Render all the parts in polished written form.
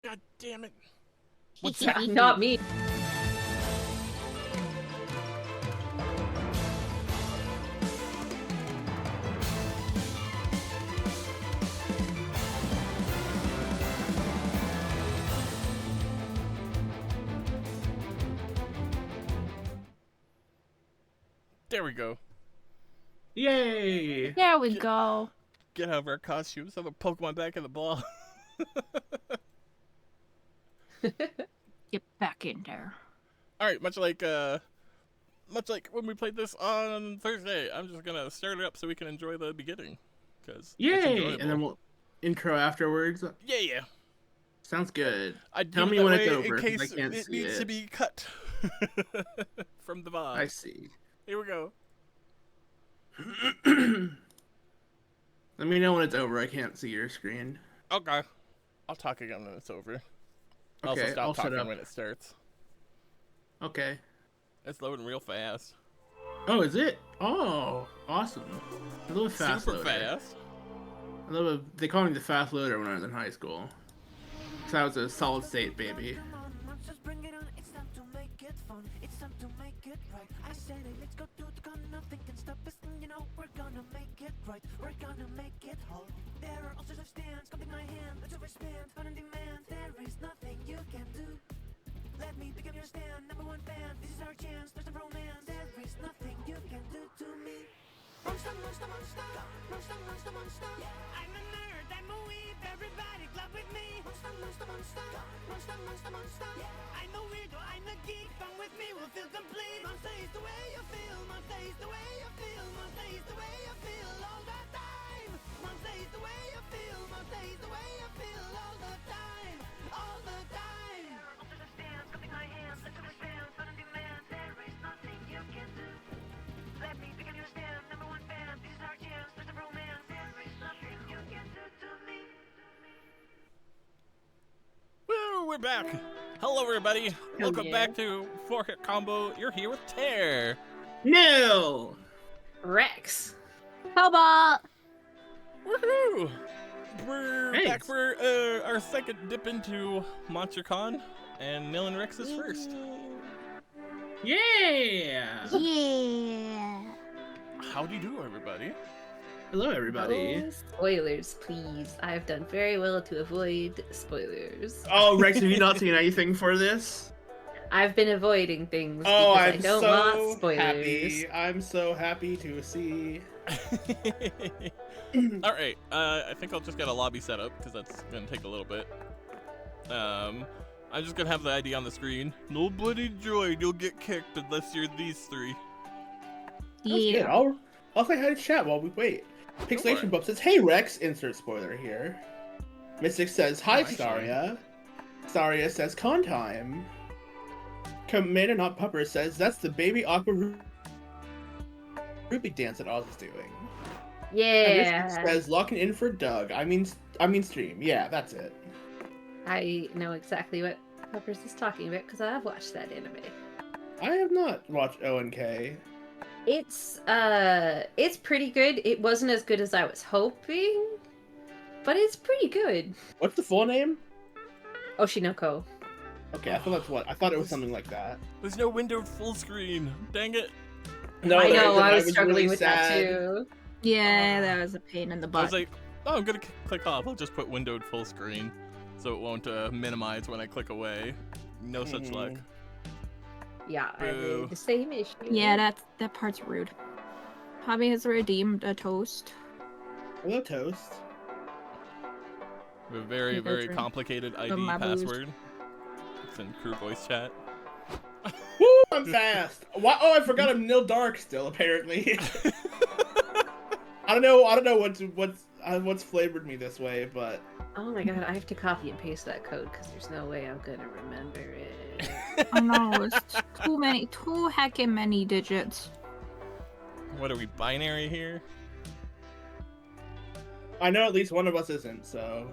God damn it. What's that? Not me. There we go. Yay! There we go. Get out of our costumes. I'm gonna poke my back in the ball. Get back in there. Alright, much like when we played this on Thursday, I'm just gonna start it up so we can enjoy the beginning. Cause Yay! And then we'll intro afterwards. Yeah. Sounds good. I'd Tell give me it when that it's way over, in 'cause case I can't it see needs it. to be cut from the VOD. I see. Here we go. Let me know when it's over. I can't see your screen. Okay. I'll talk again when it's over. I'll Okay, also stop I'll shut talking up. when it starts. Okay. It's loading real fast. Oh, is it? Oh, awesome. I love a fast Super loader. fast. I love a, they called me the fast loader when I was in high school. Cause I was a solid state baby. I'm a nerd, I'm a weeb, everybody club with me. Monster. I'm a weirdo, I'm a geek, come with me, we'll feel complete. Monster is the way you feel, monster is the way you feel, monster is the way you feel all the time. Monster is the way you feel, monster is the way you feel all the time, all the time. Monster understands, something I am, let's understand, sudden demand, there is nothing you can do. Let me begin your stand, number one fan, this is our chance, there's a romance, there is nothing you can do to me. Woo, we're back. Hello, everybody. Welcome yeah. back to 4-Hit Combo. You're here with Tear. No! Rex. How about Woohoo! We're Thanks. back for our second dip into MonsterCon, and Nil and Rex is first. Yeah! yeah? How do you do, everybody? Hello, everybody. No spoilers, please. I've done very well to avoid spoilers. Oh, Rex, have you not seen anything for this? I've been avoiding things Oh, because I'm I don't so want spoilers. happy. I'm so happy to see. Alright, I think I'll just get a lobby set up, because that's going to take a little bit. I'm just going to have the ID on the screen. Nobody join, you'll get kicked unless you're these three. That's good. I'll say hi to chat while we wait. for it. Pixelation Bub says, "Hey Rex," insert spoiler here. Mystic says, "Hi Hi, Staria." Staria says, "Con time." Commander Not Pupper says, "That's the baby aqua Rubik dance that Oz is doing." And Yeah. Mystic says, "Locking in for Doug." I mean stream. Yeah, that's it. I know exactly what Peppers is talking about because I've watched that anime. I have not watched ONK. It's pretty good. It wasn't as good as I was hoping, but it's pretty good. What's the full name? Oshinoko. Okay, I thought that's what. I thought it was something like that. There's no windowed full screen. Dang it. No, I there know, isn't. I was struggling really with sad. that too. Yeah, that was a pain in the I butt. was like, oh, I'm going to click off. I'll just put windowed full screen so it won't minimize when I click away. No such luck. Yeah, I Boo. had the same issue. Yeah, that part's rude. Hobby has redeemed a toast. Hello, Toast. We have a very, You go very drink complicated ID my booze. password. It's in crew voice chat. Woo! I'm fast. Why? Oh, I forgot I'm Nil Dark still. Apparently. I don't know what's flavored me this way, but Oh my god, I have to copy and paste that code because there's no way I'm gonna remember it. Oh no, it's too heckin' many digits. What are we, binary here? I know at least one of us isn't. So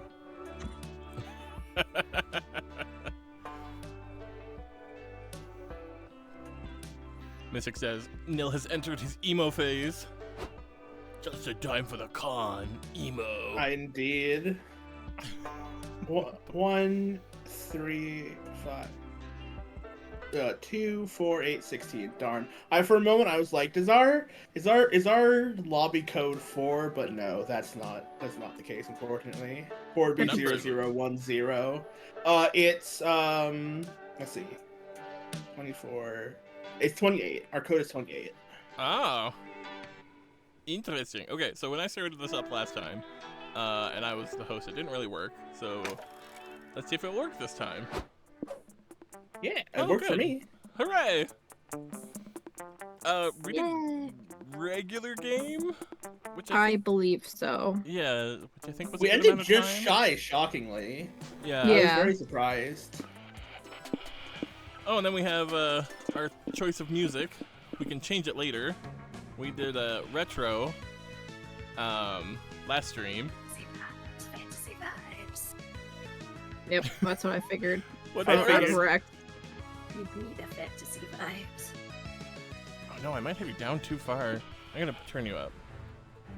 Mystic says, Nil has entered his emo phase. Just in time for the con. Emo. I indeed. One 3, 5. 2, 4, 8, 16. Darn. For a moment I was like, is our lobby code 4? But no, that's not the case, unfortunately. 4 would be What number 0, is it? 0, 1, 0. It's let's see. 24. It's 28. Our code is 28. Oh. Interesting. Okay, so when I started this up last time, and I was the host, it didn't really work. So let's see if it worked this time. Yeah, it Oh, worked for good. me. Hooray! We did Yay. regular game, which I think, believe so. yeah, which I think was We a good ended amount of just time. shy, shockingly. Yeah. I was Yeah. very surprised. Oh, and then we have our choice of music. We can change it later. We did retro last stream. Fantasy vibes. Yep, that's what I figured. What I the figured. Correct. You need a fantasy vibes. Oh no, I might have you down too far. I'm gonna turn you up.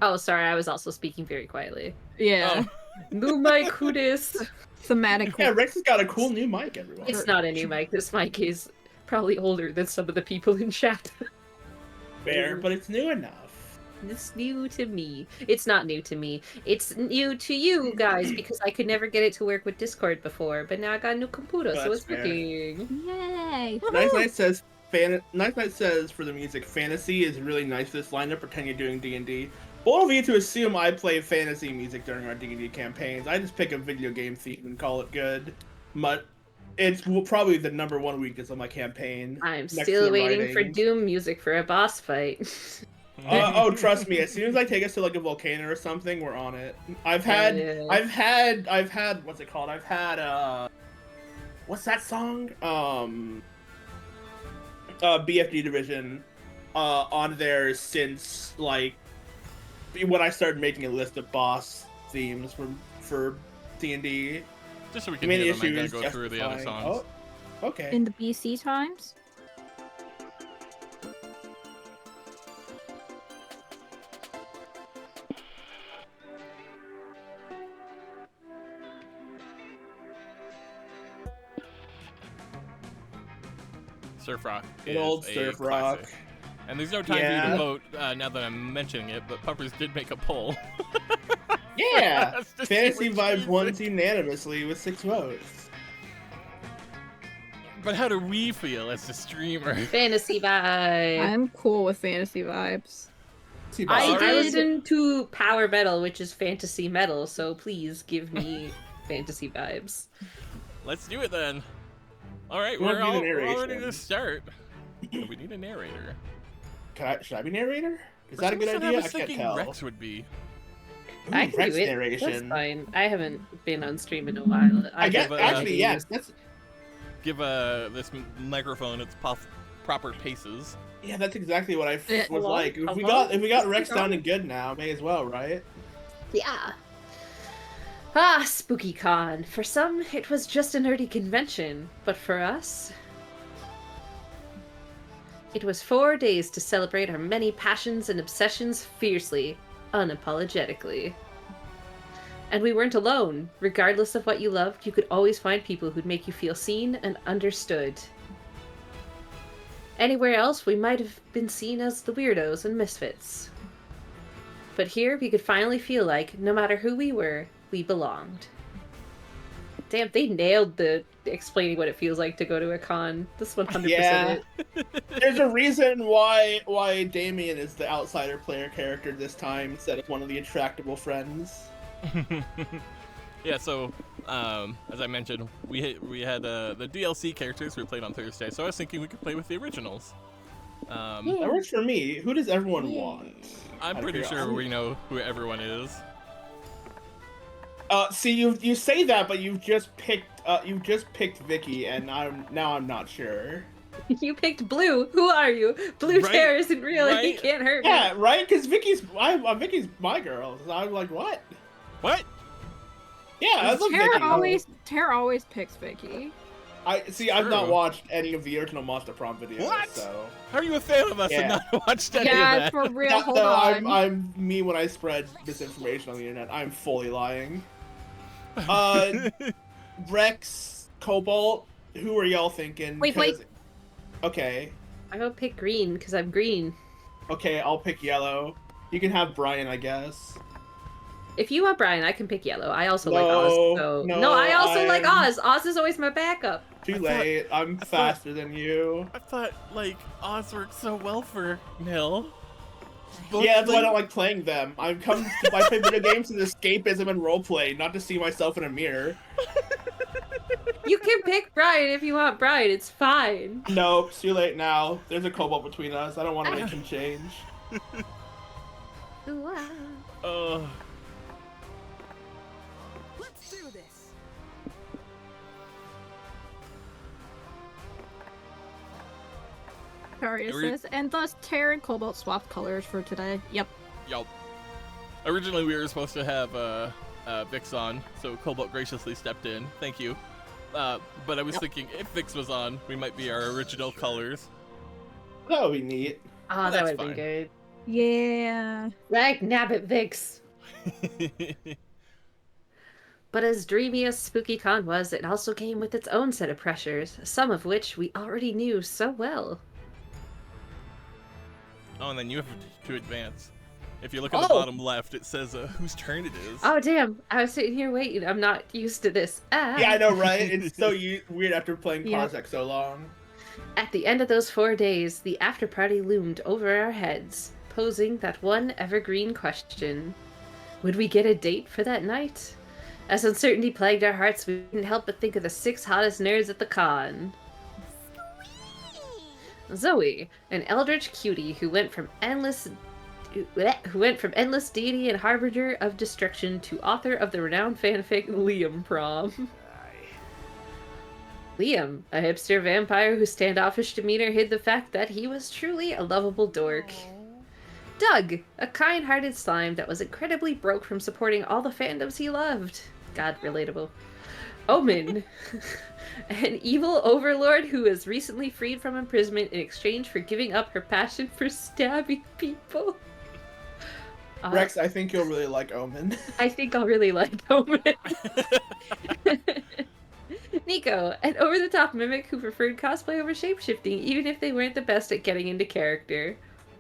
Oh, sorry, I was also speaking very quietly. Yeah. Moo mic, who dis? Thematic. Yeah, Rex has got a cool new mic, everyone. It's not a new mic. This mic is probably older than some of the people in chat. fair, but it's new enough. It's new to me. It's not new to me. It's new to you guys because I could never get it to work with Discord before, but now I got a new computer, so That's it's fair. working. Yay. Nice Night says Nice Night says for the music, fantasy is really nice. This lineup, pretend you're doing D&D. Bold of you to assume I play fantasy music during our D&D campaigns. I just pick a video game theme and call it good. But it's probably the #1 weakness of my campaign. I'm next to still the waiting for writing. Doom music for a boss fight. Oh, trust me. As soon as I take us to like a volcano or something, we're on it. I've Hell had, yeah. I've had. What's it called? I've had. What's that song? BFD Division, on there since like when I started making a list of boss themes for D&D. Just so we can Main hear them, I issue gotta is go through the other justifying- songs. Oh, okay. In the BC times? Surf Rock Good is old a surf classic. rock. And there's no time for you Yeah. to vote now that I'm mentioning it, but Puppers did make a poll. Yeah. Just to see Fantasy which Vibes music- won unanimously with 6 votes. But how do we feel as the streamer? Fantasy vibe. I'm cool with fantasy vibes. Fantasy I Vibes. Alright. listen to power metal, which is fantasy metal, so please give me fantasy vibes. Let's do it then. All right, We'll we're do the all ready to narration. start. But we need a narrator. Should I be narrator? Is For that a some good reason, idea? I I was can't thinking tell. Rex would be. I Ooh, can Rex do it. That's narration. fine. I haven't been on stream in a while. I guess give, actually yes. That's Give this microphone its proper paces. that's exactly what I was Hello? like. If we Hello? got Rex Hello? sounding good now, may as well, right? Yeah. Ah, Spooky Con. For some, it was just a nerdy convention, but for us, it was 4 days to celebrate our many passions and obsessions fiercely, unapologetically. And we weren't alone. Regardless of what you loved, you could always find people who'd make you feel seen and understood. Anywhere else, we might have been seen as the weirdos and misfits. But here, we could finally feel like, no matter who we were, we belonged. Damn, they nailed the explaining what it feels like to go to a con. This 100% Yeah. it. There's a reason why Damien is the outsider player character this time instead of one of the attractable friends. Yeah, so as I mentioned, we had the DLC characters we played on Thursday, so I was thinking we could play with the originals. That works for me. Who does everyone want? I'm Out of pretty sure curiosity. we know who everyone is. See, you say that, but you've just picked Vicky, and I'm not sure. You picked Blue. Who are you? Blue Right, Chair isn't real and he right. can't hurt me. Yeah, right? Because Vicky's my girl. So I'm like, what? What? Yeah, I love Tara always picks Vicky. I've not True. watched any of the original Monster Prom videos. What? So How are you a fan of us and Yeah. not watched any of Yeah, that? for real. That- Hold though on. I'm me when I spread misinformation on the internet. I'm fully lying. Rex Cobalt. Who are y'all thinking? Wait. 'Cause- Okay. I'm gonna pick green because I'm green. Okay, I'll pick yellow. You can have Brian, I guess. If you want Brian, I can pick yellow. I also like No, Oz. So... no, I also like I'm- Oz. Oz is always my backup. Too I thought- late. I'm I thought- faster than you. I thought, like, Oz worked so well for Nil. Yeah, that's why I don't like playing them. I play video games as escapism and roleplay, not to see myself in a mirror. You can pick Brian if you want Brian. It's fine. No, it's too late now. There's a Cobalt between us. I don't want to make him change. Ooh, ah. Oh, Let's do this. Sorry, it Every- says, and thus Terra and Cobalt swapped colors for today. Yep. yup. Originally, we were supposed to have Vix on, so Cobalt graciously stepped in. Thank you. But I was thinking, if Vix was on, we might be our original colors. That would be neat. Oh, that That's would have been fine. good. Yeah. Like Nabbit Vix. But as dreamy as Spooky Con was, it also came with its own set of pressures, some of which we already knew so well. Oh, and then you have to advance. If you look at the Oh. bottom left, it says whose turn it is. Oh, damn. I was sitting here waiting. I'm not used to this. Ah. Yeah, I know, right? It's so weird after playing Yeah. Parsec so long. At the end of those 4 days, the after party loomed over our heads, posing that one evergreen question. Would we get a date for that night? As uncertainty plagued our hearts, we couldn't help but think of the 6 hottest nerds at the con. Zoe, an eldritch cutie who went from endless deity and harbinger of destruction to author of the renowned fanfic Liam Prom. Liam, a hipster vampire whose standoffish demeanor hid the fact that he was truly a lovable dork. Doug, a kind-hearted slime that was incredibly broke from supporting all the fandoms he loved. God, relatable. Omen, an evil overlord who was recently freed from imprisonment in exchange for giving up her passion for stabbing people. Rex, I think you'll really like Omen. I think I'll really like Omen. Nico, an over-the-top mimic who preferred cosplay over shapeshifting, even if they weren't the best at getting into character.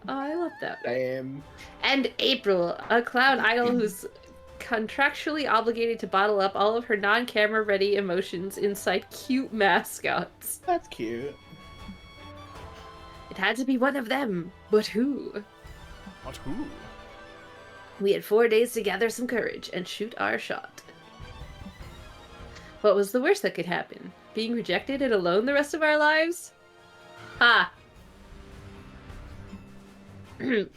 Oh, I love that. Same. And April, a clown idol who's contractually obligated to bottle up all of her non-camera ready emotions inside cute mascots. That's cute. It had to be one of them, but who? What who? We had 4 days to gather some courage and shoot our shot. What was the worst that could happen? Being rejected and alone the rest of our lives? Ha!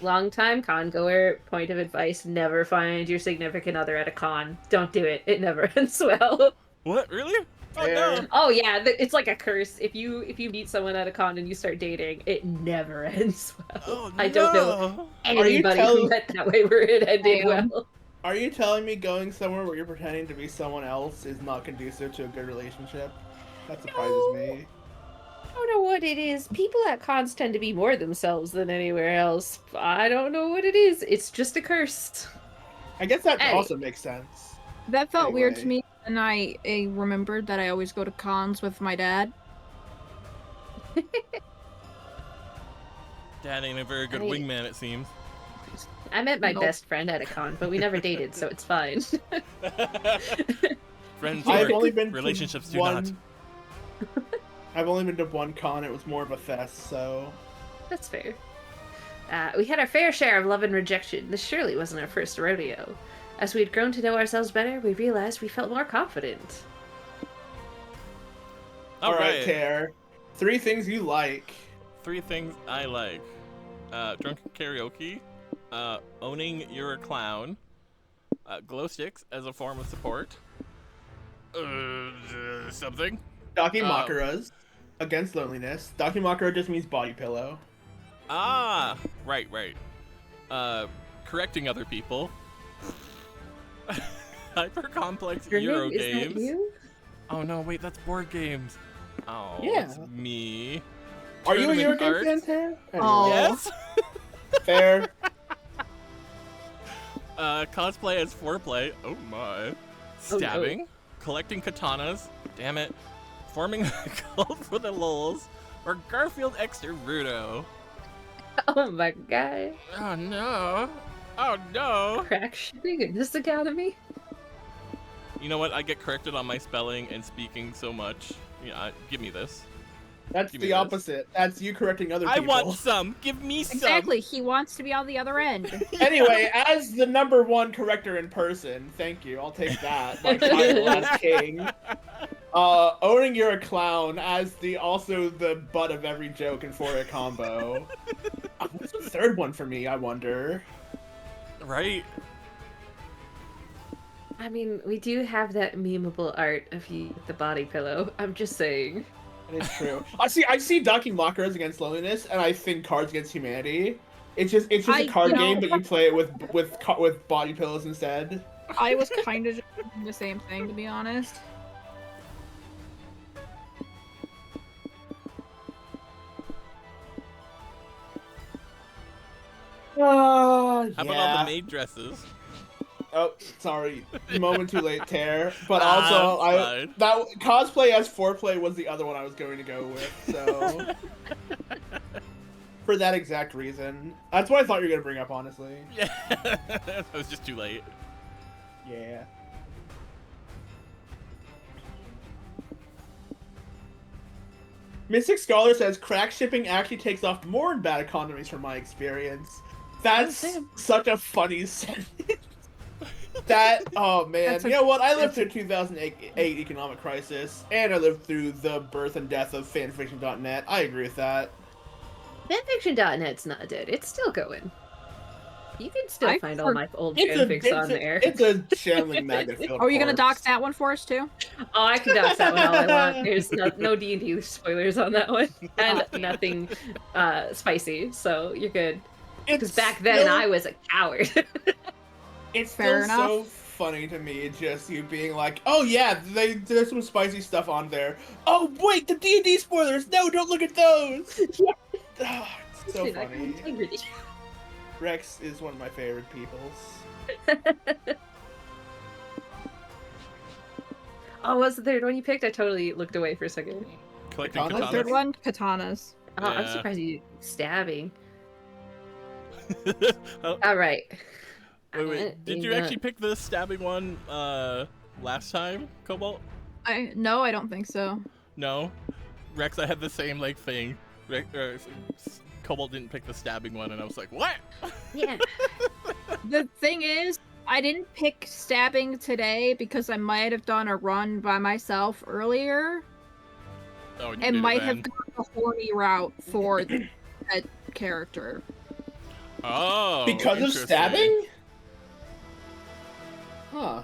Long-time con-goer, point of advice, never find your significant other at a con. Don't do it. It never ends well. What? Really? Oh Fair. no! Oh yeah, it's like a curse. If you meet someone at a con and you start dating, it never ends well. Oh, I don't know no. anybody who met that way where it ended Damn. well. Are you telling me going somewhere where you're pretending to be someone else is not conducive to a good relationship? That surprises No. me. I don't know what it is. People at cons tend to be more themselves than anywhere else. I don't know what it is. It's just a curse. I guess that Hey. also makes sense. That felt weird to Anyway. me, and I remembered that I always go to cons with my dad. Dad ain't a very good I- wingman, it seems. I met my Nope. best friend at a con, but we never dated, so it's fine. Friends I've work, only been to relationships do one... not. I've only been to one con. It was more of a fest, so That's fair. We had our fair share of love and rejection. This surely wasn't our first rodeo. As we had grown to know ourselves better, we realized we felt more confident. all right, Alright, Tear. 3 things you like. 3 things I like. Drunken karaoke. Owning you're a clown. Glow sticks as a form of support. Something. Dakimakuras against loneliness. Dakimakura just means body pillow. Ah, right. Correcting other people. Hyper complex Euro Is that games. you? Oh no, wait, that's board games. Oh, Yeah. it's me. Are you a Euro Tournament game arts. fan, Tear? Oh. Yes. Fair. Cosplay as foreplay. Oh my. no. Stabbing. Collecting katanas. Damn it. Forming a cult for the lulz, or Garfield X Rudo. Oh my god. Oh no. Oh no. Crack shipping in this academy? You know what? I get corrected on my spelling and speaking so much. Yeah, give me this. That's Give me the this. opposite. That's you correcting other I people. want some. Give me some. Exactly. He wants to be on the other end. Anyway, as the #1 corrector in person, thank you. I'll take that. My title as king. Owning you're a clown as also the butt of every joke in For a Combo. What's the third one for me, I wonder? Right? I mean, we do have that memeable art of you with the body pillow. I'm just saying. It's true. I see Docking Lockers Against Loneliness, and I think Cards Against Humanity. It's just a card game, but you play it with body pillows instead. I was kind of just doing the same thing, to be honest. How about all the maid dresses? Oh, sorry. Moment too late, Tear. But Ah, also, it's fine. that cosplay as foreplay was the other one I was going to go with. So, for that exact reason, that's what I thought you were gonna bring up. Honestly, Yeah. It was just too late. yeah. Mystic Scholar says crack shipping actually takes off more in bad economies from my experience. That's damn. such a funny sentence. Oh man, That's you know what? I lived through 2008 economic crisis, and I lived through the birth and death of fanfiction.net. I agree with that. Fanfiction.net's not dead. It's still going. You can still I find all for- my old fanfics on there. It's a channeling magnet filled Oh, are you gonna dox corpse. that one for us too? Oh, I can dox that one all I want. There's no D&D spoilers on that one, and nothing spicy, so you're good. Because back then I was a coward. It's Fair still so enough. funny to me, just you being like, "Oh yeah, there's some spicy stuff on there." Oh wait, the D&D spoilers! No, don't look at those. Yeah. Ah, it's so Dude, I got funny. integrity. Rex is one of my favorite peoples. Oh, what's the third one you picked? I totally looked away for a second. Collecting Katana? The katanas. third one, katanas. Oh, I'm Yeah. surprised you stabbing. Oh, All right. wait. Did you actually pick the stabbing one last time, Cobalt? No, I don't think so. No. Rex, I had the same thing. Cobalt didn't pick the stabbing one, and I was like, what? Yeah. The thing is, I didn't pick stabbing today because I might have done a run by myself earlier Oh, and you and did it might have then. gone the horny route for that character. Oh, Because of interesting. stabbing? Huh.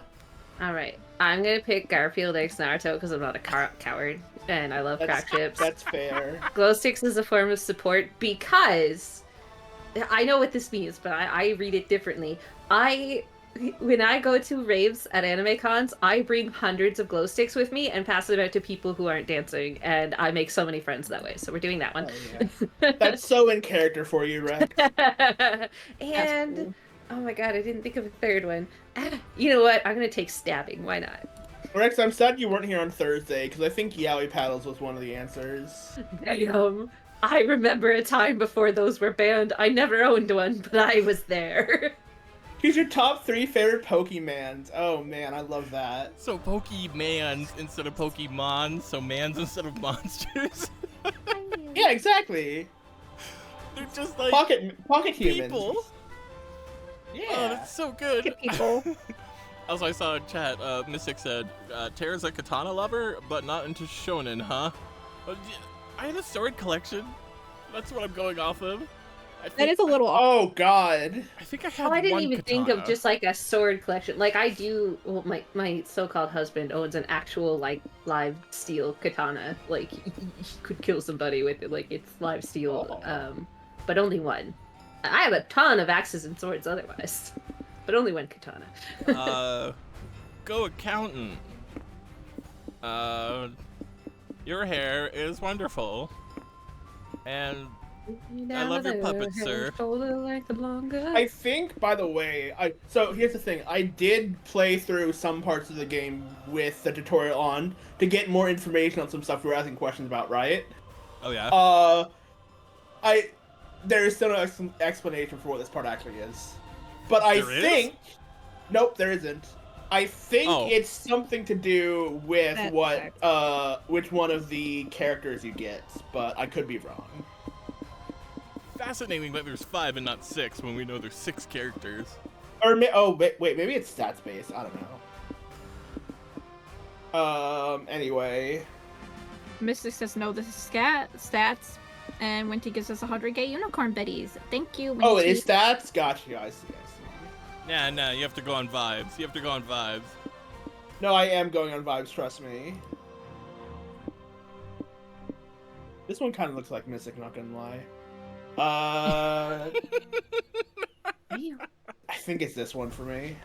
All right. I'm gonna pick Garfield X Naruto because I'm not a coward and I love crack chips. That's fair. Glow sticks is a form of support because I know what this means, but I read it differently. When I go to raves at anime cons, I bring hundreds of glow sticks with me and pass them out to people who aren't dancing, and I make so many friends that way. So we're doing that one. Oh, yeah. That's so in character for you, Rex. and cool. oh my god, I didn't think of a third one. You know what? I'm gonna take stabbing. Why not? Rex, I'm sad you weren't here on Thursday because I think Yaoi Paddles was one of the answers. Damn. I remember a time before those were banned. I never owned one, but I was there. Here's your top 3 favorite Pokemans. Oh man, I love that. So Pokemans instead of Pokemon, so mans instead of monsters. Yeah, exactly. They're just like Pocket humans. people. Yeah. Oh, that's so good. Get people. Also, I saw in chat, Mystic said, Tara's a katana lover, but not into shonen, huh? I had a sword collection. That's what I'm going off of. I That think, is a little off. Oh god. I think I had Oh, I didn't one even think of katana. just like a sword collection. Like I do. Well, my so-called husband owns an actual like live steel katana. Like he could kill somebody with it. Like it's live steel. Oh. But only one. I have a ton of axes and swords otherwise, but only one katana. Go accountant. Your hair is wonderful. And I love your puppet, sir. I think, by the way, so here's the thing. I did play through some parts of the game with the tutorial on to get more information on some stuff we were asking questions about, right? Oh yeah. There is still no explanation for what this part actually is. But I There is? think... Nope, there isn't. I think Oh. it's something to do with That's which one of the characters you get, but I could be wrong. Fascinating that there's 5 and not 6 when we know there's 6 characters. Or wait, maybe it's stats based. I don't know. Anyway, Mystic says no, this is stats. And Winty gives us 100k unicorn biddies. Thank you, Winty. oh, it is stats. Gotcha. I see. Nah, you have to go on vibes. You have to go on vibes. No, I am going on vibes. Trust me. This one kind of looks like Mystic. Not gonna lie. I think it's this one for me.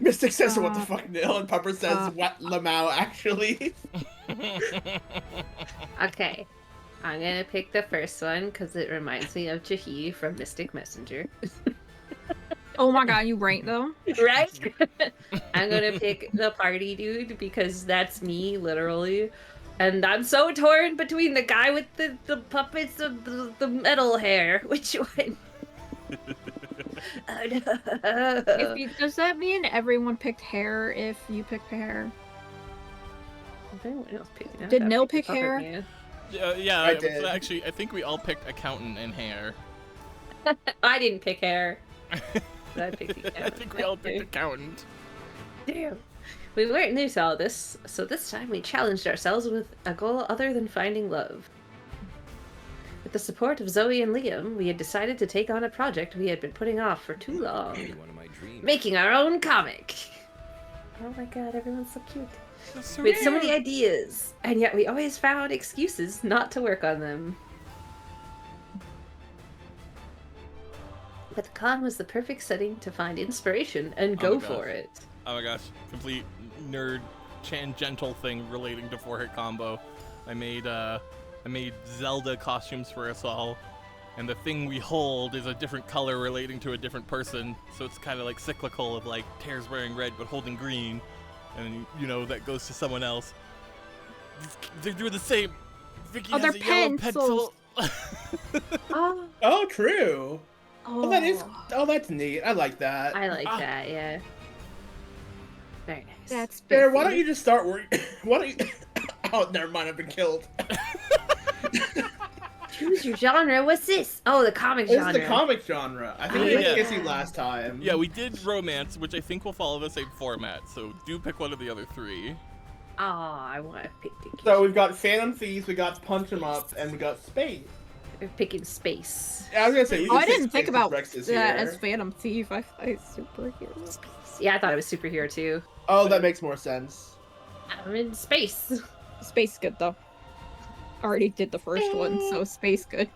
Mystic says, "What the fuck, Nil?" And Pupper says, "What, Lamau?" Actually. Okay, I'm gonna pick the first one because it reminds me of Jahi from Mystic Messenger. Oh my god, you right though. Right? I'm gonna pick the party dude because that's me, literally. And I'm so torn between the guy with the puppets of the metal hair. Which one? Oh, no. Does that mean everyone picked hair if you picked hair? Everyone else picked it. Did I Nil picked pick the hair? puppet man. Yeah, I did. actually, I think we all picked accountant and hair. I didn't pick hair. But I picked the I think we all picked accountant. Damn. We weren't new to all this, so this time we challenged ourselves with a goal other than finding love. With the support of Zoe and Liam, we had decided to take on a project we had been putting off for too long. One of my dreams. Making our own comic. Oh my god, everyone's so cute. So We had so many ideas, and yet we always found excuses not to work on them. But the con was the perfect setting to find inspiration and Oh go my God. for it. Oh my gosh, complete nerd tangential thing relating to 4-hit combo. I made Zelda costumes for us all, and the thing we hold is a different color relating to a different person, so it's kind of like cyclical of like Tears wearing red but holding green, and you know that goes to someone else. They're doing the same. Vicky Oh, has they're a yellow pencil. Oh, Oh, true. Oh, Oh, that's neat. I like that. I like that, yeah. Very nice. That's Bear, why spiffy. don't you just start working? Why don't you? Oh, never mind. I've been killed. Choose your genre. What's this? Oh, the comic This genre. is the comic genre. I think Oh, we yeah. went to you last time. Yeah, we did romance, which I think will follow the same format. So do pick one of the other 3. Oh, I want to pick the So we've got Phantom Thieves, we got Punch 'Em Up, and we got Space. We're picking space. Yeah, I was gonna say. You Oh, can I say didn't Space think 'cause about Rex is that here. as Phantom Thief. I thought it's superhero. Yeah, I thought it was superhero too. Oh, that makes more sense. I'm in space. Space good though. Already did the first one, so space good.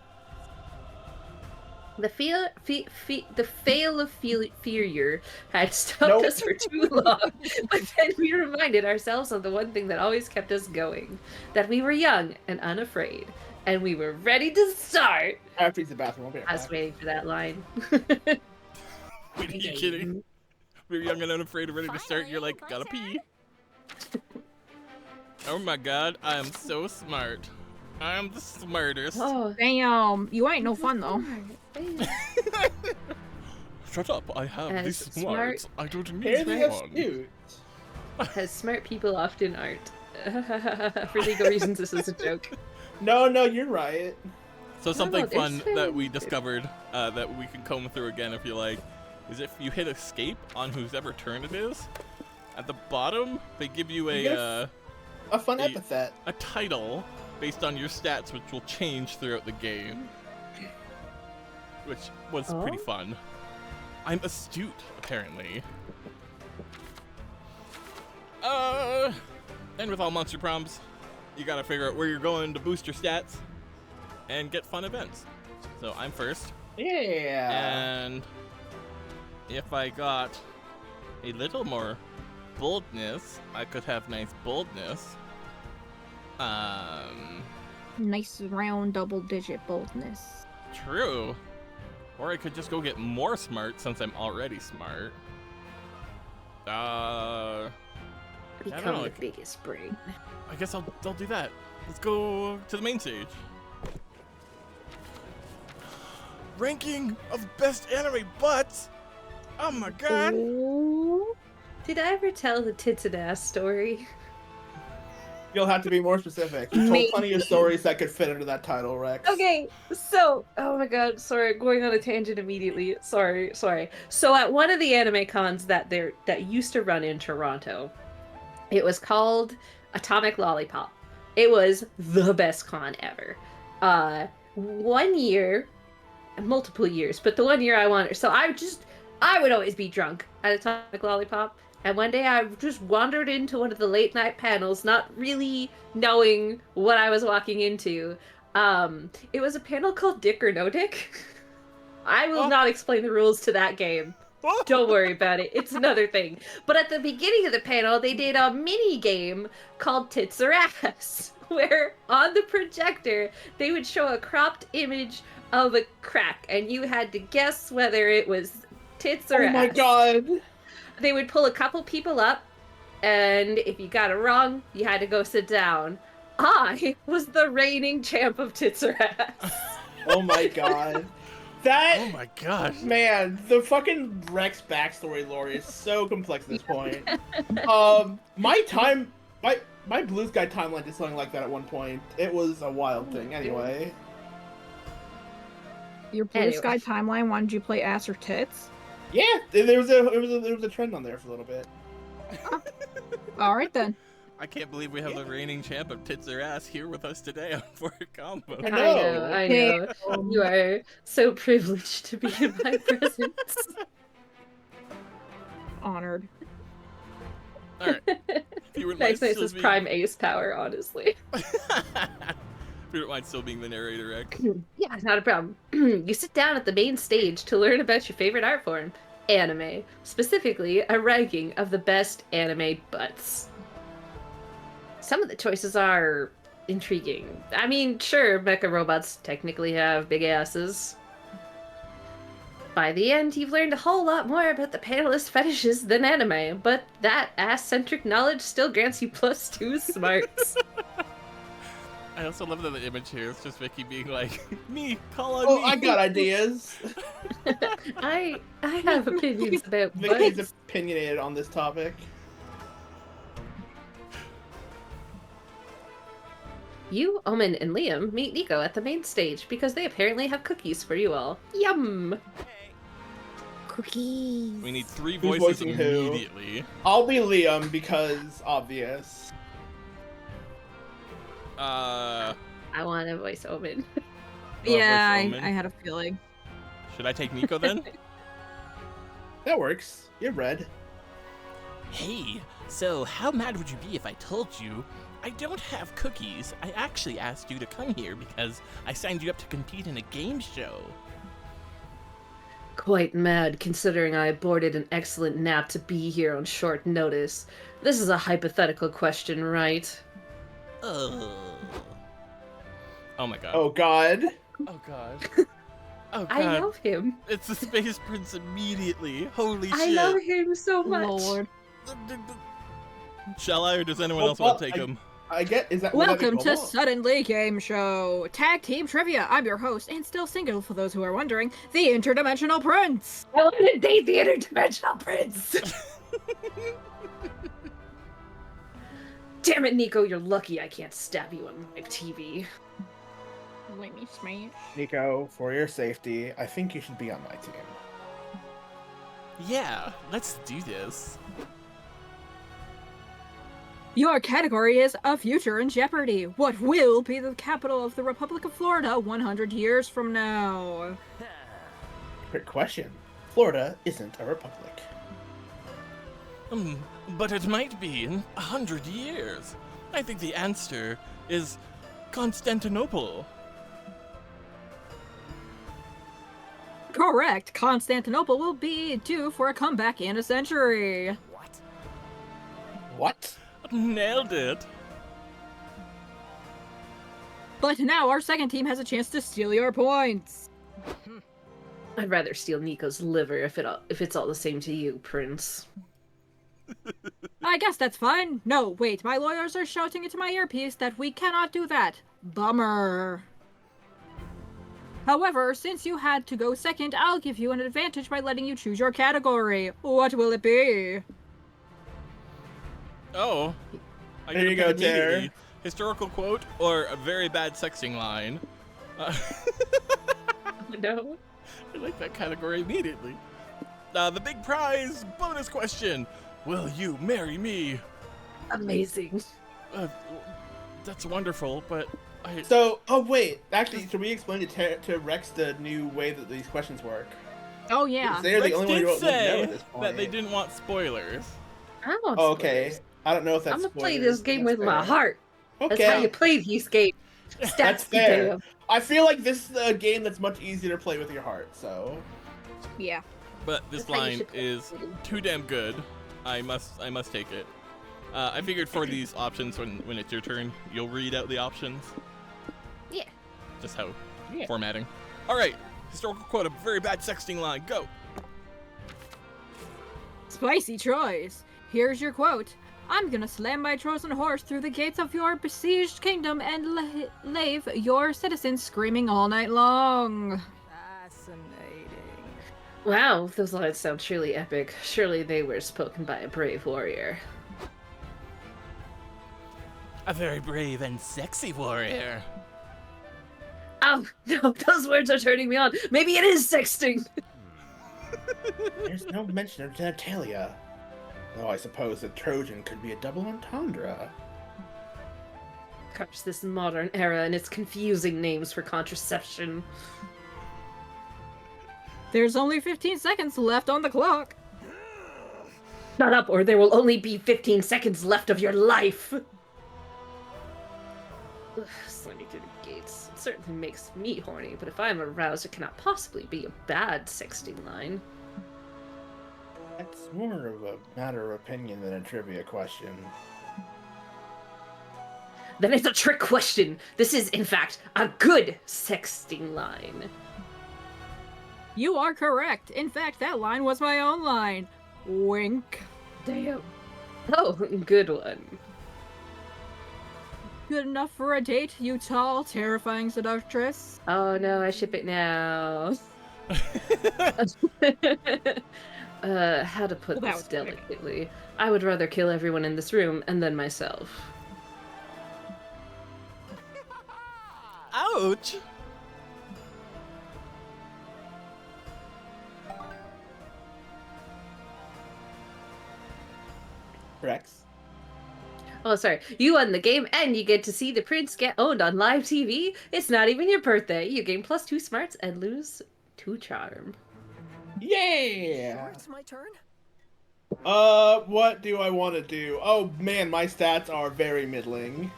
The fail of Furier had stopped Nope. us for too long, but then we reminded ourselves of the one thing that always kept us going: that we were young and unafraid, and we were ready to start. I have to use the bathroom. I'll be right I was back. waiting for that line. Wait, are you kidding? We're young and unafraid, ready to start. You're like, gotta pee. Oh my god, I am so smart. I am the smartest. Oh, Damn, you ain't no fun though. Shut up, I have As these smart- smarts. I don't Here's need the one. astute. Because smart people often aren't. For legal reasons, this is a joke. No, you're right. So something there's fun that we food. discovered that we can comb through again if you like, is if you hit escape on whosever turn it is, at the bottom they give you You a A fun Hey. epithet. a title based on your stats, which will change throughout the game, which was pretty Oh. fun. I'm astute, apparently. And with all monster proms, you gotta figure out where you're going to boost your stats and get fun events. So I'm first, Yeah. and if I got a little more boldness, I could have nice boldness. Nice round double-digit boldness. True. Or I could just go get more smart since I'm already smart. I don't Become know. the biggest brain. I guess I'll do that. Let's go to the main stage. Ranking of best anime butts. Oh my god. Ooh. Did I ever tell the tits and ass story? You'll have to be more specific. You told plenty of stories that could fit under that title, Rex. Okay, so oh my god, sorry, going on a tangent immediately. Sorry. So at one of the anime cons that used to run in Toronto, it was called Atomic Lollipop. It was the best con ever. 1 year, multiple years, but the 1 year I wanted, so I would always be drunk at Atomic Lollipop. And one day I just wandered into one of the late night panels, not really knowing what I was walking into. It was a panel called Dick or No Dick. I will not explain the rules to that game. Don't worry about it. It's another thing. But at the beginning of the panel, they did a mini game called Tits or Ass, where on the projector, they would show a cropped image of a crack, and you had to guess whether it was tits or ass. Oh my god. They would pull a couple people up, and if you got it wrong, you had to go sit down. I was the reigning champ of tits or ass. Oh my god. That Oh my gosh. man, the fucking Rex backstory lore is so complex at this point. My Blue Sky timeline did something like that at one point. It was a wild thing. Anyway. Your Blue Sky timeline wanted you to play ass or tits? Yeah, there was a trend on there for a little bit. All right then. I can't believe we have the reigning champ of tits or ass here with us today on Fork Combo. I know. I know. You are so privileged to be in my presence. Honored. Alright. If you wouldn't Nice mind is still prime ace power, honestly. If you don't mind still being the narrator, Rex. Yeah, not a problem. You sit down at the main stage to learn about your favorite art form, anime. Specifically, a ranking of the best anime butts. Some of the choices are intriguing. I mean, sure, mecha robots technically have big asses. By the end, you've learned a whole lot more about the panelist fetishes than anime, but that ass-centric knowledge still grants you +2 smarts. I also love that the image here is just Vicky being like, me, call on Oh, me. I got ideas. I have opinions about Vicky's butts. opinionated on this topic. You, Omen, and Liam meet Nico at the main stage because they apparently have cookies for you all. Yum! Cookies. We need 3 Who's voices voicing who? immediately. I'll be Liam because obvious. I want to voice Omen. Yeah, voice Omen? I had a feeling. Should I take Nico then? That works. You're red. Hey, so how mad would you be if I told you I don't have cookies? I actually asked you to come here because I signed you up to compete in a game show. Quite mad, considering I aborted an excellent nap to be here on short notice. This is a hypothetical question, right? Oh my god. Oh god. Oh god. Oh god. I love him. It's the Space Prince immediately. Holy shit. I love him so much. Lord. Shall I, or does anyone Oh, else want to well, take him? I get is that would that be Welcome to Como? Suddenly Game Show. Tag Team Trivia. I'm your host, and still single for those who are wondering, the Interdimensional Prince. I want to date the interdimensional prince. Damn it, Nico, you're lucky I can't stab you on live TV. Let me smash. Nico, for your safety, I think you should be on my team. Yeah, let's do this. Your category is A Future in Jeopardy. What will be the capital of the Republic of Florida 100 years from now? Quick question. Florida isn't a republic. But it might be in 100 years. I think the answer is Constantinople. Correct. Constantinople will be due for a comeback in a century. What? Nailed it. But now our second team has a chance to steal your points. I'd rather steal Nico's liver if it's all the same to you, Prince. I guess that's fine. No, wait, my lawyers are shouting into my earpiece that we cannot do that. Bummer. However, since you had to go second, I'll give you an advantage by letting you choose your category. What will it be? Oh. I There get you to go, pick Tara. immediately. Historical quote or a very bad sexting line? No. I like that category immediately. The big prize bonus question. Will you marry me? Amazing. That's wonderful, but I... So, oh wait, actually, should we explain to Rex the new way that these questions work? Oh yeah. They're the Rex only one who did won't know say at this point. that they didn't want spoilers. I want Oh, okay. spoilers. I don't know if that's. I'm gonna play spoilers, this game but with that's my fair. heart. Okay. That's how you play these games. That's Stats fair. damn. I feel like this is a game that's much easier to play with your heart. So. Yeah. But this That's how you line should play is it. too damn good. I must take it. I figured for these options, when it's your turn, you'll read out the options. Yeah. Just how Yeah. formatting. All right, historical quote, a very bad sexting line. Go. Spicy choice. Here's your quote. I'm gonna slam my Trojan horse through the gates of your besieged kingdom and leave your citizens screaming all night long. Fascinating. Wow, those lines sound truly epic. Surely they were spoken by a brave warrior. A very brave and sexy warrior. Oh, no, those words are turning me on. Maybe it is sexting. There's no mention of genitalia. Though I suppose a Trojan could be a double entendre. Curse this modern era and its confusing names for contraception. There's only 15 seconds left on the clock. Shut up, or there will only be 15 seconds left of your life. Ugh, slamming through the gates. It certainly makes me horny, but if I'm aroused, it cannot possibly be a bad sexting line. That's more of a matter of opinion than a trivia question. Then it's a trick question. This is, in fact, a good sexting line. You are correct. In fact, that line was my own line. Wink. Damn. Oh, good one. Good enough for a date, you tall, terrifying seductress? Oh no, I ship it now. How to put Well, that this was quick. delicately? I would rather kill everyone in this room and then myself. Ouch! Rex? Oh, sorry. You won the game and you get to see the prince get owned on live TV. It's not even your birthday. You gain +2 smarts and lose 2 charm. Yeah! It's my turn. What do I want to do? Oh man, my stats are very middling.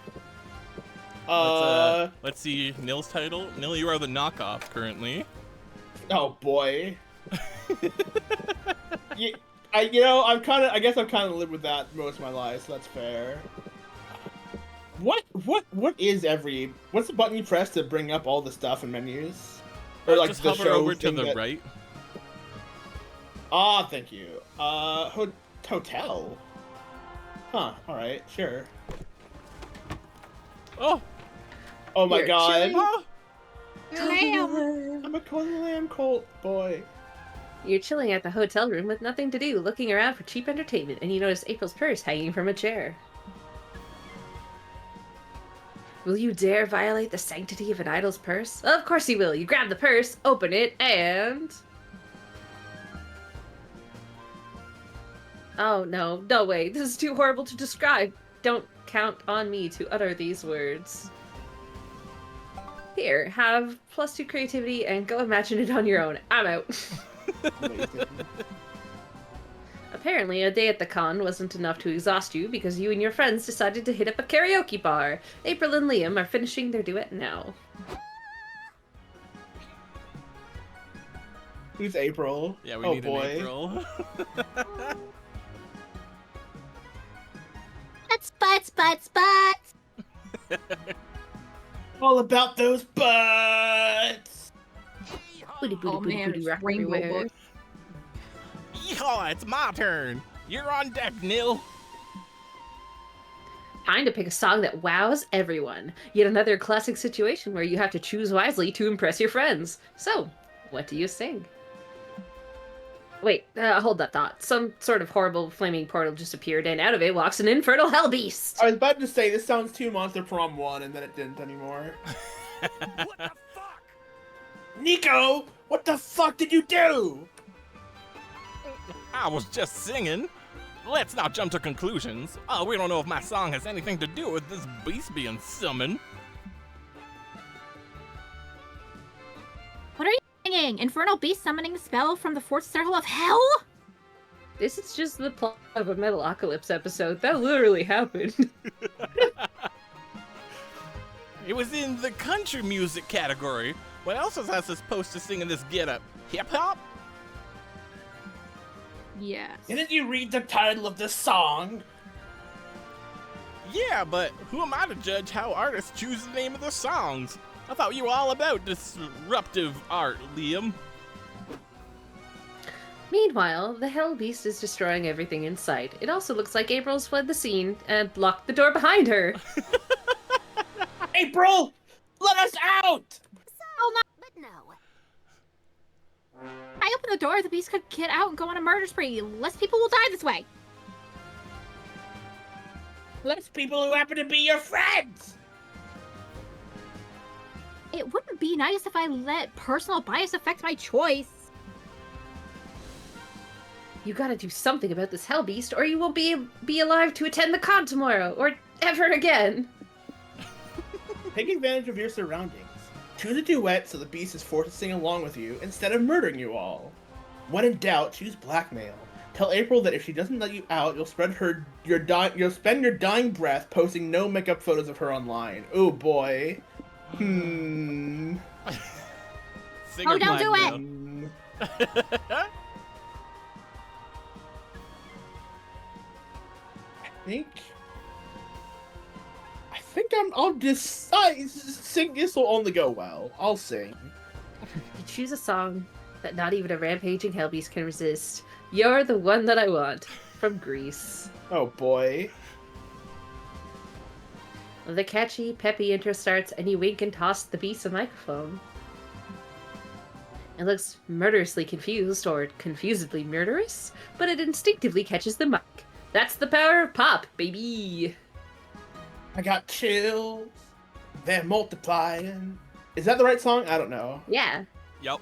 Let's see Nil's title. Nil, you are the knockoff currently. Oh boy. Yeah, I guess I've kind of lived with that most of my life, so that's fair. What is what's the button you press to bring up all the stuff and menus? Or like just the hover show over to thing the that- right. Ah, thank you. Hotel. Huh, alright, sure. Oh! Oh my You're god. chilling. Oh! I'm a Cold Lamb Colt boy. You're chilling at the hotel room with nothing to do, looking around for cheap entertainment, and you notice April's purse hanging from a chair. Will you dare violate the sanctity of an idol's purse? Of course you will. You grab the purse, open it, and... Oh, no. No way. This is too horrible to describe. Don't count on me to utter these words. Here, have +2 creativity and go imagine it on your own. I'm out. Amazing. Apparently, a day at the con wasn't enough to exhaust you because you and your friends decided to hit up a karaoke bar. April and Liam are finishing their duet now. Who's April? Yeah, we oh need boy. an April. Butts, butts, butts, butts. All about those butts. Booty, booty, Oh booty, man, booty, it's rock Rainbow everywhere. Bush. Yeehaw, it's my turn. You're on deck, Nil. Time to pick a song that wows everyone. Yet another classic situation where you have to choose wisely to impress your friends. So, what do you sing? Wait, hold that thought. Some sort of horrible flaming portal just appeared, and out of it walks an infernal hell beast. I was about to say this sounds too Monster Prom 1, and then it didn't anymore. What the fuck? Nico, what the fuck did you do? I was just singing. Let's not jump to conclusions. We don't know if my song has anything to do with this beast being summoned. What are you singing? Infernal beast summoning a spell from the fourth circle of hell? This is just the plot of a Metalocalypse episode. That literally happened. It was in the country music category. What else was I supposed to sing in this getup? Hip hop? Yes. Didn't you read the title of this song? Yeah, but who am I to judge how artists choose the name of their songs? I thought you were all about disruptive art, Liam. Meanwhile, the Hell Beast is destroying everything in sight. It also looks like April's fled the scene and locked the door behind her. April, let us out! But no. I opened the door, the beast could get out and go on a murder spree. Less people will die this way. Less people who happen to be your friends! It wouldn't be nice if I let personal bias affect my choice. You gotta do something about this Hell Beast, or you won't be alive to attend the con tomorrow, or ever again. Take advantage of your surroundings. Choose a duet so the beast is forced to sing along with you instead of murdering you all. When in doubt, choose blackmail. Tell April that if she doesn't let you out, you'll spend your dying breath posting no makeup photos of her online. Oh boy. Sing Oh, or don't do blackmail. it! I'll just sing. This will only go well. I'll sing. You choose a song that not even a rampaging Hell Beast can resist. You're the one that I want. From Grease. Oh boy. The catchy, peppy intro starts, and you wink and toss the beast a microphone. It looks murderously confused, or confusedly murderous, but it instinctively catches the mic. That's the power of pop, baby! I got chills. They're multiplying. Is that the right song? I don't know. Yeah. Yup.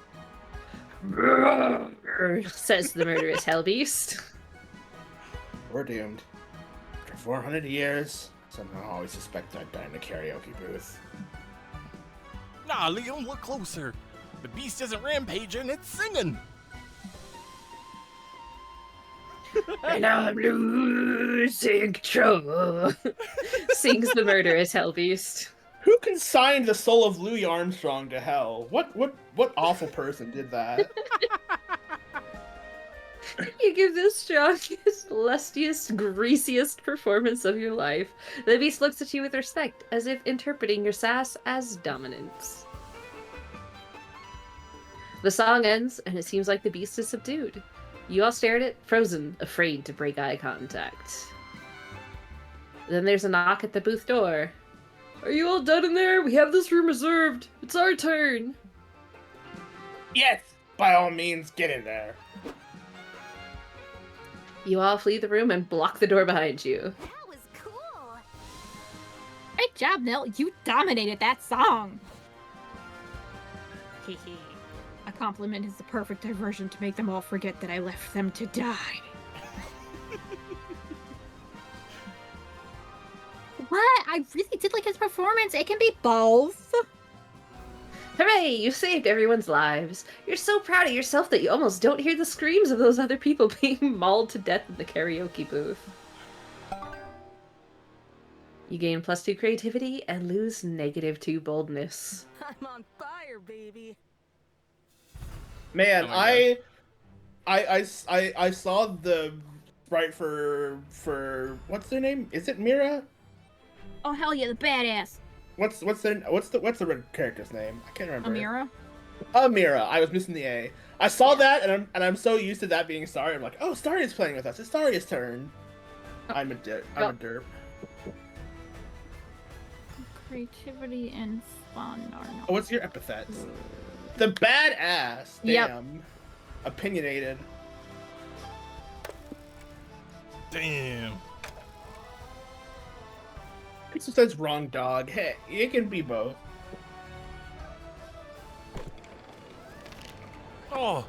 Says the murderous Hell Beast. We're doomed. After 400 years, somehow I always suspect I'd die in a karaoke booth. Nah, Liam, look closer. The beast isn't rampaging, it's singing. And I'm losing control. Sings the murderous Hell Beast. Who consigned the soul of Louis Armstrong to hell? What awful person did that? You give the strongest, lustiest, greasiest performance of your life. The beast looks at you with respect, as if interpreting your sass as dominance. The song ends, and it seems like the beast is subdued. You all stare at it, frozen, afraid to break eye contact. Then there's a knock at the booth door. Are you all done in there? We have this room reserved. It's our turn. Yes, by all means, get in there. You all flee the room and block the door behind you. That was cool. Great job, Nil. You dominated that song. Hehe. A compliment is the perfect diversion to make them all forget that I left them to die. What? I really did like his performance. It can be both. Hooray! You saved everyone's lives. You're so proud of yourself that you almost don't hear the screams of those other people being mauled to death in the karaoke booth. You gain +2 creativity and lose -2 boldness. I'm on fire, baby. Man, Oh my I saw the sprite for what's their name? Is it Mira? Oh, hell yeah, the badass. what's the red character's name? I can't remember. Amira. Amira. I was missing the A. I saw that, and I'm so used to that being Starry. I'm like, oh, Starry's playing with us. It's Starry's turn. I'm a derp. Creativity and fun are not. Oh, what's your epithet? The badass. Yep. Damn. Opinionated. Damn. Pixel says wrong dog. Hey, it can be both. Oh.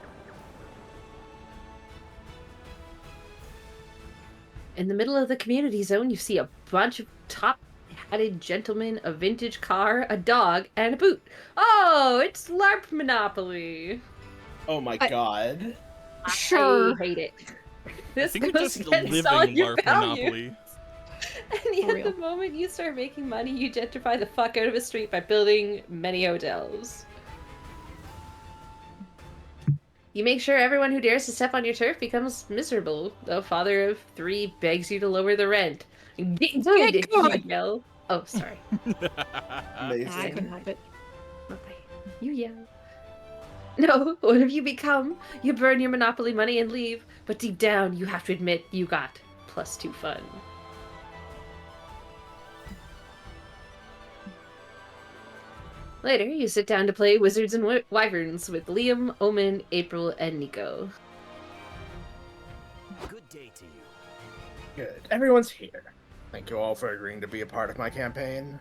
In the middle of the community zone, you see a bunch of top-hatted gentlemen, a vintage car, a dog, and a boot. Oh, it's LARP Monopoly. Oh my god. Sure. I hate it. I This think we're goes just against all living your LARP values. Monopoly. And yet, real. the moment you start making money, you gentrify the fuck out of a street by building many hotels. You make sure everyone who dares to step on your turf becomes miserable. The father of 3 begs you to lower the rent. Get good, Get good. you yell. Oh, sorry. I Amazing. couldn't help it. Okay. You yell. No, what have you become? You burn your Monopoly money and leave, but deep down, you have to admit you got +2 fun. Later, you sit down to play Wizards and Wyverns with Liam, Omen, April, and Nico. Good day to you. Good. Everyone's here. Thank you all for agreeing to be a part of my campaign.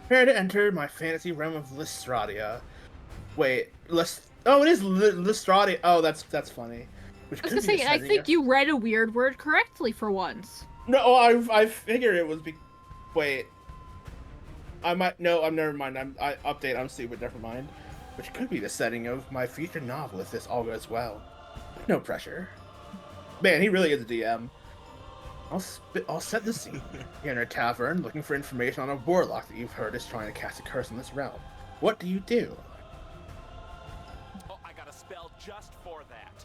Prepare to enter my fantasy realm of Lystradia. Wait, oh, it is Lystradia. Oh, that's funny. Which I was could gonna be say, the I setting think of- you read a weird word correctly for once. No, I figured it was. Wait. I might. No, I'm never mind. I'm stupid. Never mind. Which could be the setting of my future novel if this all goes well. No pressure. Man, he really is a DM. I'll set the scene. You're in a tavern looking for information on a warlock that you've heard is trying to cast a curse on this realm. What do you do? Oh, I got a spell just for that.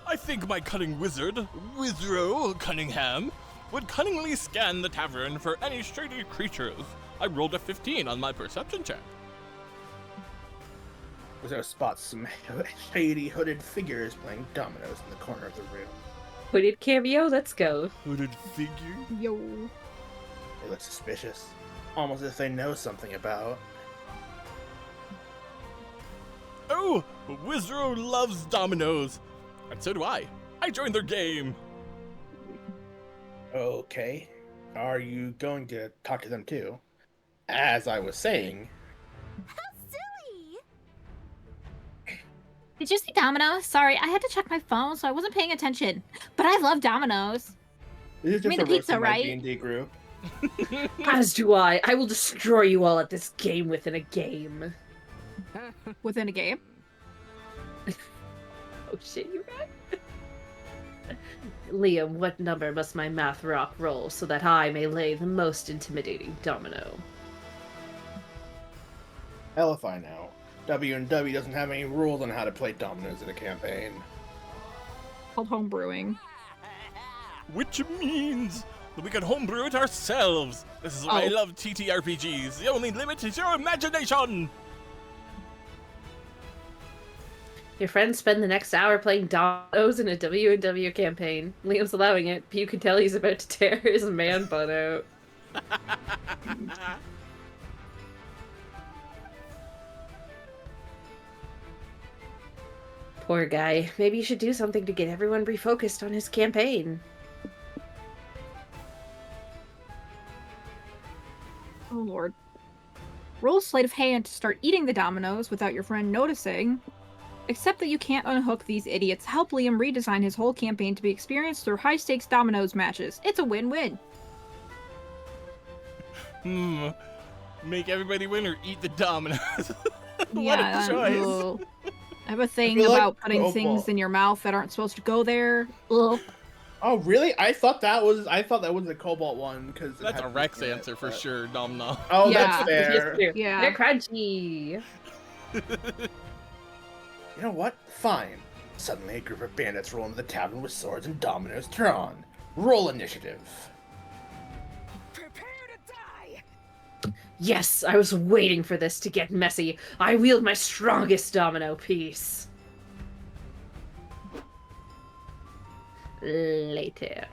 I think my cunning wizard, Wizro Cunningham, would cunningly scan the tavern for any shady creatures. I rolled a 15 on my perception check. Wizard spots some shady hooded figures playing dominoes in the corner of the room. Hooded cameo, let's go. Hooded figure? Yo. They look suspicious, almost as if they know something about. Oh, Wizro loves dominoes. And so do I. I joined their game. Okay. Are you going to talk to them too? As I was saying, Silly! Did you see Domino's? Sorry, I had to check my phone, so I wasn't paying attention. But I love Domino's. this is You just mean a the roast pizza, of my right? D&D group. As do I. I will destroy you all at this game within a game. Within a game. Oh shit, you're right. Liam, what number must my math rock roll so that I may lay the most intimidating domino? Hell if I know. W&W doesn't have any rules on how to play dominoes in a campaign. Called home brewing. Which means that we can homebrew it ourselves. This is why I Oh. love TTRPGs. The only limit is your imagination. Your friends spend the next hour playing dominoes in a W&W campaign. Liam's allowing it, but you can tell he's about to tear his man bun out. Poor guy. Maybe you should do something to get everyone refocused on his campaign. Oh lord. Roll a sleight of hand to start eating the dominoes without your friend noticing. Except that you can't unhook these idiots. Help Liam redesign his whole campaign to be experienced through high-stakes dominoes matches. It's a win-win. Make everybody win or eat the dominoes. What Yeah, a choice. ugh. I have a thing feel like about putting Cobalt. things in your mouth that aren't supposed to go there. Ugh. Oh really? I thought that was the Cobalt one because That's a Rex answer for sure, Nom Nom. Oh, Yeah. that's fair. Yeah. They're crunchy. You know what? Fine. Suddenly, a group of bandits roll into the tavern with swords and dominoes drawn. Roll initiative. Yes, I was waiting for this to get messy. I wield my strongest domino piece. Later.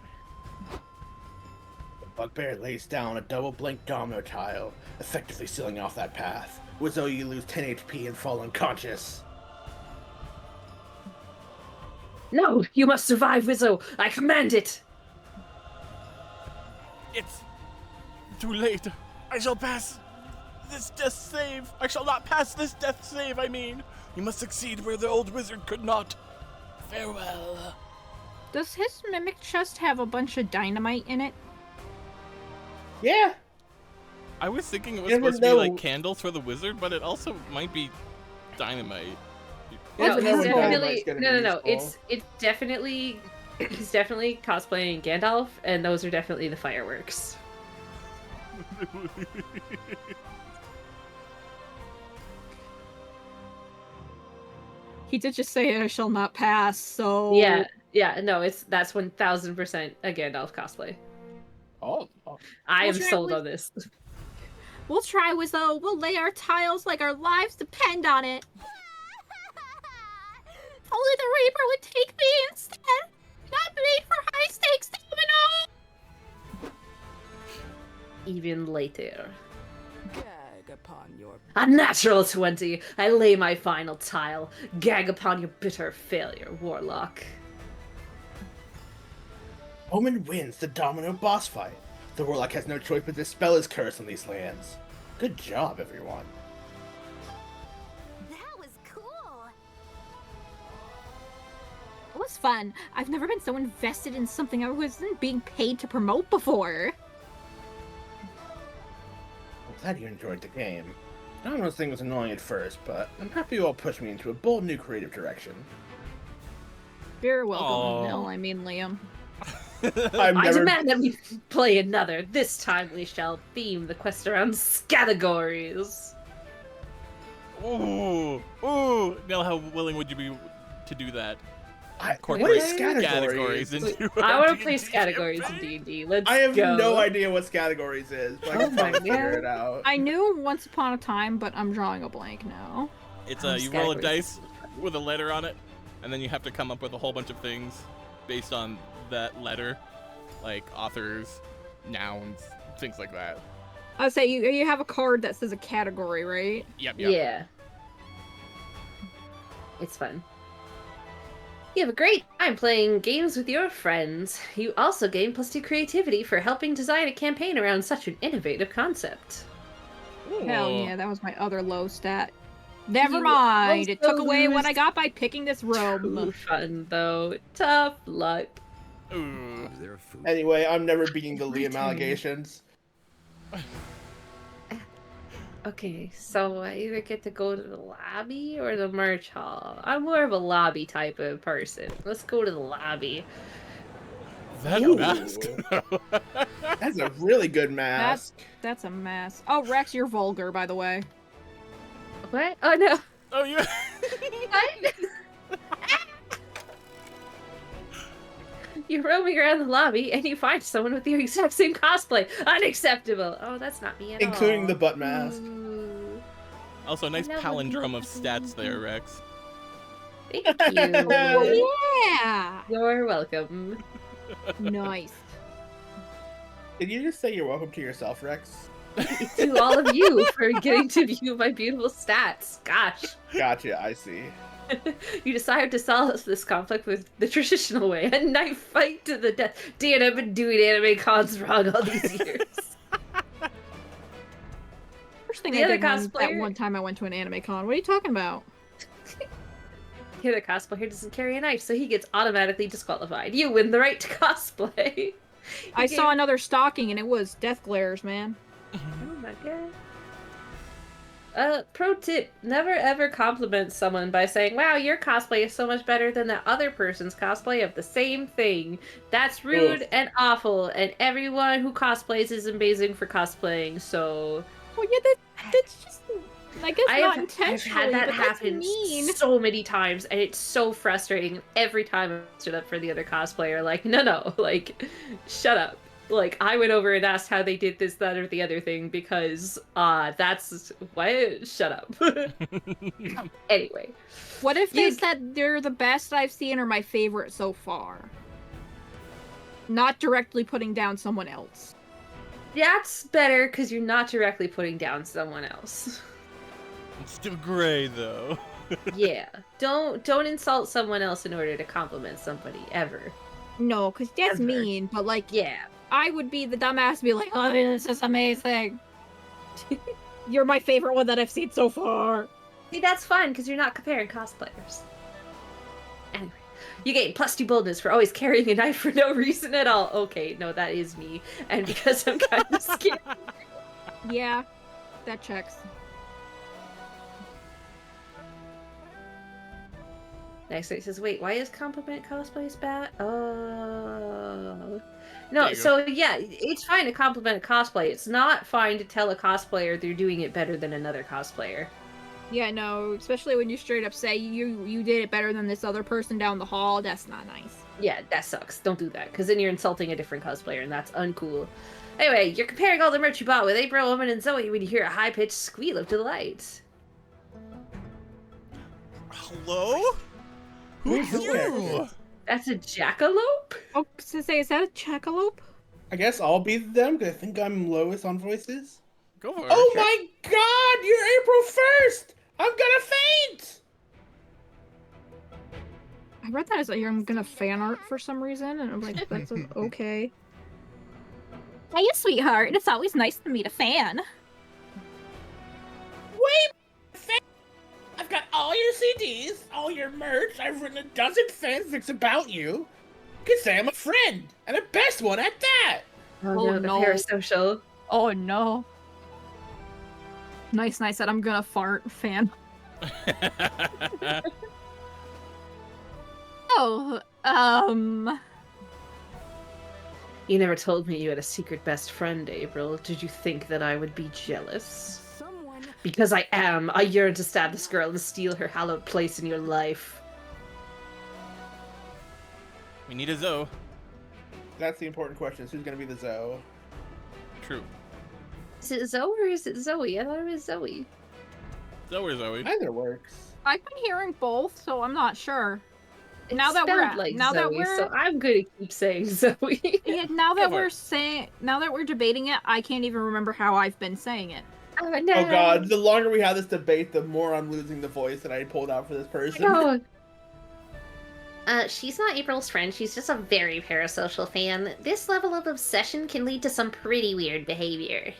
Bugbear lays down a double blink domino tile, effectively sealing off that path. Wizzo, you lose 10 HP and fall unconscious. No, you must survive, Wizzo. I command it. It's too late. I shall pass this death save. I shall not pass this death save, I mean. You must succeed where the old wizard could not. Farewell. Does his mimic chest have a bunch of dynamite in it? Yeah. I was thinking it was You never supposed to be like know. candles for the wizard, but it also might be dynamite. No, never he's know when definitely Dynamite's gonna be no. useful. It's definitely he's definitely cosplaying Gandalf, and those are definitely the fireworks. He did just say I shall not pass, so Yeah, no, that's 1000% a Gandalf cosplay. Oh. I am Well, sold sure, on this. We'll try, Wizzo. We'll lay our tiles like our lives depend on it. Only the Reaper would take me instead. Not made for high stakes domino. Even later. Gag upon your A natural 20. I lay my final tile. Gag upon your bitter failure, Warlock. Omen wins the domino boss fight. The Warlock has no choice but to dispel his curse on these lands. Good job, everyone. That was cool. It was fun. I've never been so invested in something I wasn't being paid to promote before. I'm glad you enjoyed the game. Domino's thing was annoying at first, but I'm happy you all pushed me into a bold new creative direction. You're welcome, Aw. no, I mean Liam. I've I never... demand that we play another. This time we shall theme the quest around categories. Ooh, ooh. Nell, how willing would you be to do that? What Incorporate is categories? into I want to D&D play categories in campaign? D&D. Let's I have go. no idea what categories is, but I Oh can my probably figure God. it out. I knew once upon a time, but I'm drawing a blank now. It's Oh, you roll a categories. dice with a letter on it, and then you have to come up with a whole bunch of things based on that letter, like authors, nouns, things like that. I'll say you have a card that says a category, right? Yep, yep. Yeah. It's fun. You have a great time playing games with your friends. You also gain +2 creativity for helping design a campaign around such an innovative concept. Hell Ooh. yeah, that was my other low stat. Never You mind. It also took away what lose I got by picking this Too robe. fun, though. Tough luck. Ooh. Is there food? Anyway, I'm never beating the My Liam turn. allegations. Okay, so I either get to go to the lobby or the merch hall. I'm more of a lobby type of person. Let's go to the lobby. That Ooh. mask. That's a really good mask. That's a mess. Oh, Rex, you're vulgar, by the way. What? Oh no. Oh, yeah. What? You're roaming around the lobby and you find someone with your exact same cosplay. Unacceptable. Oh, that's not me at all. Including the butt mask. Ooh, Also, nice Never palindrome of mind. stats there, Rex. thank you. Yeah! You're welcome. Nice. Did you just say you're welcome to yourself, Rex? To all of you for getting to view my beautiful stats. Gosh. Gotcha, I see. You decided to solve this conflict with the traditional way, a knife fight to the death. Dan, I've been doing anime cons wrong all these years. First thing The I other did that cosplayer- one time I went to an anime con. What are you talking about? The other cosplayer doesn't carry a knife, so he gets automatically disqualified. You win the right to cosplay. I saw another stocking and it was death glares, man. Oh my god. Pro tip, never ever compliment someone by saying, wow, your cosplay is so much better than that other person's cosplay of the same thing. That's rude and awful, and everyone who cosplays is amazing for cosplaying, so... Well, yeah, that's just, I guess not I've intentionally, had that but that's happen mean. so many times, and it's so frustrating every time I stood up for the other cosplayer. Like, no, like, shut up. Like, I went over and asked how they did this, that, or the other thing because that's what. Shut up. Anyway, What if they You- said they're the best I've seen or my favorite so far? Not directly putting down someone else. that's better because you're not directly putting down someone else. It's still gray though. Yeah, don't insult someone else in order to compliment somebody ever. No, because that's Ever. mean, but like, Yeah. I would be the dumbass to be like, oh, this is amazing. You're my favorite one that I've seen so far. See, that's fine because you're not comparing cosplayers. Anyway, you gain +2 boldness for always carrying a knife for no reason at all. Okay, no, that is me, and because I'm kind of scared. Yeah, that checks. Next it says, wait, why is compliment cosplays bad? Oh. There No, you go. so yeah, it's fine to compliment a cosplay. It's not fine to tell a cosplayer they're doing it better than another cosplayer. Yeah, no, especially when you straight up say you did it better than this other person down the hall. That's not nice. Yeah, that sucks. Don't do that, because then you're insulting a different cosplayer, and that's uncool. Anyway, you're comparing all the merch you bought with April, Woman, and Zoe when you hear a high-pitched squeal of delight. Hello? Who's Who's you? That's a jackalope? Oh, to say, is that a jackalope? I guess I'll be them because I think I'm lowest on voices. Go for it. Oh my god, you're April 1st! I'm gonna faint! I read that as like, I'm gonna fan art for some reason, and I'm like, that's okay. Hey, sweetheart. It's always nice to meet a fan. Wait! I've got all your CDs, all your merch, I've written a dozen fanfics about you. You can say I'm a friend, and the best one at that! Oh, Oh, no, the no. parasocial. Oh no. Nice, that I'm gonna fart fan. Oh, You never told me you had a secret best friend, April. Did you think that I would be jealous? Someone Because I am. I yearn to stab this girl and steal her hallowed place in your life. We need a Zoe. That's the important question, is who's gonna be the Zoe? True. Is it Zoe or is it Zoe? I thought it was Zoe. Zoe or Zoe? Either works. I've been hearing both, so I'm not sure. It Now that we're sounded at- like now that Zoe, we're- so I'm gonna keep saying Zoe. Yeah, now that Go for we're it. debating it, I can't even remember how I've been saying it. Oh no! Oh god, the longer we have this debate, the more I'm losing the voice that I pulled out for this person. No. She's not April's friend. She's just a very parasocial fan. This level of obsession can lead to some pretty weird behavior.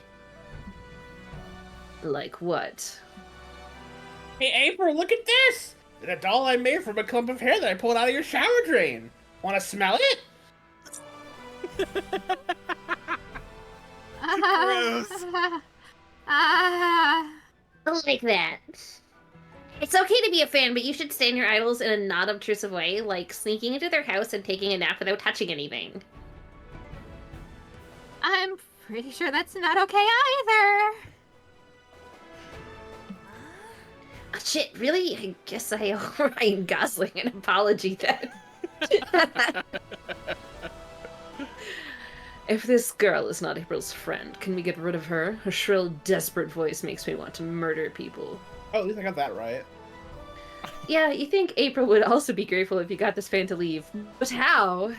Like what? Hey April, look at this! It's a doll I made from a clump of hair that I pulled out of your shower drain. Wanna smell it? Gross. Like that. It's okay to be a fan, but you should stand your idols in a not obtrusive way, like sneaking into their house and taking a nap without touching anything. I'm pretty sure that's not okay either. Oh, shit, really? I guess I owe Ryan Gosling an apology then. If this girl is not April's friend, can we get rid of her? Her shrill, desperate voice makes me want to murder people. Oh, at least I got that right. Yeah, you think April would also be grateful if you got this fan to leave. But how?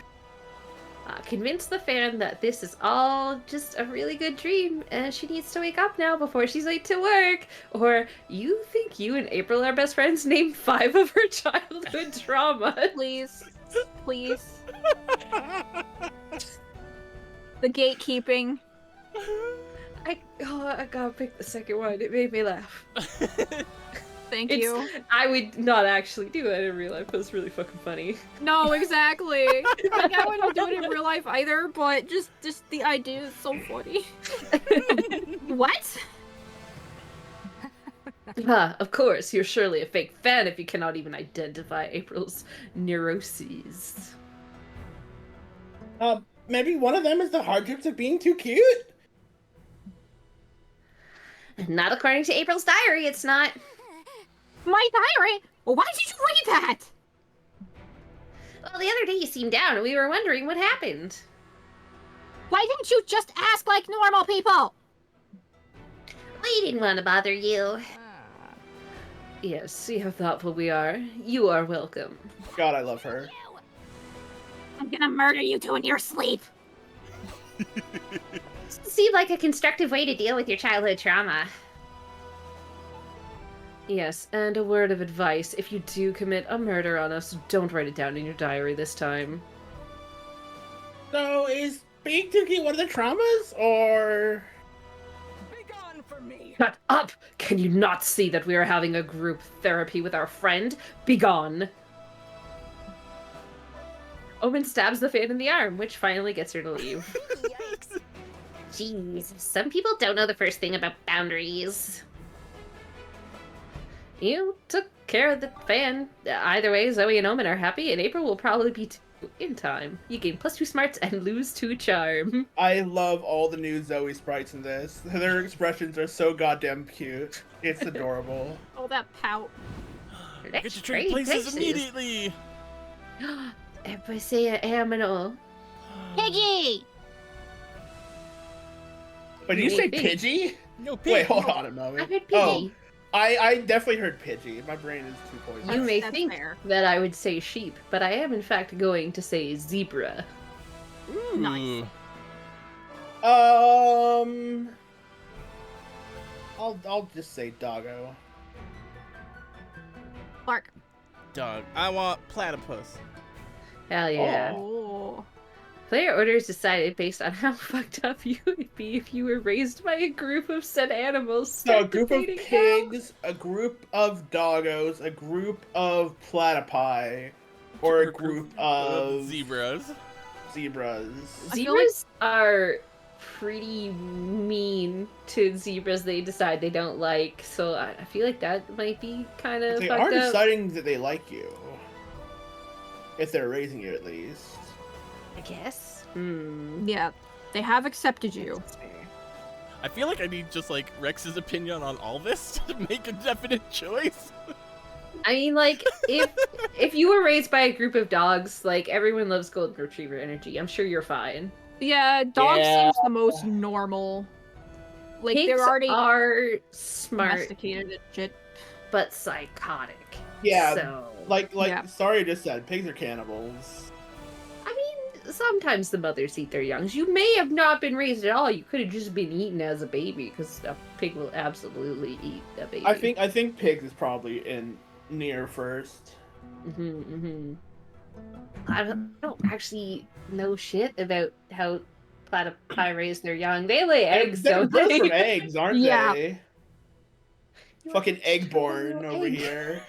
Convince the fan that this is all just a really good dream and she needs to wake up now before she's late to work. Or you think you and April are best friends? Name 5 of her childhood trauma. Please. Please. The gatekeeping. I gotta pick the second one. It made me laugh. Thank It's- you. I would not actually do it in real life, but it's really fucking funny. No, exactly. Like I wouldn't do it in real life either, but just the idea is so funny. What? Of course, you're surely a fake fan if you cannot even identify April's neuroses. Maybe one of them is the hardships of being too cute? Not according to April's diary, it's not. My diary? Well, why did you read that? Well, the other day you seemed down and we were wondering what happened. Why didn't you just ask like normal people? We didn't want to bother you. Yes, see how thoughtful we are. You are welcome. God, I love her. I'm gonna murder you two in your sleep. Seemed like a constructive way to deal with your childhood trauma. Yes, and a word of advice. If you do commit a murder on us, don't write it down in your diary this time. So, is being Dookie one of the traumas, or... Begone from me. Shut up! Can you not see that we are having a group therapy with our friend? Begone! Omen stabs the fan in the arm, which finally gets her to leave. Yikes. Jeez, some people don't know the first thing about boundaries. You took care of the fan. Either way, Zoe and Omen are happy, and April will probably be in time. You gain +2 smarts and lose 2 charm. I love all the new Zoe sprites in this. Their expressions are so goddamn cute. It's adorable. Oh, that pout. Get to trade places immediately. Everybody aminal. Piggy! But did you say Piggy. Pidgey? No, pig. Wait, hold on a I moment. heard Oh, piggy. I definitely heard Pidgey. My brain is too poisoned. You may That's think fair. that I would say sheep, but I am in fact going to say zebra. Ooh. Nice. I'll just say doggo. Bark. Dog. I want platypus. Hell yeah. Oh. Player orders decided based on how fucked up you would be if you were raised by a group of said animals. So a Start group of debating now. pigs, a group of doggos, a group of platypi, or a group of zebras. zebras. I feel like- Zebras are pretty mean to zebras they decide they don't like, so I feel like that might be kind of They fucked are up. deciding that they like you. If they're raising you, at least. I guess. Hmm. Yeah, they have accepted you. That's fair. I feel like I need just like Rex's opinion on all this to make a definite choice. I mean, like, if you were raised by a group of dogs, like, everyone loves golden retriever energy. I'm sure you're fine. Yeah, dog Yeah. seems the most normal. Like Pigs they're already are smart, domesticated and shit. but psychotic. Yeah, So, Like, Yeah. sorry, I just said, pigs are cannibals. I mean, sometimes the mothers eat their youngs. You may have not been raised at all. You could have just been eaten as a baby, because a pig will absolutely eat a baby. I think pigs is probably in near first. I don't actually know shit about how platypi raise their young. They lay eggs, They're don't birds they? from eggs, aren't Yeah. they? Fucking eggborn Egg. over here.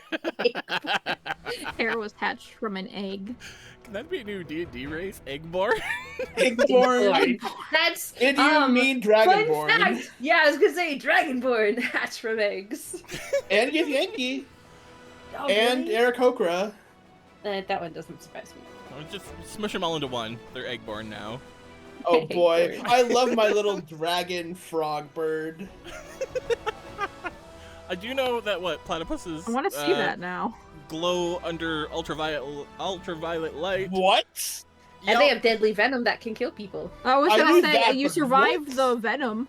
Hair was hatched from an egg. Can that be a new D&D race? Eggborn? Eggborn. That's Did you mean fun dragonborn? fact. Yeah, I was gonna say dragonborn hatched from eggs. And Githyanki. Oh, And really? Aarakocra. That one doesn't surprise me. I'll just smush them all into one. They're Eggborn now. Oh boy, Eggborn. I love my little dragon frog bird. I do know that platypuses I want to see that now. glow under ultraviolet light. What? And they Yup. have deadly venom that can kill people. I was I gonna knew say that, you but survived what? the venom.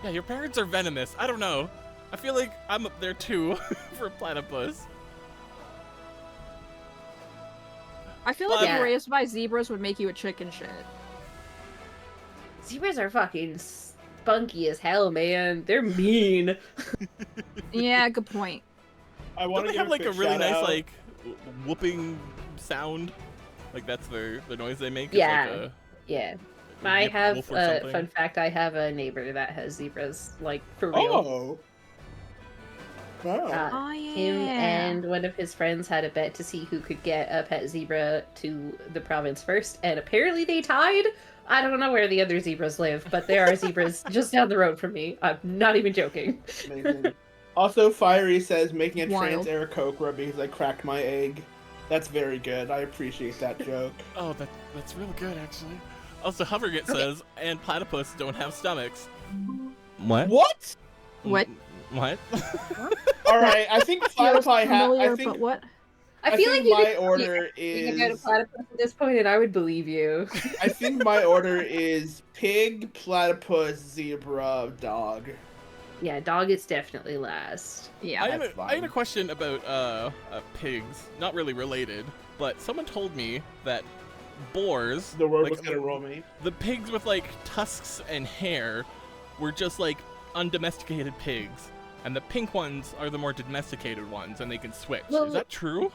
Yeah, your parents are venomous. I don't know. I feel like I'm up there too for platypus. I feel like Yeah. being raised by zebras would make you a chicken shit. Zebras are fucking spunky as hell, man. They're mean. Yeah, good point. I Don't want they to have like a really nice out. like whooping sound? Like that's the noise they make. Yeah. It's like Yeah. a I yip have wolf or a something. fun fact. I have a neighbor that has zebras, like for real. Oh. Wow. Oh yeah. Him and one of his friends had a bet to see who could get a pet zebra to the province first, and apparently they tied. I don't know where the other zebras live, but there are zebras just down the road from me. I'm not even joking. Amazing. Also, Fiery says making a Wild. trans Aarakocra because I cracked my egg. That's very good. I appreciate that joke. Oh, that's real good actually. Also, Hovergit says, and platypus don't have stomachs. What? What? What? What? All right, I think Feels platypi have. familiar, I think but what? I feel think like you my could order you got a is. platypus at this point, and I would believe you. I think my order is pig, platypus, zebra, dog. Yeah, dog is definitely last. Yeah. I had That's a fine. question about pigs, not really related, but someone told me that boars, The word like, was gonna roll me. the pigs with like tusks and hair, were just like undomesticated pigs, and the pink ones are the more domesticated ones, and they can switch. Well, Is that true?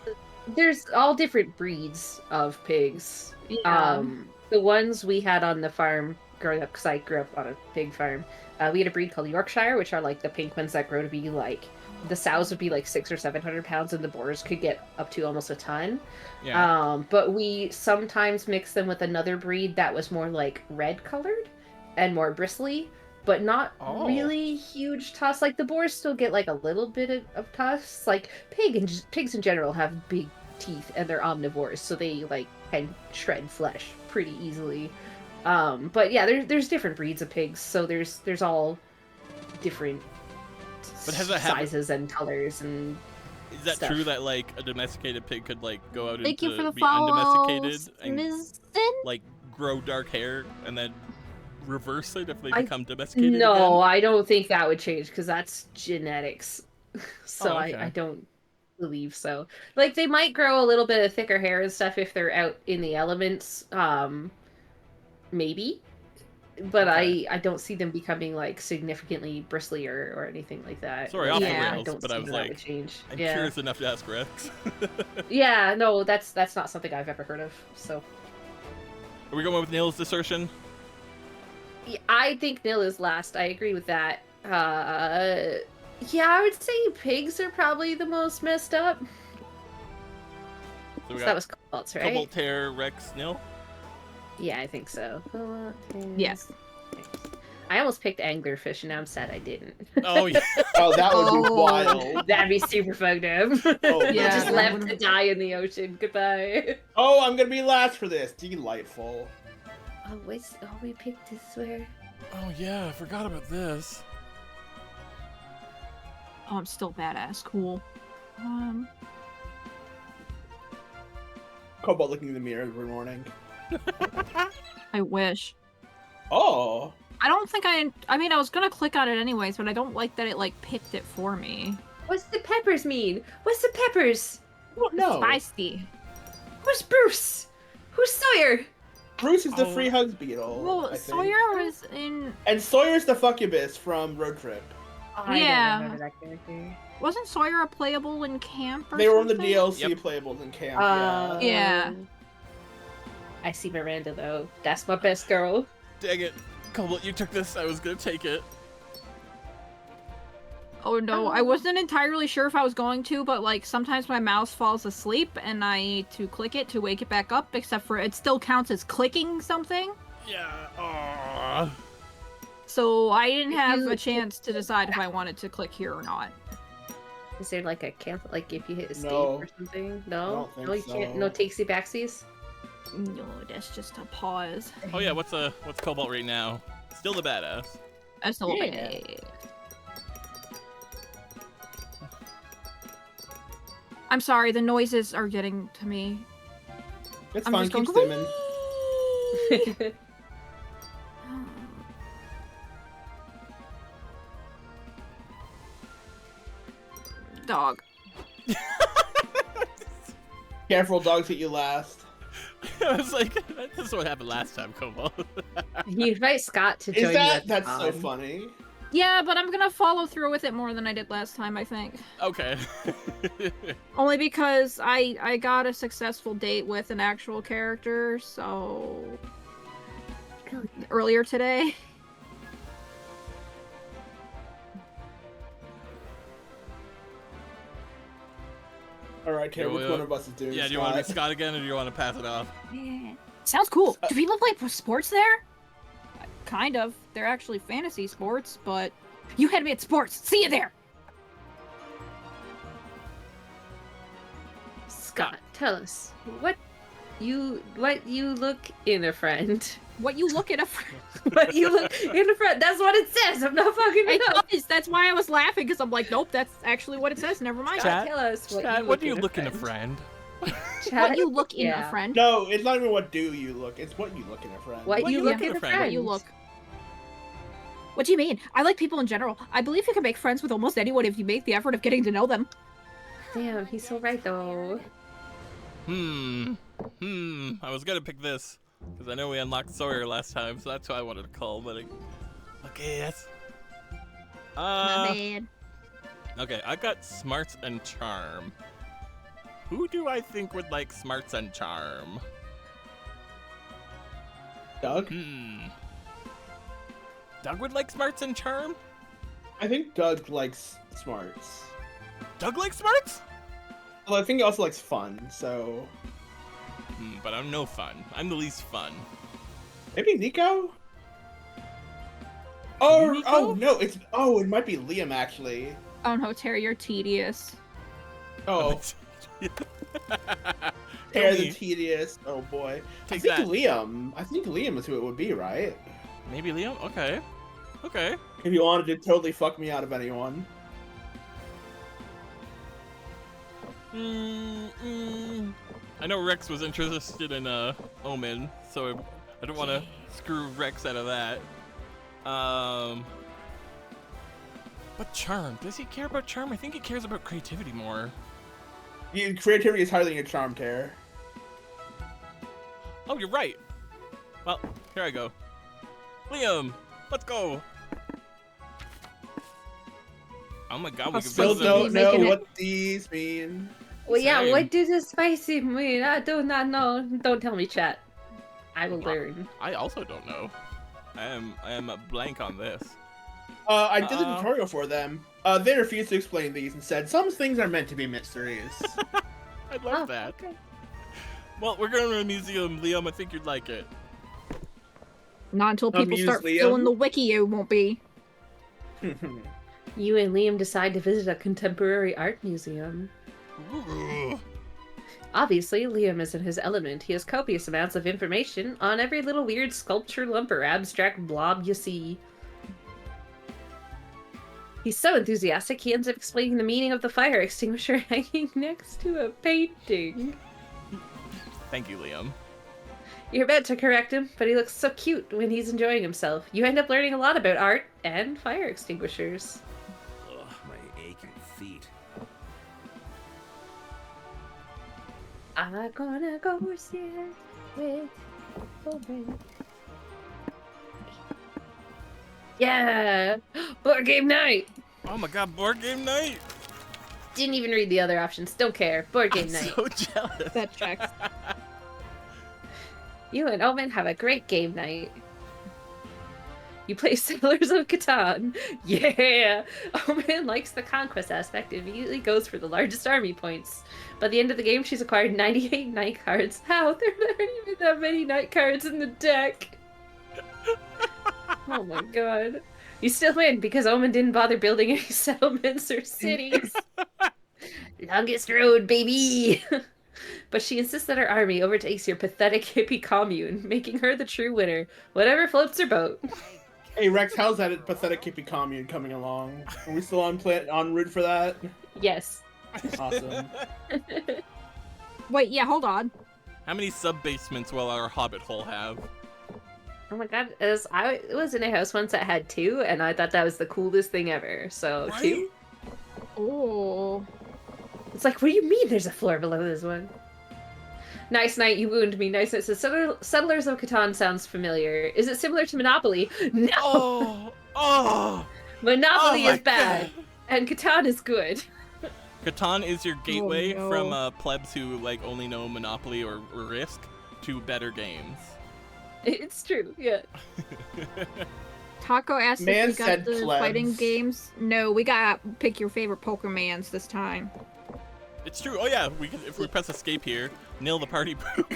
There's all different breeds of pigs. Yeah. The ones we had on the farm growing up, because I grew up on a pig farm, we had a breed called Yorkshire, which are like the pink ones that grow to be like, the sows would be like 600 or 700 pounds, and the boars could get up to almost a ton. Yeah. But we sometimes mixed them with another breed that was more like red colored and more bristly, but not Oh. really huge tusks. Like the boars still get like a little bit of tusks. Like pigs in general have big teeth and they're omnivores, so they like can shred flesh pretty easily. But yeah, there's different breeds of pigs, so there's all different But has that happened- sizes and colors and Is that stuff. true that like a domesticated pig could like go out Thank you into for the be follow, undomesticated and Ms. Sin. like grow dark hair and then reverse it if they I- become domesticated No, again? I don't think that would change because that's genetics. So Oh, okay. I don't believe so. Like they might grow a little bit of thicker hair and stuff if they're out in the elements, maybe. But Okay. I don't see them becoming like significantly bristlier or anything like that. Sorry, off the I rails, don't but see I was that like, would change. I'm Yeah. curious enough to ask Rex. Yeah, no, that's not something I've ever heard of. So Are we going with Neil's assertion? yeah, I think Nil is last. I agree with that. Yeah, I would say pigs are probably the most messed up. So we So got that was Cobalt's, right? Cobalt, Terror, Rex, Nil. Yeah, I think so. Yes. I almost picked anglerfish, and now I'm sad I didn't. Oh yeah. Oh, that would be Oh. wild. That'd be super fucked up. Oh, Yeah, Just that left would've- to die in the ocean. Goodbye. Oh, I'm gonna be last for this. Delightful. Oh, we picked this where? Oh yeah, I forgot about this. Oh, I'm still badass. Cool. Cobalt looking in the mirror every morning. I wish. Oh. I don't think I mean, I was gonna click on it anyways, but I don't like that it like picked it for me. What's the peppers mean? What's the peppers? Oh, no. Spicy. Who's Bruce? Who's Sawyer? Bruce is the Oh. free hugs beetle. Well, I think. Sawyer was in. And Sawyer's the fuckubus from Road Trip. I Yeah. don't remember that character. Wasn't Sawyer a playable in camp or They were on the something? DLC Yep. playables in camp. Yeah. I see Miranda though. That's my best girl. Dang it. Cobalt, you took this. I was gonna take it. Oh no, I wasn't entirely sure if I was going to, but like sometimes my mouse falls asleep and I need to click it to wake it back up, except for it still counts as clicking something. Yeah. Aww. So I didn't If have you- a chance to decide if I wanted to click here or not. Is there like a camp, like if you hit escape No. or something? No, don't think no, you can't. so. No takesy backsies. No, that's just a pause. Oh yeah, what's Cobalt right now? Still the badass. That's the whole Yeah. thing. I'm sorry, the noises are getting to me. It's I'm fine, just going. keep stimming. Dog. Careful, dogs hit you last. I was like, this is what happened last time, Cobalt. You invite Scott to join Is you. that? at the That's so con. funny. Yeah, but I'm gonna follow through with it more than I did last time, I think. Okay. Only because I got a successful date with an actual character, so earlier today. All right, Taylor, Yeah, which well, one of us is doing Yeah, do you want to be Scott again, or do you want to pass it off? Sounds cool. Do people play sports there? Kind of. They're actually fantasy sports, but you had me at sports. See you there. Scott, tell us what you look in a friend. What you look at a friend. What you look in a friend. That's what it says. I'm not fucking It up. does. That's why I was laughing, because I'm like, nope, that's actually what it says. Never mind. Chat, Tell us what Scott, you what look do you in a look in a friend. friend? What you look in a Yeah. friend. No, it's not even what do you look. It's what you look in a friend. What you look in a friend. What you look. What do you mean? I like people in general. I believe you can make friends with almost anyone if you make the effort of getting to know them. Damn, he's so right though. I was gonna pick this because I know we unlocked Sawyer last time, so that's who I wanted to call. But okay, that's My man. okay. I got smarts and charm. Who do I think would like smarts and charm? Doug? Doug would like smarts and charm? I think Doug likes smarts. Doug likes smarts? Well, I think he also likes fun, so... But I'm no fun. I'm the least fun. Maybe Nico? Oh, Nico? oh no, it might be Liam actually. Oh no, Terry, you're tedious. Oh, Tell Hair me. the Tedious. Oh boy. Take I think that. Liam. I think Liam is who it would be, right? Maybe Liam? Okay. Okay. If you wanted to totally fuck me out of anyone. I know Rex was interested in Omen, so I don't want to screw Rex out of that. But charm. Does he care about charm? I think he cares about creativity more. Creativity is hardly your charm, Terror. Oh, you're right. Well, here I go. Liam, let's go. Oh my god, we can Still visit don't him. know making it- what these mean. Well, yeah, Same. what does this spicy mean? I do not know. Don't tell me, chat. I will learn. I also don't know. I am a blank on this. I did the Uh-oh. tutorial for them. They refused to explain these and said some things are meant to be mysteries. I love Oh, that. okay. Well, we're going to a museum, Liam. I think you'd like it. Not until people Amuse start Liam. filling the wiki, it won't be. You and Liam decide to visit a contemporary art museum. Ooh. Obviously, Liam is in his element. He has copious amounts of information on every little weird sculpture, lump, or abstract blob you see. He's so enthusiastic, he ends up explaining the meaning of the fire extinguisher hanging next to a painting. Thank you, Liam. You're about to correct him, but he looks so cute when he's enjoying himself. You end up learning a lot about art and fire extinguishers. Ugh, my aching feet. I'm gonna go sit with Owen. Yeah! Board game night! Oh my god, board game night! Didn't even read the other options. Don't care. Board game I'm night. so jealous. That checks. You and Omen have a great game night. You play Settlers of Catan. Yeah! Omen likes the conquest aspect and immediately goes for the largest army points. By the end of the game, she's acquired 98 knight cards. How? There aren't even that many knight cards in the deck. Oh my god. You still win because Omen didn't bother building any settlements or cities. Longest road, baby! But she insists that her army overtakes your pathetic hippie commune, making her the true winner. Whatever floats her boat. Hey Rex, how's that pathetic hippie commune coming along? Are we still on route for that? Yes. Awesome. Wait, yeah, hold on. How many sub-basements will our hobbit hole have? Oh my god, I was in a house once that had 2, and I thought that was the coolest thing ever. So, 2? Oh. It's like, what do you mean there's a floor below this one? Nice Night, you wound me. Nice Night says, Settlers of Catan sounds familiar. Is it similar to Monopoly? No! Oh! Oh! Monopoly Oh my is bad, God. and Catan is good. Catan is your gateway no. from plebs who like only know Monopoly or Risk to better games. It's true, yeah. Taco asked Man if we got said the plebs. fighting games. No, we got pick your favorite Pokemans this time. It's true. Oh yeah, we can, if we press escape here, nil the party poop.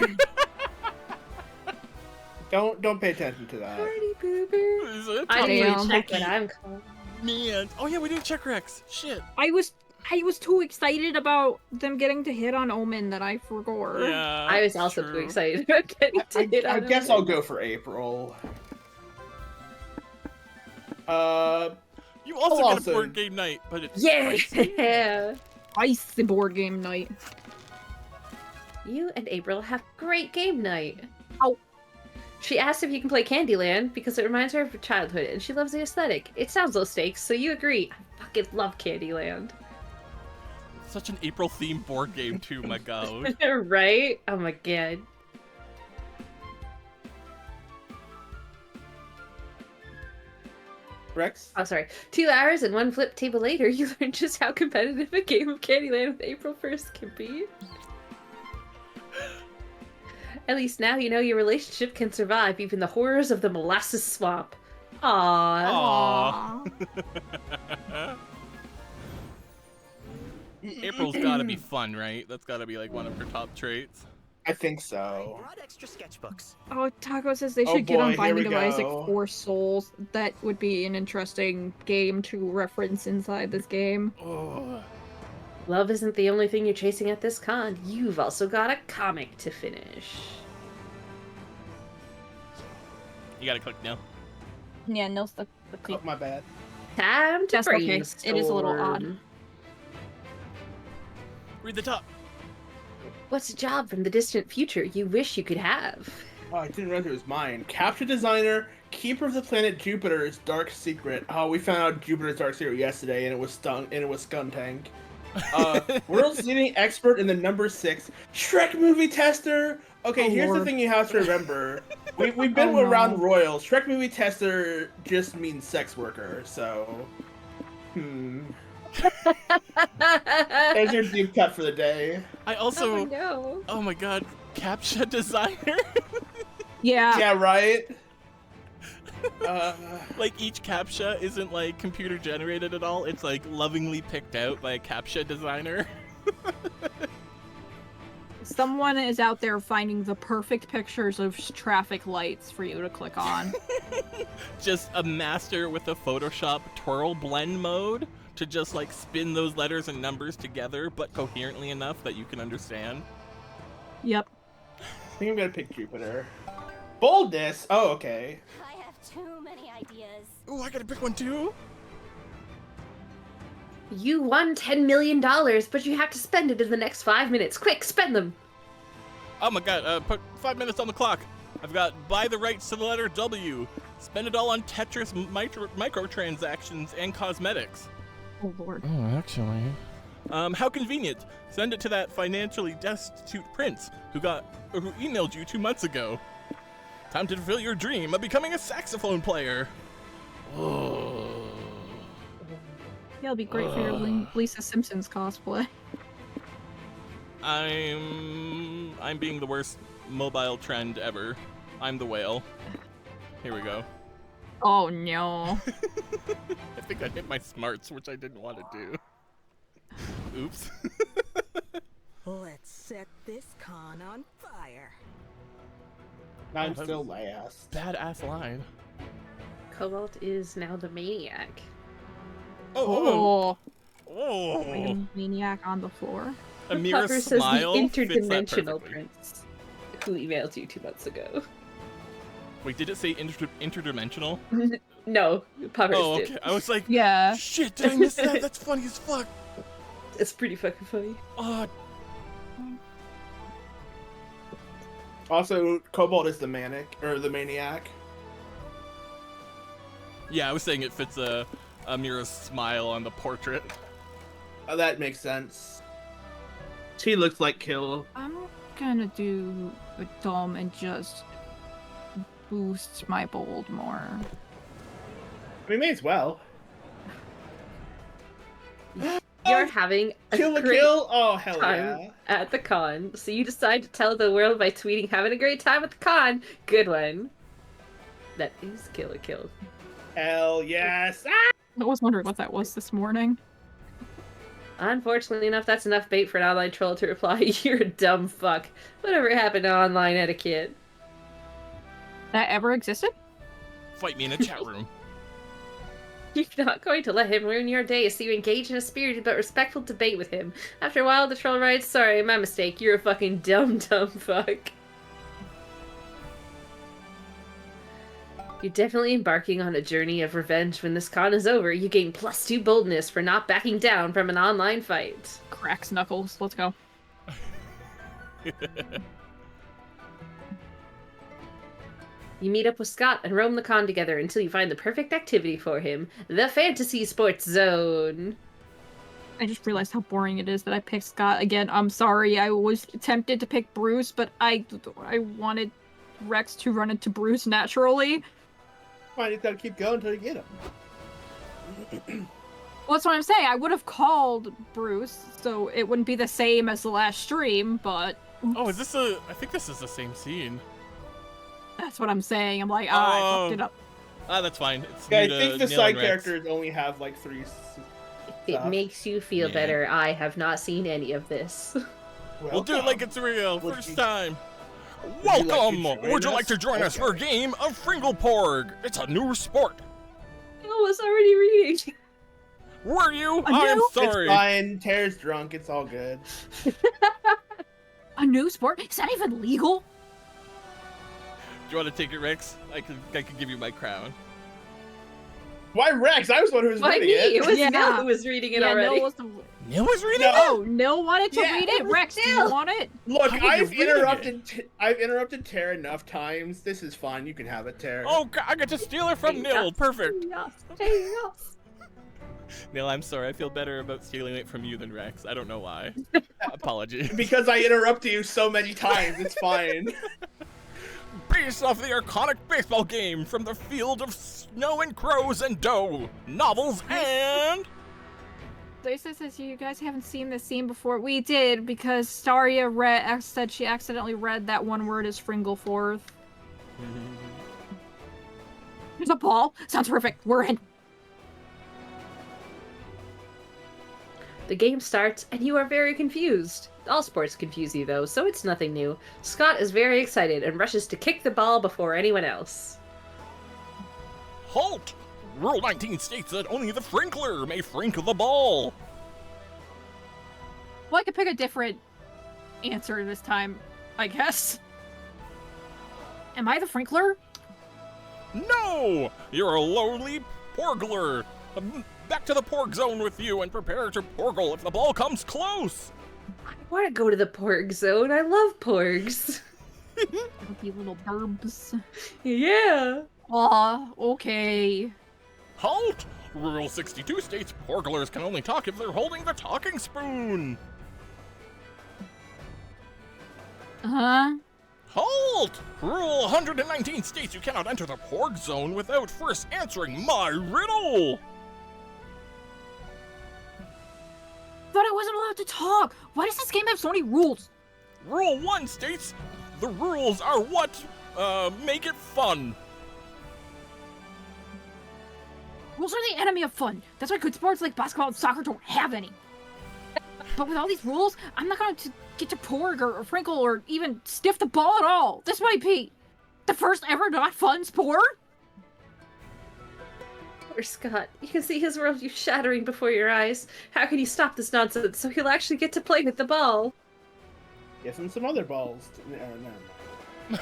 Don't pay attention to that. Party pooper. Is it? I Top didn't Damn. even three check what cookie. I'm called. Man. Oh yeah, we didn't check Rex. Shit. I was too excited about them getting to hit on Omen that I forgot. Yeah. I was also too true. excited about getting to hit I on guess him. I'll go for April. You also I'll get a also- board game night, but it's Yeah! spicy. Ice the board game night. You and April have great game night. Oh. She asked if you can play Candyland because it reminds her of her childhood and she loves the aesthetic. It sounds low stakes, so you agree. I fucking love Candyland. Such an April themed board game too, my god. Right? Oh my god. Rex? Oh, sorry. 2 hours and 1 flip table later, you learn just how competitive a game of Candyland with April 1st can be. At least now you know your relationship can survive even the horrors of the molasses swamp. Aww. Aww. April's gotta be fun, right? That's gotta be like one of her top traits. I think so. I brought extra sketchbooks. Oh, Taco says they Oh should get on boy, here Binding we of Isaac go. 4 Souls. That would be an interesting game to reference inside this game. Oh. Love isn't the only thing you're chasing at this con. You've also got a comic to finish. You gotta click now. Yeah, no stuff. Oh, my bad. Time to That's okay. brainstorm. It is a little odd. Read the top. What's a job from the distant future you wish you could have? Oh, I didn't realize it was mine. Capture designer, keeper of the planet Jupiter's dark secret. Oh, we found out Jupiter's dark secret yesterday, and it was Skuntank. World's leading expert in the number 6 Shrek movie tester. Okay, Oh, here's Lord. the thing you have to remember. We've been Oh, around no. royals. Shrek movie tester just means sex worker, so. There's your deep cut for the day. I also. no. Oh my god, CAPTCHA designer. Yeah. Yeah, right? Like each CAPTCHA isn't like computer generated at all. It's like lovingly picked out by a CAPTCHA designer. Someone is out there finding the perfect pictures of traffic lights for you to click on. Just a master with a Photoshop twirl blend mode to just like spin those letters and numbers together, but coherently enough that you can understand. Yep. I think I'm gonna pick Jupiter. Boldness? Oh, okay. I have too many ideas. Ooh, I gotta pick one too. You won $10 million, but you have to spend it in the next 5 minutes. Quick, spend them! Oh my god, put 5 minutes on the clock. I've got buy the rights to the letter W. Spend it all on Tetris microtransactions and cosmetics. Oh lord. Oh, actually. How convenient. Send it to that financially destitute prince who emailed you 2 months ago. Time to fulfill your dream of becoming a saxophone player. Oh. Yeah, it'll be great for your Lisa Simpsons cosplay. I'm being the worst mobile trend ever. I'm the whale. Here we go. Oh no. I think I hit my smarts, which I didn't want to do. Oops. Let's set this con on fire. I'm Oh, still last. Badass line. Cobalt is now the maniac. Oh. Oh. Like Oh. a maniac on the floor. Amira Pupper says the smile fits that interdimensional perfectly. prince who emailed you 2 months ago. Wait, did it say interdimensional? No, Puppers Oh, did. okay. I was like, Yeah. shit, did I miss that? That's funny as fuck. It's pretty fucking funny. Oh, Also, Cobalt is the maniac. yeah, I was saying it fits Amira's smile on the portrait. Oh, that makes sense. She looks like Kill. I'm gonna do a dome and just boost my bold more. We may as well. You're having a Kill the great kill? Oh, hell time yeah. at the con, so you decide to tell the world by tweeting, "Having a great time at the con." Good one. That is Kill a Kill. Hell yes. Ah! I was wondering what that was this morning. Unfortunately enough, that's enough bait for an online troll to reply, "You're a dumb fuck." Whatever happened to online etiquette? That ever existed? Fight me in a chat room. You're not going to let him ruin your day, so you engage in a spirited but respectful debate with him. After a while, the troll writes, "Sorry, my mistake. You're a fucking dumb fuck." You're definitely embarking on a journey of revenge. When this con is over, you gain +2 boldness for not backing down from an online fight. Cracks knuckles. Let's go. You meet up with Scott and roam the con together until you find the perfect activity for him, the Fantasy Sports Zone. I just realized how boring it is that I picked Scott again. I'm sorry. I was tempted to pick Bruce, but I wanted Rex to run into Bruce naturally. Fine, you gotta keep going until you get him. Well, that's what I'm saying. I would have called Bruce, so it wouldn't be the same as the last stream, but... Oh, is this a... I think this is the same scene. That's what I'm saying. I'm like, I fucked it up. That's fine. It's Yeah, I new to think the Neil side and Rex. characters only have like 3 It stuff. makes you feel Yeah. better. I have not seen any of this. We'll do it like it's real. Would First you- time. Would you like to Welcome! join Would you us? like to join us for a Okay. game of Fringleporg? It's a new sport. I was already reading. Were you? A I'm new- sorry. It's fine. Tara's drunk. It's all good. A new sport? Is that even legal? Do you want to take it, Rex? I could give you my crown. Why Rex? I was the one who was Why reading me? it. It was Yeah. Nell who was reading it yeah, already. Nil was the... Neil was reading No. it? Oh, Nil wanted to Yeah, read it it. was Rex, do Nil. you want it? Look, How I've did you read interrupted. I've interrupted Tara enough times. This is fine. You can have it, Tara. Oh, I get to steal it from Neil. Perfect. Yes, yes. Neil, I'm sorry. I feel better about stealing it from you than Rex. I don't know why. Apologies. Because I interrupted you so many times. It's fine. Based off the iconic baseball game from the field of snow and crows and dough, novels and... Lisa says you guys haven't seen this scene before. We did, because Staria said she accidentally read that one word as Fringleforth. There's a ball. Sounds perfect. We're in. The game starts, and you are very confused. All sports confuse you, though, so it's nothing new. Scott is very excited and rushes to kick the ball before anyone else. Halt! Rule 19 states that only the Frinkler may frink the ball. Well, I could pick a different answer this time, I guess. Am I the Frinkler? No! You're a lowly porgler. Back to the porg zone with you and prepare to porgle if the ball comes close. I want to go to the porg zone. I love porgs. You little burbs. Yeah. Aw, okay. Halt! Rule 62 states porglers can only talk if they're holding the talking spoon. Uh-huh. Halt! Rule 119 states you cannot enter the porg zone without first answering my riddle. Thought I wasn't allowed to talk. Why does this game have so many rules? Rule 1 states the rules are what make it fun. Rules are the enemy of fun. That's why good sports like basketball and soccer don't have any. But with all these rules, I'm not going to get to porg or frinkle or even sniff the ball at all. This might be the first ever not fun sport. Poor Scott. You can see his worldview shattering before your eyes. How can you stop this nonsense so he'll actually get to play with the ball? Give him some other balls. Never mind.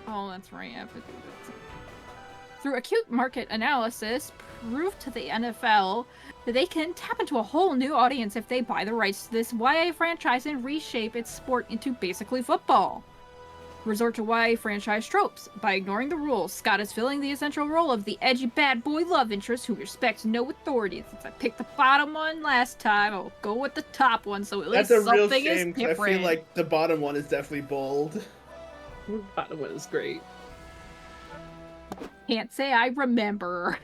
Oh, that's right. I have to do this. Through acute market analysis, proved to the NFL that they can tap into a whole new audience if they buy the rights to this YA franchise and reshape its sport into basically football. Resort to YA franchise tropes. By ignoring the rules, Scott is filling the essential role of the edgy bad boy love interest who respects no authority. Since I picked the bottom one last time, I'll go with the top one so at That's least a real something is shame because different. I feel like the bottom one is definitely bold. Bottom one is great. Can't say I remember.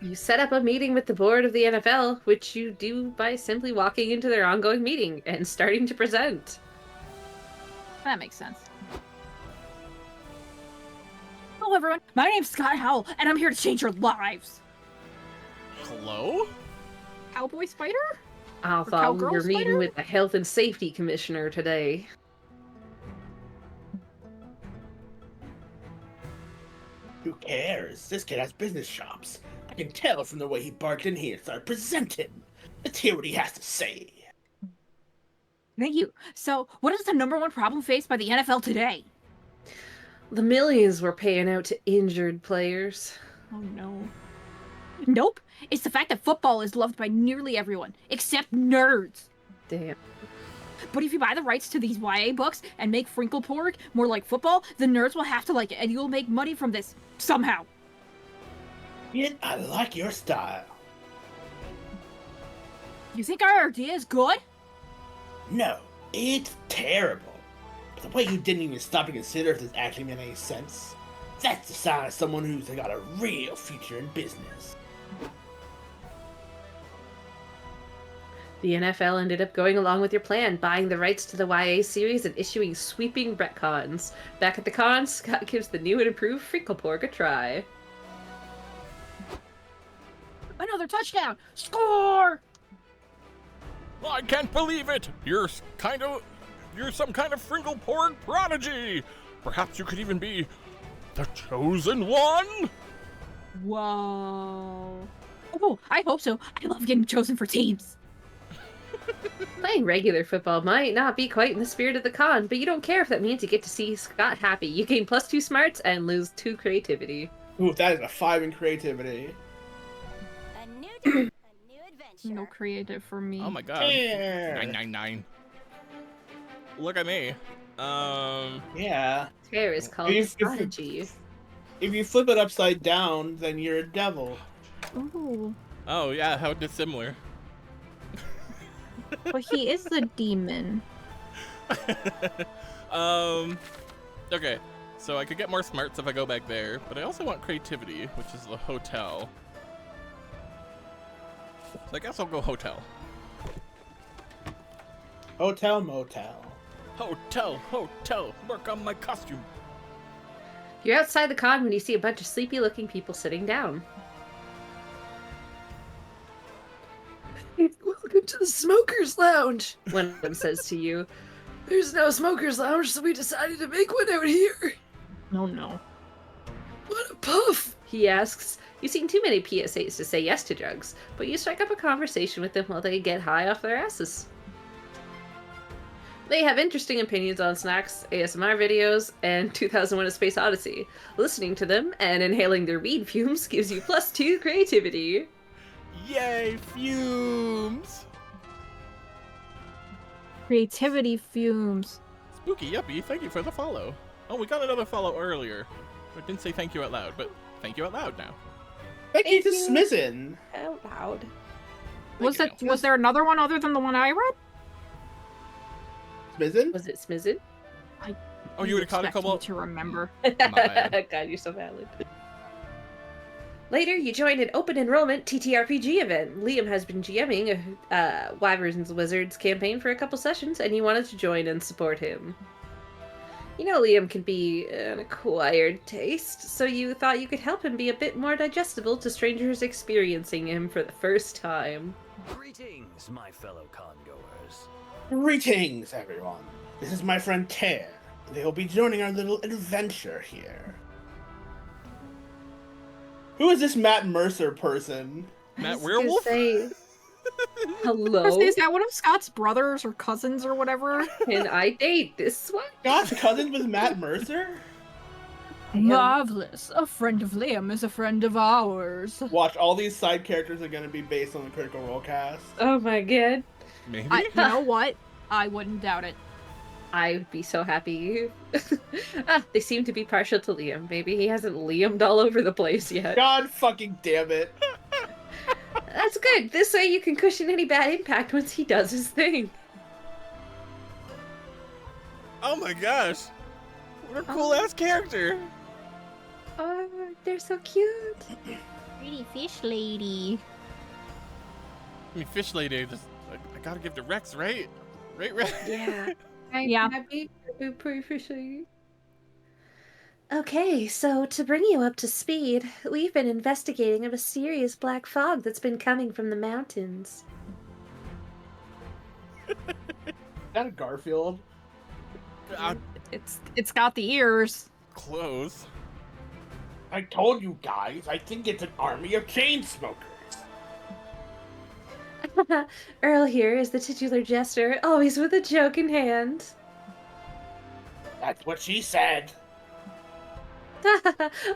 You set up a meeting with the board of the NFL, which you do by simply walking into their ongoing meeting and starting to present. That makes sense. Hello, everyone. My name's Scott Howell, and I'm here to change your lives. Hello? Cowboy Spider? I Or thought we Cowgirl were meeting Spider? with the health and safety commissioner today. Who cares? This kid has business shops. I can tell from the way he barked in here, so I present him. Let's hear what he has to say. Thank you. So, what is the #1 problem faced by the NFL today? The millions we're paying out to injured players. Oh no. Nope. It's the fact that football is loved by nearly everyone, except nerds. Damn. But if you buy the rights to these YA books and make Frinkleporg more like football, the nerds will have to like it, and you'll make money from this somehow. Yet I like your style. You think our idea is good? No, it's terrible. But the way you didn't even stop to consider if this actually made any sense, that's the sign of someone who's got a real future in business. The NFL ended up going along with your plan, buying the rights to the YA series and issuing sweeping retcons. Back at the con, Scott gives the new and improved Frinkleporg a try. Another touchdown! Score! I can't believe it! You're some kind of Frinkleporg prodigy! Perhaps you could even be the chosen one? Whoa. Oh, I hope so. I love getting chosen for teams. Playing regular football might not be quite in the spirit of the con, but you don't care if that means you get to see Scott happy. You gain +2 smarts and lose 2 creativity. Ooh, that is a 5 in creativity. A new day, a new adventure. No creative for me. Oh my god. Yeah. 999. Look at me. Yeah. Tear is called If- prodigy. If you flip it upside down, then you're a devil. Ooh. Oh yeah, how dissimilar. But he is the demon. Okay, so I could get more smarts if I go back there, but I also want creativity, which is the hotel. So I guess I'll go hotel. Hotel motel. Hotel, work on my costume. You're outside the con when you see a bunch of sleepy-looking people sitting down. Welcome to the Smokers Lounge, one of them says to you. There's no Smokers Lounge, so we decided to make one out here. Oh no. What a puff, he asks. You've seen too many PSAs to say yes to drugs, but you strike up a conversation with them while they get high off their asses. They have interesting opinions on snacks, ASMR videos, and 2001: A Space Odyssey. Listening to them and inhaling their weed fumes gives you +2 creativity. Yay, fumes! Creativity fumes. Spooky Yuppie, thank you for the follow. Oh, we got another follow earlier. I didn't say thank you out loud, but thank you out loud now. Thank you to Smizen. Out loud. Was there another one other than the one I read? Smizen? Was it Smizen? Oh, you would have caught it, Expect me Cobalt? to remember. bad. God, you're so valid. Later, you join an open enrollment TTRPG event. Liam has been GMing a Wyverns Wizards campaign for a couple sessions, and you wanted to join and support him. You know Liam can be an acquired taste, so you thought you could help him be a bit more digestible to strangers experiencing him for the first time. Greetings, my fellow congoers. Greetings, everyone. This is my friend Tear. They will be joining our little adventure here. Who is this Matt Mercer person? Matt I was Werewolf? gonna say, hello? Is that one of Scott's brothers or cousins or whatever? Can I date this one? Scott's cousin was Matt Mercer? Marvelous. A friend of Liam is a friend of ours. Watch, all these side characters are going to be based on the Critical Role cast. Oh my god. Maybe? You know what? I wouldn't doubt it. I'd be so happy. They seem to be partial to Liam. Maybe he hasn't Liamed all over the place yet. God fucking damn it. That's good. This way you can cushion any bad impact once he does his thing. Oh my gosh! What a cool ass character! Oh, they're so cute. Pretty fish lady. I mean, Fish Lady, I gotta give to Rex, right? Right, Rex? Yeah. Yeah. Pretty fishy. Okay, so to bring you up to speed, we've been investigating a mysterious black fog that's been coming from the mountains. Is that a Garfield? It's got the ears. Close. I told you guys, I think it's an army of chain smokers. Earl here is the titular jester, always with a joke in hand. That's what she said.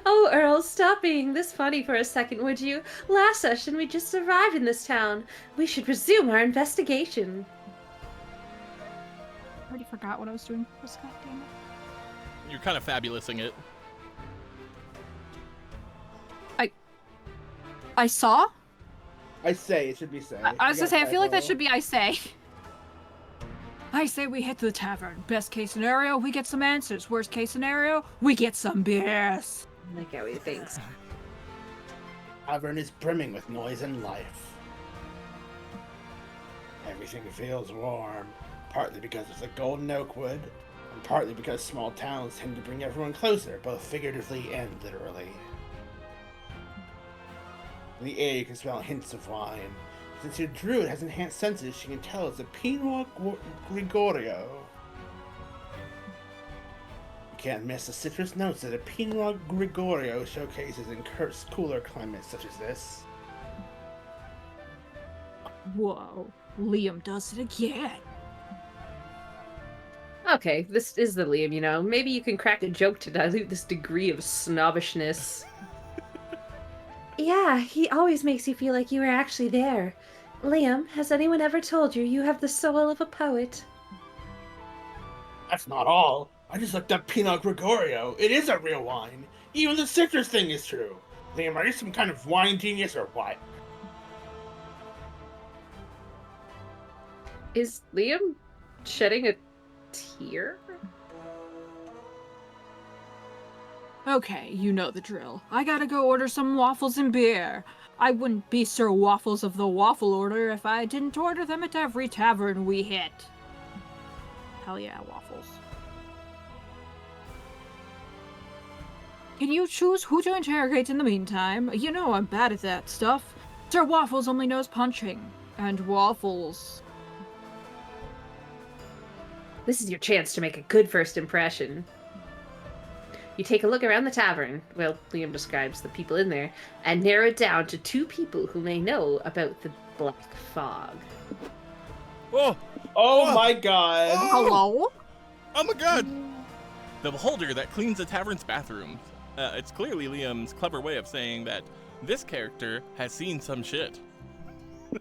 Oh, Earl, stop being this funny for a second, would you? Last session, we just arrived in this town. We should resume our investigation. I already forgot what I was doing. God damn it. You're kind of fabulousing it. I saw? I say, it should be say. I was You gonna say, I got feel like that typo. should be I say. I say we hit the tavern. Best case scenario, we get some answers. Worst case scenario, we get some BS. I like how he thinks. Tavern is brimming with noise and life. Everything feels warm, partly because it's a golden oak wood, and partly because small towns tend to bring everyone closer, both figuratively and literally. In the air, you can smell hints of wine. Since your druid has enhanced senses, she can tell it's a Pinot Gregorio. You can't miss the citrus notes that a Pinot Gregorio showcases in Kurt's cooler climates such as this. Whoa, Liam does it again. Okay, this is the Liam, you know. Maybe you can crack a joke to dilute this degree of snobbishness. Yeah, he always makes you feel like you were actually there. Liam, has anyone ever told you you have the soul of a poet? That's not all. I just looked up Pinot Gregorio. It is a real wine. Even the citrus thing is true. Liam, are you some kind of wine genius or what? Is Liam shedding a tear? Okay, you know the drill. I gotta go order some waffles and beer. I wouldn't be Sir Waffles of the Waffle Order if I didn't order them at every tavern we hit. Hell yeah, waffles. Can you choose who to interrogate in the meantime? You know I'm bad at that stuff. Sir Waffles only knows punching. And waffles. This is your chance to make a good first impression. You take a look around the tavern, well, Liam describes the people in there, and narrow it down to 2 people who may know about the Black Fog. Oh! Oh Oh. my god! Hello? Oh my god! The beholder that cleans the tavern's bathrooms. It's clearly Liam's clever way of saying that this character has seen some shit. The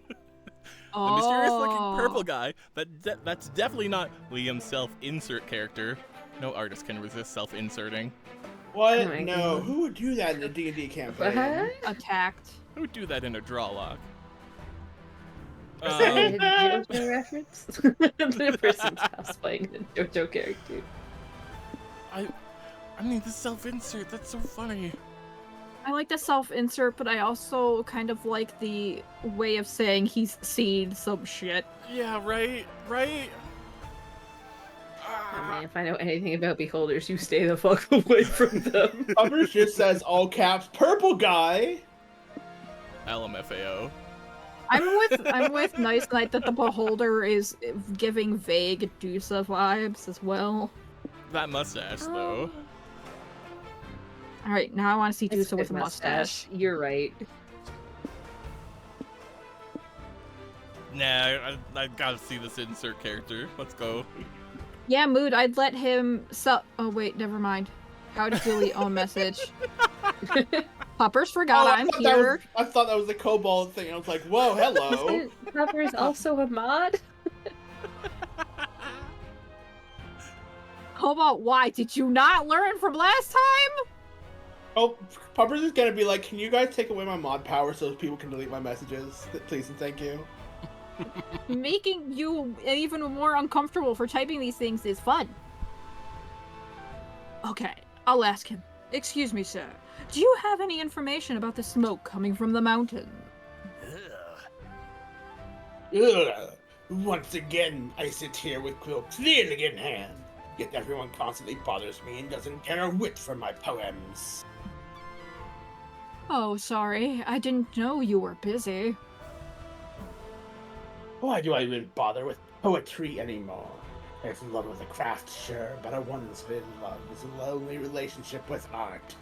mysterious-looking purple guy, that's definitely not Liam's self-insert character. No artist can resist self-inserting. What? Oh my No, God. who would do that in a D&D campaign? What? Attacked. Who would do that in a draw log? Is that a JoJo reference? The person's cosplaying a JoJo character. I mean, the self-insert, that's so funny. I like the self-insert, but I also kind of like the way of saying he's seen some shit. Yeah, right? Oh man, if I know anything about beholders, you stay the fuck away from them. Puppers just says all caps, purple guy! LMFAO. I'm with Nice Knight that the beholder is giving vague Dusa vibes as well. That mustache, though. Alright, now I want to see It's Dusa with a good mustache. You're right. Nah, I gotta see this insert character. Let's go. Yeah, Mood, I'd let him oh wait, never mind. How to delete own message. Puppers forgot I'm here. I thought that was a kobold thing. I was like, whoa, hello. Isn't Puppers also a mod? How about why? Did you not learn from last time? Oh, Puppers is gonna be like, can you guys take away my mod power so people can delete my messages? Please and thank you. Making you even more uncomfortable for typing these things is fun. Okay, I'll ask him. Excuse me, sir. Do you have any information about the smoke coming from the mountain? Ugh. Once again, I sit here with Quill clearly in hand. Yet everyone constantly bothers me and doesn't care a whit for my poems. Oh, sorry. I didn't know you were busy. Why do I even bother with poetry anymore? I was in love with the craft, sure, but a once been in love is a lonely relationship with art.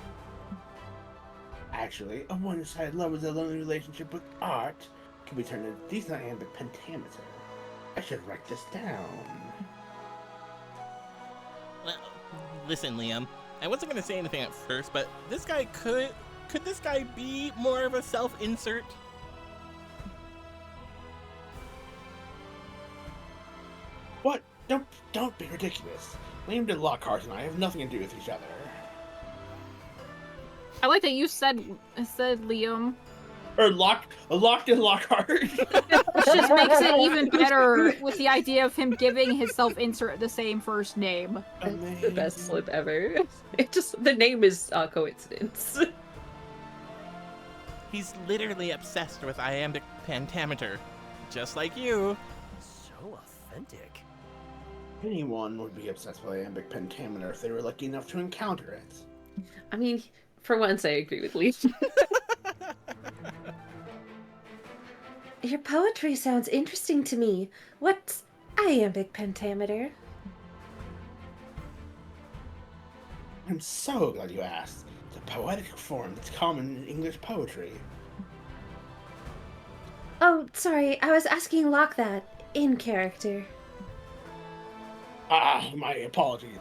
Actually, a one-sided love is a lonely relationship with art can be turned into a decent iambic pentameter. I should write this down. Well, listen, Liam. I wasn't gonna say anything at first, but this guy could this guy be more of a self-insert? What? Don't be ridiculous. Liam did Lockhart and I have nothing to do with each other. I like that you said Liam. Or locked in Lockhart. Which just makes it even better with the idea of him giving his self-insert the same first name. It's the best slip ever. The name is a coincidence. He's literally obsessed with iambic pentameter, just like you. So authentic. Anyone would be obsessed with iambic pentameter if they were lucky enough to encounter it. I mean, for once, I agree with Leaf. Your poetry sounds interesting to me. What's iambic pentameter? I'm so glad you asked. It's a poetic form that's common in English poetry. Oh, sorry, I was asking Locke that, in character. My apologies.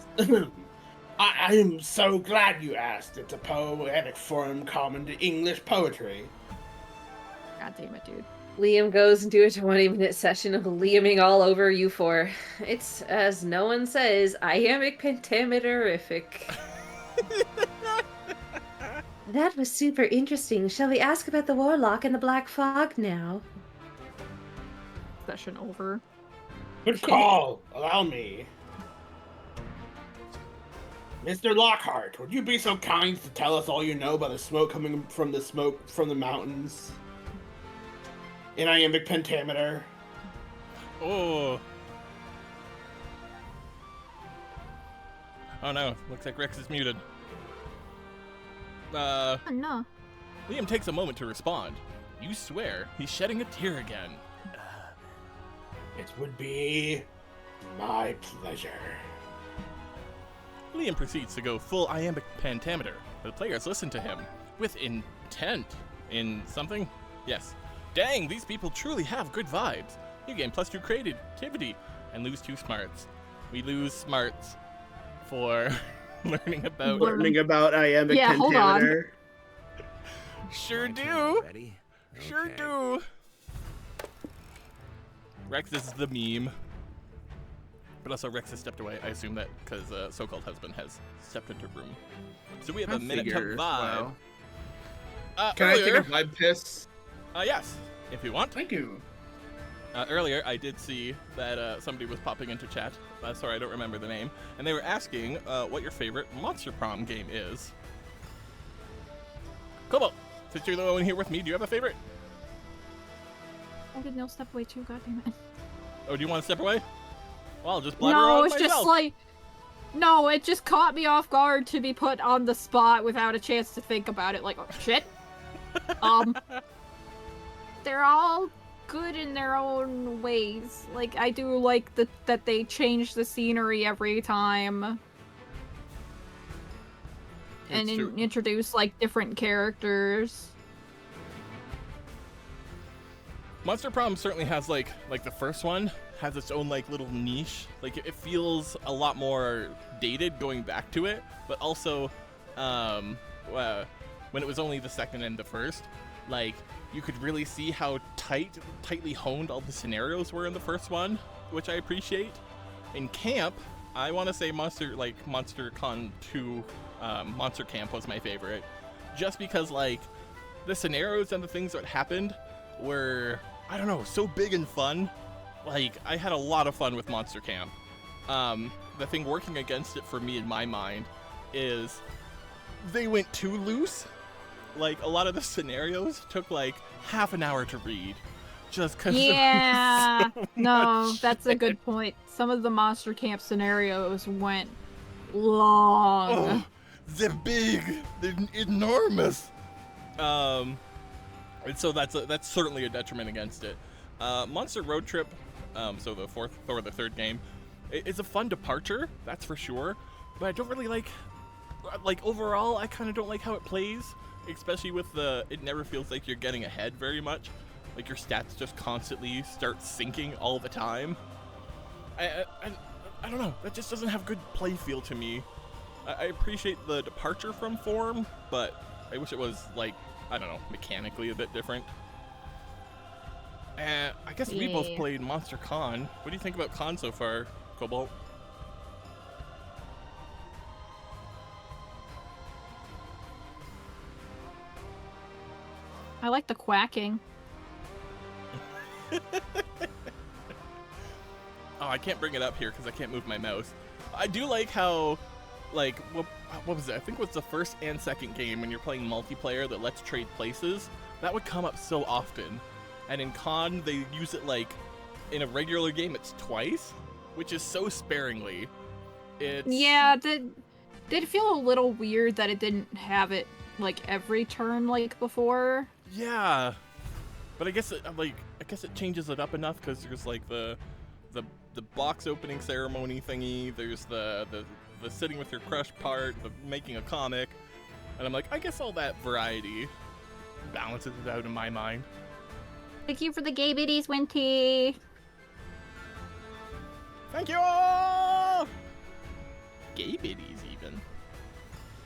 I am so glad you asked. It's a poetic form common to English poetry. God damn it, dude. Liam goes into a 20-minute session of Liaming all over you four. It's, as no one says, iambic pentameterific. That was super interesting. Shall we ask about the Warlock and the Black Fog now? Session over. Good call. Allow me. Mr. Lockhart, would you be so kind to tell us all you know about the smoke coming from the mountains? In iambic pentameter. Oh. Oh no, looks like Rex is muted. Oh, no. Liam takes a moment to respond. You swear he's shedding a tear again. It would be my pleasure. Liam proceeds to go full iambic pentameter. The players listen to him with intent. In something? Yes. Dang, these people truly have good vibes. You gain +2 creativity and lose 2 smarts. We lose smarts for learning about iambic Yeah, hold on. pentameter. Sure My turn do. already? Sure Okay. do. Rex is the meme. But also Rex has stepped away. I assume that because so-called husband has stepped into room. So we have a minute to vibe. Wow. Can I Earlier, take a vibe piss? yes, if you want. Thank you. Earlier, I did see that somebody was popping into chat. Sorry, I don't remember the name. And they were asking what your favorite Monster Prom game is. Kobo, since you're the one here with me, do you have a favorite? Oh, did Neil step away too? God damn it. Oh, do you want to step away? Well, I'll just blabber No, on it's myself. just like... No, it just caught me off guard to be put on the spot without a chance to think about it. Like, oh, shit. They're all good in their own ways. Like, I do like that they change the scenery every time. And It's true. introduce, like, different characters. Monster Prom certainly has like the first one has its own like little niche. Like it feels a lot more dated going back to it, but also when it was only the second and the first, like you could really see how tightly honed all the scenarios were in the first one, which I appreciate. In camp, I want to say MonsterCon 2 Monster Camp was my favorite, just because like the scenarios and the things that happened were, I don't know, so big and fun. Like, I had a lot of fun with Monster Camp. The thing working against it for me in my mind is they went too loose. Like, a lot of the scenarios took like half an hour to read. Just because Yeah. so No, much that's a good point. Some of the Monster Camp scenarios went long. Oh, they're big. They're enormous. And so that's certainly a detriment against it. Monster Road Trip, so the fourth or the third game, it's a fun departure, that's for sure. But I don't really like overall, I kind of don't like how it plays, especially with it never feels like you're getting ahead very much. Like your stats just constantly start sinking all the time. I don't know, that just doesn't have good play feel to me. I appreciate the departure from form, but I wish it was, like, I don't know, mechanically a bit different. And I guess we both Yeah. played Monster Con. What do you think about Con so far, Cobalt? I like the quacking. Oh, I can't bring it up here because I can't move my mouse. I do like how, like, what was it? I think it was the first and second game when you're playing multiplayer that lets trade places. That would come up so often. And in Con, they use it, like, in a regular game, it's twice, which is so sparingly. It's... Yeah, did it feel a little weird that it didn't have it like every turn like before? Yeah. But I guess it changes it up enough because there's, like, the box opening ceremony thingy, there's the sitting with your crush part, the making a comic, and I'm like, I guess all that variety balances it out in my mind. Thank you for the gay biddies, Winty. Thank you! Gay biddies, even.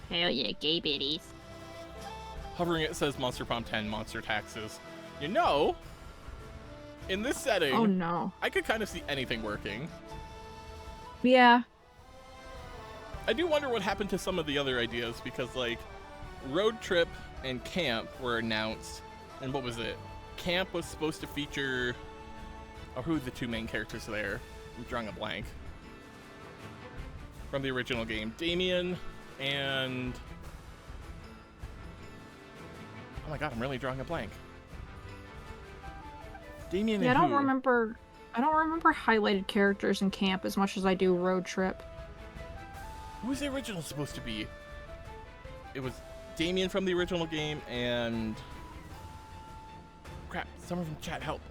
Hell yeah, gay biddies. Hovering it says Monster Prom 10 Monster Taxes. You know, in this setting, Oh no. I could kind of see anything working. Yeah. I do wonder what happened to some of the other ideas because, like, Road Trip and Camp were announced, and what was it? Camp was supposed to feature... Oh, who are the two main characters there? I'm drawing a blank. From the original game. Damien and... Oh my god, I'm really drawing a blank. Damien Yeah, I and don't who? remember highlighted characters in Camp as much as I do Road Trip. Who was the original supposed to be? It was Damien from the original game and... Crap, someone from chat help.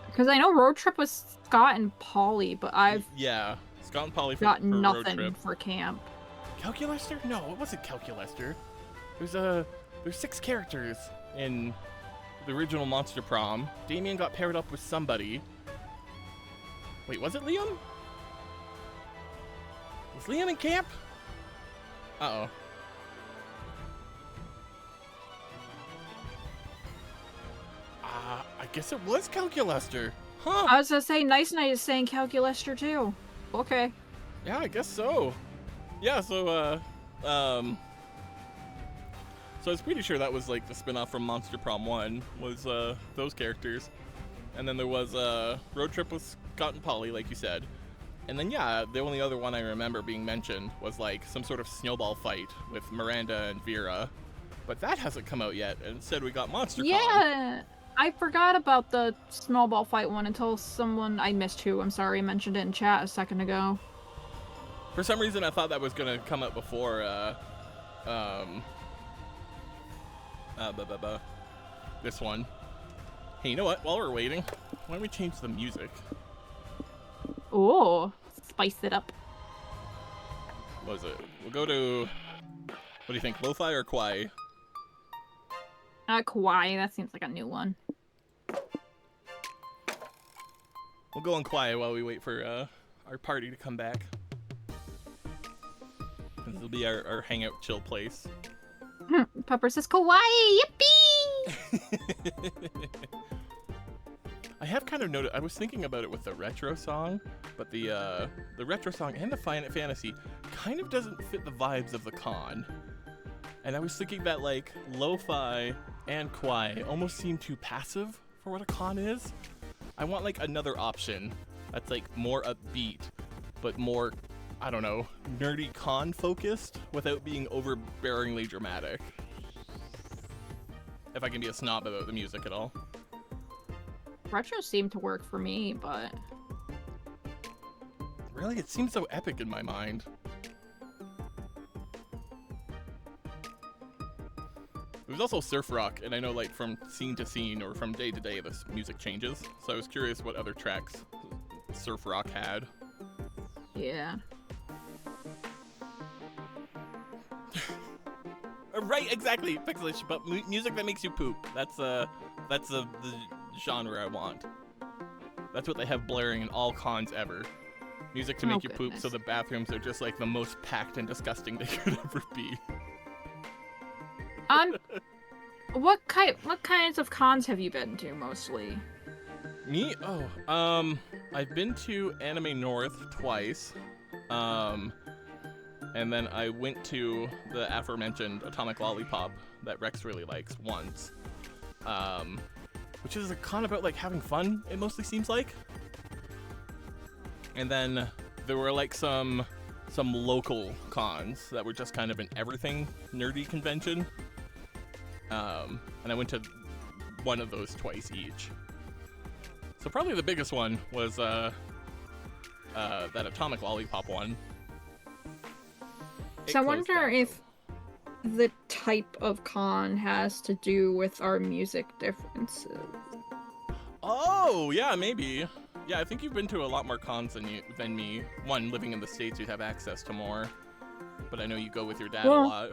Because I know Road Trip was Scott and Polly, but I've Yeah, Scott and Polly for got Road nothing Trip. for Camp. Calculester? No, it wasn't Calculester. There's 6 characters in the original Monster Prom. Damien got paired up with somebody. Wait, was it Liam? Was Liam in Camp? Uh-oh. I guess it was Calculester. Huh. I was gonna say, Nice Night is saying Calculester too. Okay. Yeah, I guess so. Yeah, so I was pretty sure that was like the spin-off from Monster Prom 1 was those characters. And then there was Road Trip with Scott and Polly, like you said. And then yeah, the only other one I remember being mentioned was like some sort of snowball fight with Miranda and Vera. But that hasn't come out yet, and instead we got Monster Con. Yeah, I forgot about the snowball fight one until someone I missed who. I'm sorry, mentioned it in chat a second ago. For some reason I thought that was gonna come out before this one. Hey, you know what? While we're waiting, why don't we change the music? Ooh, spice it up. What is it? We'll go to... What do you think, lo-fi or kawaii? Kawaii, that seems like a new one. We'll go on kawaii while we wait for our party to come back. This will be our hangout chill place. Pepper says Kawaii, yippee! I have kind of noticed, I was thinking about it with the retro song, but the retro song and the Final Fantasy kind of doesn't fit the vibes of the con. And I was thinking that like lo-fi and kawaii almost seem too passive for what a con is. I want like another option that's like more upbeat, but more, I don't know, nerdy con focused without being overbearingly dramatic. If I can be a snob about the music at all. Retro seemed to work for me, but... Really? It seems so epic in my mind. It was also surf rock, and I know like from scene to scene or from day to day this music changes. So I was curious what other tracks surf rock had. Yeah. Right, exactly, Pixelish, but music that makes you poop. That's the genre I want. That's what they have blaring in all cons ever. Music to Oh, make you poop, so goodness. the bathrooms are just like the most packed and disgusting they could ever be. What kinds of cons have you been to mostly? Me? Oh, I've been to Anime North twice. And then I went to the aforementioned Atomic Lollipop that Rex really likes once. Which is a con about like having fun, it mostly seems like. And then there were like some local cons that were just kind of an everything nerdy convention. And I went to one of those twice each. So probably the biggest one was that Atomic Lollipop one. It So I closed wonder down, if the type of con has to do with our music differences. Oh, yeah, maybe. Yeah, I think you've been to a lot more cons than me. One, living in the States, you'd have access to more. But I know you go with your dad a Well, lot.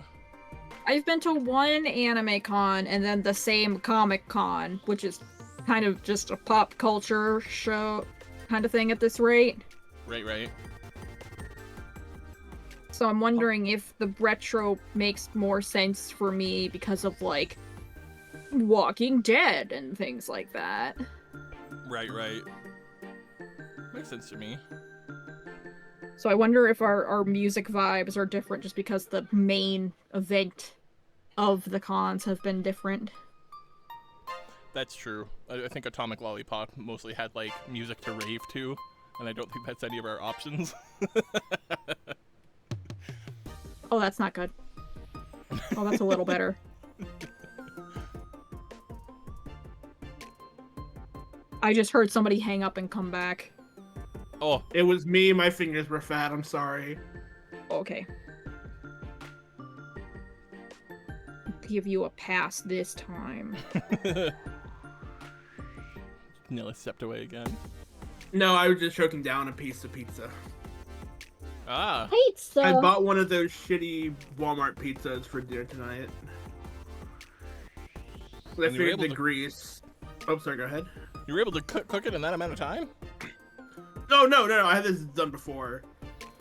I've been to one anime con and then the same comic con, which is kind of just a pop culture show kind of thing at this rate. Right. So I'm wondering if the retro makes more sense for me because of like Walking Dead and things like that. Right. Makes sense to me. So I wonder if our music vibes are different just because the main event of the cons have been different. That's true. I think Atomic Lollipop mostly had, like, music to rave to, and I don't think that's any of our options. Oh, that's not good. Oh, that's a little better. I just heard somebody hang up and come back. Oh, It was me. My fingers were fat. I'm sorry. Okay. Give you a pass this time. Nearly stepped away again. No, I was just choking down a piece of pizza. Ah, Pizza. I bought one of those shitty Walmart pizzas for dinner tonight. I And you were figured able the to- grease. Oh, sorry. Go ahead. you were able to cook it in that amount of time? No. I had this done before.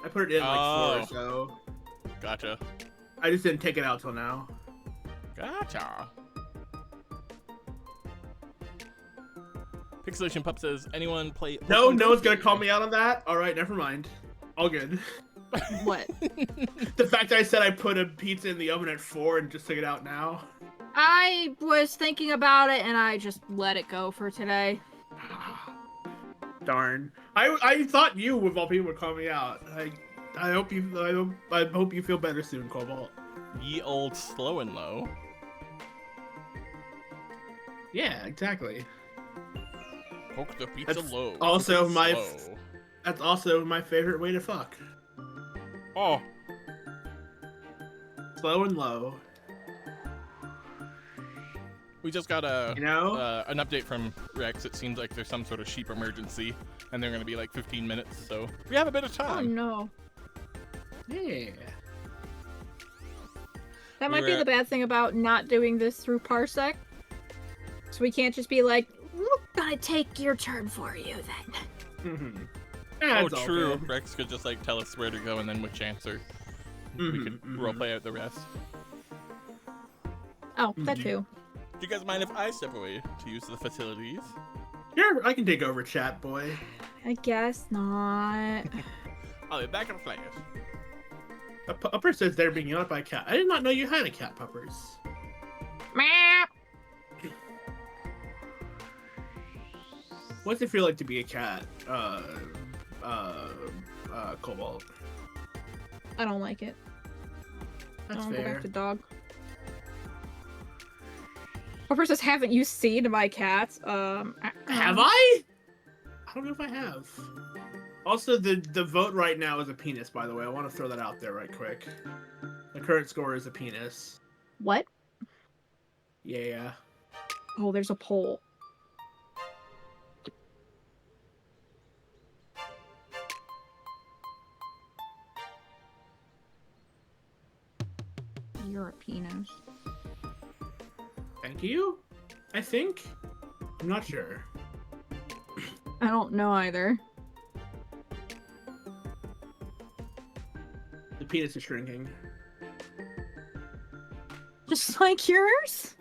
I put it in like 4 Oh. or so. Gotcha. I just didn't take it out till now. Gotcha. Pixelation Pup says, anyone play... No Pokemon one's gonna Go? call me out on that. All right, never mind. All good. What? The fact that I said I put a pizza in the oven at 4 and just took it out now. I was thinking about it and I just let it go for today. Darn. I thought you, of all people, would call me out. I hope you feel better soon, Cobalt. Ye old slow and low. Yeah, exactly. Poke the pizza That's low. also cook it my slow. That's also my favorite way to fuck. Oh, Slow and low. we just got a You know? an update from Rex. It seems like there's some sort of sheep emergency, and they're gonna be like 15 minutes, so we have a bit of Oh time. no. Yeah. That We might be were- the bad thing about not doing this through Parsec. So we can't just be like, we're gonna take your turn for you then. Yeah, Oh, it's all true. good. Rex could just like tell us where to go, and then which answer we could Mhm, role mhm. play out the rest. Oh, that Mhm. too. Do you guys mind if I step away to use the facilities? Sure, I can take over chat, boy. I guess not. I'll be back in a flash. A pupper says they're being yelled at by a cat. I did not know you had a cat, puppers. Meow. What's it feel like to be a cat? Cobalt. I don't like it. That's I'll go fair. back to dog. Harper says, haven't you seen my cats? Have I? I don't know if I have. Also, the vote right now is a penis, by the way. I want to throw that out there right quick. The current score is a penis. What? Yeah. Oh, there's a poll. You're a penis. Thank you? I think? I'm not sure. I don't know either. The penis is shrinking. Just like yours?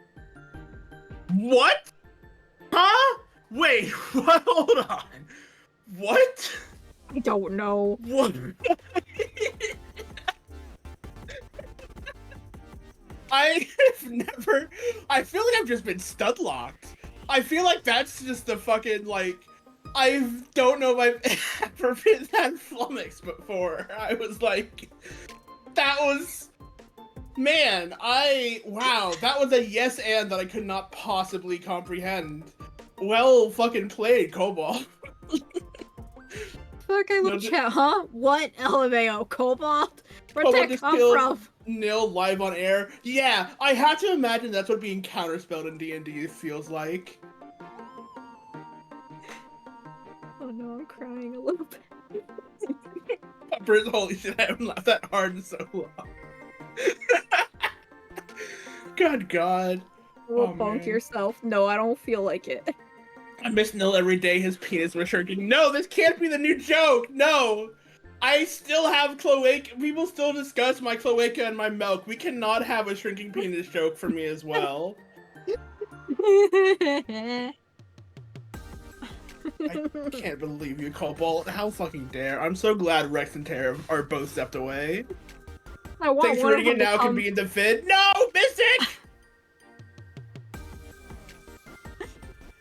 What? Huh? Wait, what? Hold on. What? I don't know. What? I have never. I feel like I've just been stud locked. I feel like that's just the fucking like. I don't know if I've ever been that flummoxed before. I was like, that was. Man, wow, that was a yes and that I could not possibly comprehend. Well fucking played, Cobalt. Fuck, I look No, chat, huh? What? LMAO, Cobalt? Where'd Cobalt that just come killed from? Nil live on air. Yeah, I had to imagine that's what being counterspelled in D&D feels like. Oh no, I'm crying a little bit. Peppers, holy shit, I haven't laughed that hard in so long. God. Well, Oh, bonk man. yourself. No, I don't feel like it. I miss Nil every day, his penis was shrinking. No, this can't be the new joke! No! I still have cloaca. People still discuss my cloaca and my milk. We cannot have a shrinking penis joke for me as well. I can't believe you, Cobalt. How fucking dare. I'm so glad Rex and Tara are both stepped away. I want Thanks for one of reading it them to now, come. can be in the vid. No! Mystic!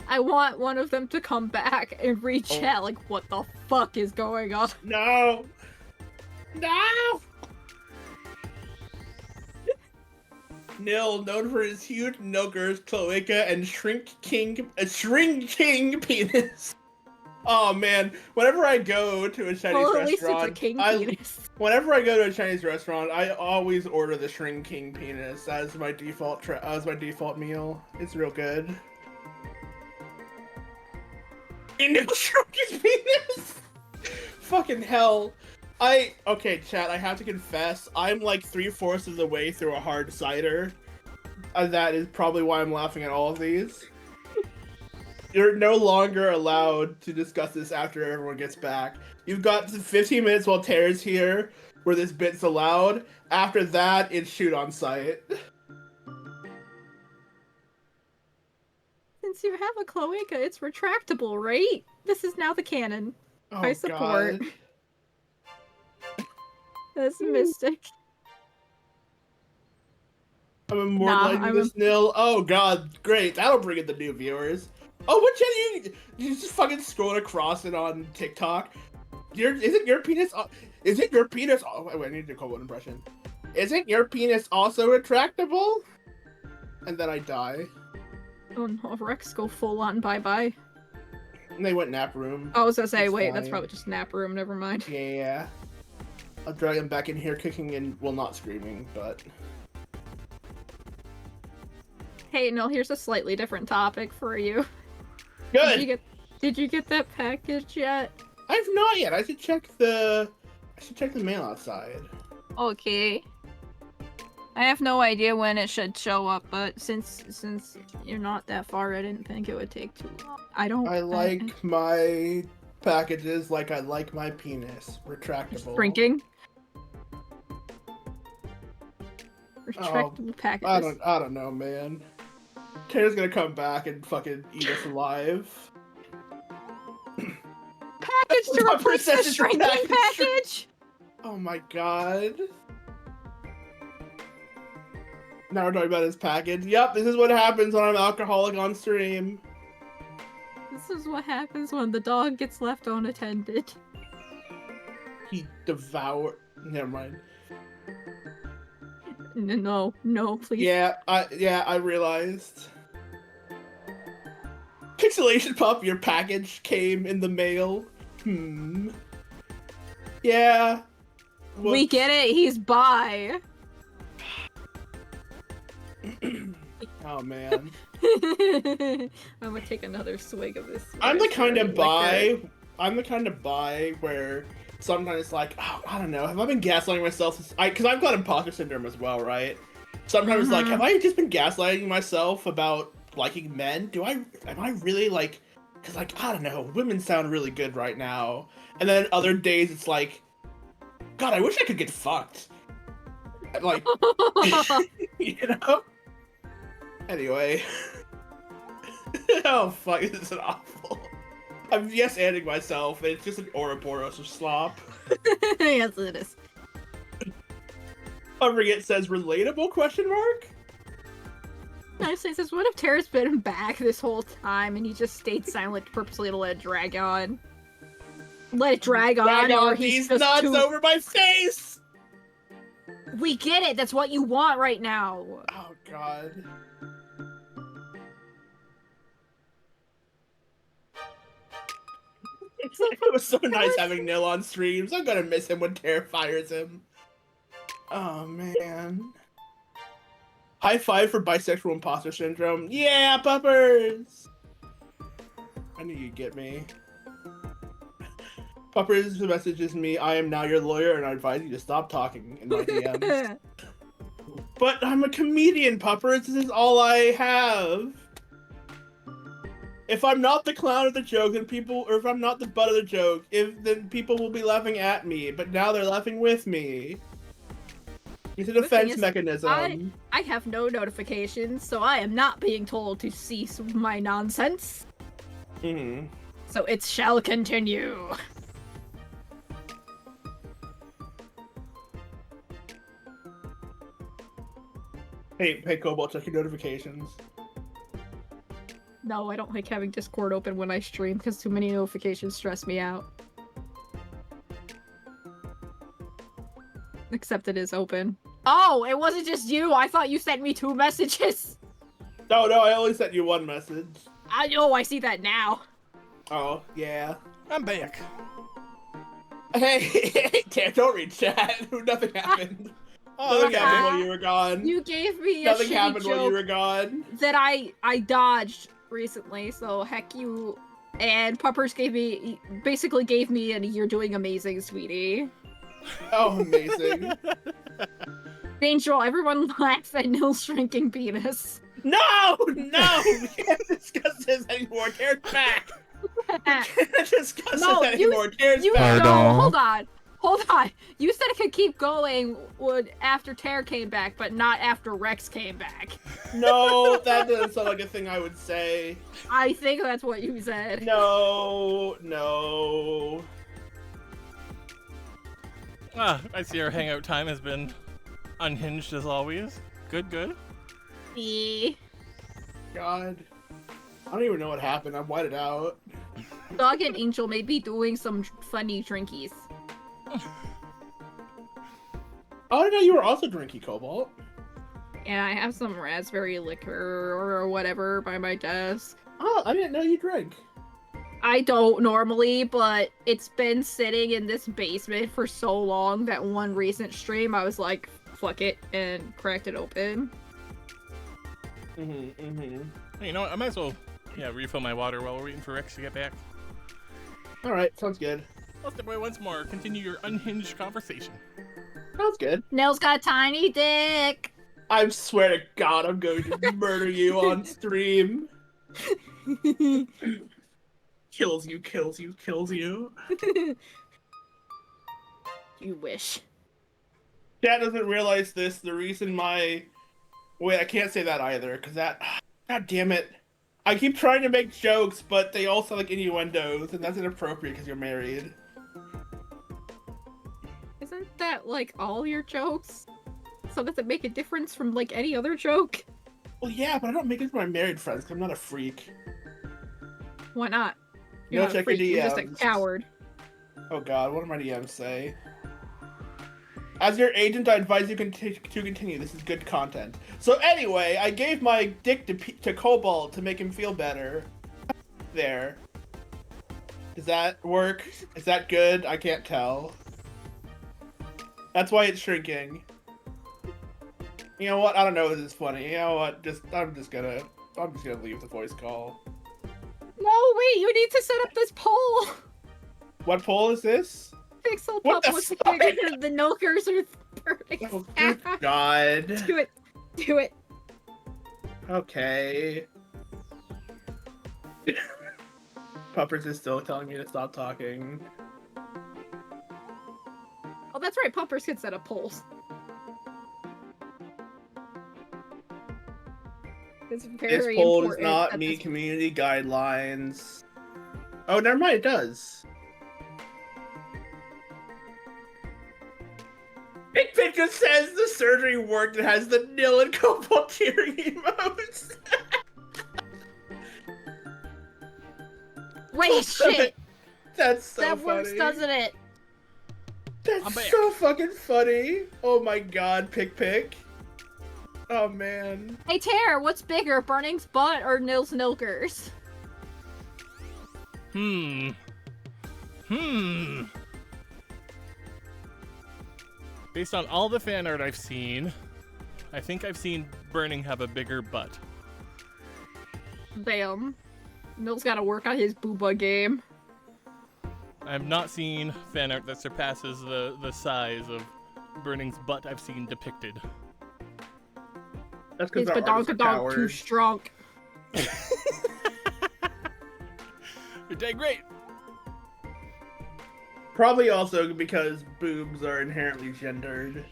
I want one of them to come back and read Oh. chat like, what the fuck is going on? No! No! Nil, known for his huge milkers, cloaca, and shrinking penis. Oh man, whenever I go to a Chinese Well, at least it's a restaurant, king I penis. whenever I go to a Chinese restaurant, I always order the shrinking penis as my default meal. It's real good. And Nil shrunk his penis. Fucking hell. Okay, chat, I have to confess, I'm like 3/4 of the way through a hard cider. That is probably why I'm laughing at all of these. You're no longer allowed to discuss this after everyone gets back. You've got 15 minutes while Tara's here, where this bit's allowed. After that, it's shoot on sight. Since you have a cloaca, it's retractable, right? This is now the canon. Oh, I support. God. That's Mystic. I'm immortalizing I'm this Nil. Oh god, great. That'll bring in the new viewers. Oh, what channel you just fucking scroll across it on TikTok? Isn't your penis oh, wait, I need to do a Cobalt impression. Isn't your penis also retractable? And then I die. Oh no, Rex go full on bye-bye. And they went nap room. I was gonna say, It's wait, that's fine. probably just nap room, never mind. Yeah. I'll drag him back in here kicking and, well, not screaming, but... Hey, no, here's a slightly different topic for you. Did you get that package yet? I've not yet. I should check the mail outside. Okay. I have no idea when it should show up, but since you're not that far, I didn't think it would take too long. I like my packages like I like my penis. Retractable. Shrinking. Retractable packages. I don't know, man. Tara's gonna come back and fucking eat us alive. Package to My replace the percentage shrinking package. package! Oh my god. Now we're talking about his package. Yep, this is what happens when I'm alcoholic on stream. This is what happens when the dog gets left unattended. He devoured. Never mind. No, please. Yeah, I realized. Pixelation Pup, your package came in the mail. Yeah. We get it, he's bi. Oh man. I'm gonna take another swig of this. I'm the kind of raspberry bi where sometimes like, oh, I don't know, have I been gaslighting myself? Because I've got imposter syndrome as well, right? Sometimes it's like, have I just been gaslighting myself about liking men? Am I really like, because like, I don't know, women sound really good right now. And then other days it's like, God, I wish I could get fucked. Like, you know? Anyway. Oh, fuck, this is awful. I'm yes-anding myself, and it's just an Ouroboros of slop. Yes, it is. Forget says, relatable, question mark? I say, says, what if Terra's been back this whole time and he just stayed silent purposely to let it drag on? Let it drag on, Drag or on he's these just nuts too... over my face! We get it, that's what you want right now. Oh, God. It was so nice having Nil on streams. I'm gonna miss him when Terra fires him. Oh, man. High five for bisexual imposter syndrome. Yeah, puppers! I knew you'd get me. Puppers messages me, I am now your lawyer and I advise you to stop talking in my DMs. But I'm a comedian, Puppers. This is all I have. If I'm not the clown of the joke, then people, or if I'm not the butt of the joke, then people will be laughing at me. But now they're laughing with me. It's a The thing defense is, mechanism. I have no notifications, so I am not being told to cease my nonsense. Mm-hmm. So it shall continue. Hey, Cobalt, check your notifications. No, I don't like having Discord open when I stream because too many notifications stress me out. Except it is open. Oh, it wasn't just you! I thought you sent me 2 messages! No, I only sent you 1 message. I know, I see that now. Oh, yeah. I'm back. Hey, Tam, don't read chat. Nothing happened. Oh, Nothing okay. happened while you were gone. You gave me a Nothing shitty happened while you joke were gone. that I dodged recently, so heck you. And Puppers basically gave me a "you're doing amazing, sweetie." Oh, amazing. Angel, everyone laughs at Nil's shrinking penis. No! We can't discuss this anymore. Tears back. We can't discuss No, this anymore. Tears You back. no, hold on. You said it could keep going after Tear came back, but not after Rex came back. No, that doesn't sound like a thing I would say. I think that's what you said. No. I see our hangout time has been unhinged as always. Good. See? God. I don't even know what happened. I'm whited out. Dog and Angel may be doing some funny drinkies. Oh, I didn't know you were also drinking Cobalt. And I have some raspberry liquor or whatever by my desk. Oh, I didn't know you drank. I don't normally, but it's been sitting in this basement for so long that one recent stream I was like, fuck it, and cracked it open. Hey, you know what? I might as well, refill my water while we're waiting for Rex to get back. Alright, sounds good. I'll step away once more. Continue your unhinged conversation. Sounds good. Nell's got a tiny dick! I swear to God, I'm going to murder you on stream. Kills you. You wish. Dad doesn't realize this. The reason Wait, I can't say that either, because that... God damn it. I keep trying to make jokes, but they all sound like innuendos, and that's inappropriate because you're married. Isn't that, like, all your jokes? So does it make a difference from, like, any other joke? Well, yeah, but I don't make it for my married friends, because I'm not a freak. Why not? No, Not a check freak, your you're just a DMs. coward. Oh God, what do my DMs say? As your agent, I advise you to continue. This is good content. So anyway, I gave my dick to Cobalt to make him feel better. There. Does that work? Is that good? I can't tell. That's why it's shrinking. You know what? I don't know if this is funny. You know what? I'm just gonna leave the voice call. No, wait, you need to set up this poll! What poll is this? Pixel What Pup the was fuck? bigger than the Milkers are burning. Oh, good God. Do it. Okay. Puppers is still telling me to stop talking. Oh, that's right. Pumpers can set up polls. It's very This poll does important not that meet this- community guidelines. Oh, never mind, it does. Pick just says the surgery worked and has the nil and cobalt tearing emotes. Wait, shit! That's so That funny. works, doesn't it? I'm That's back. so fucking funny. Oh my god, pick. Oh man. Hey, Tara, what's bigger, Burning's butt or Nils Nilkers? Hmm. Based on all the fan art I've seen, I think I've seen Burning have a bigger butt. Damn. Nils gotta work on his booba game. I have not seen fan art that surpasses the size of Burning's butt I've seen depicted. That's His because our artists are badonkadonk too cowards. strong. You're dang great. Probably also because boobs are inherently gendered.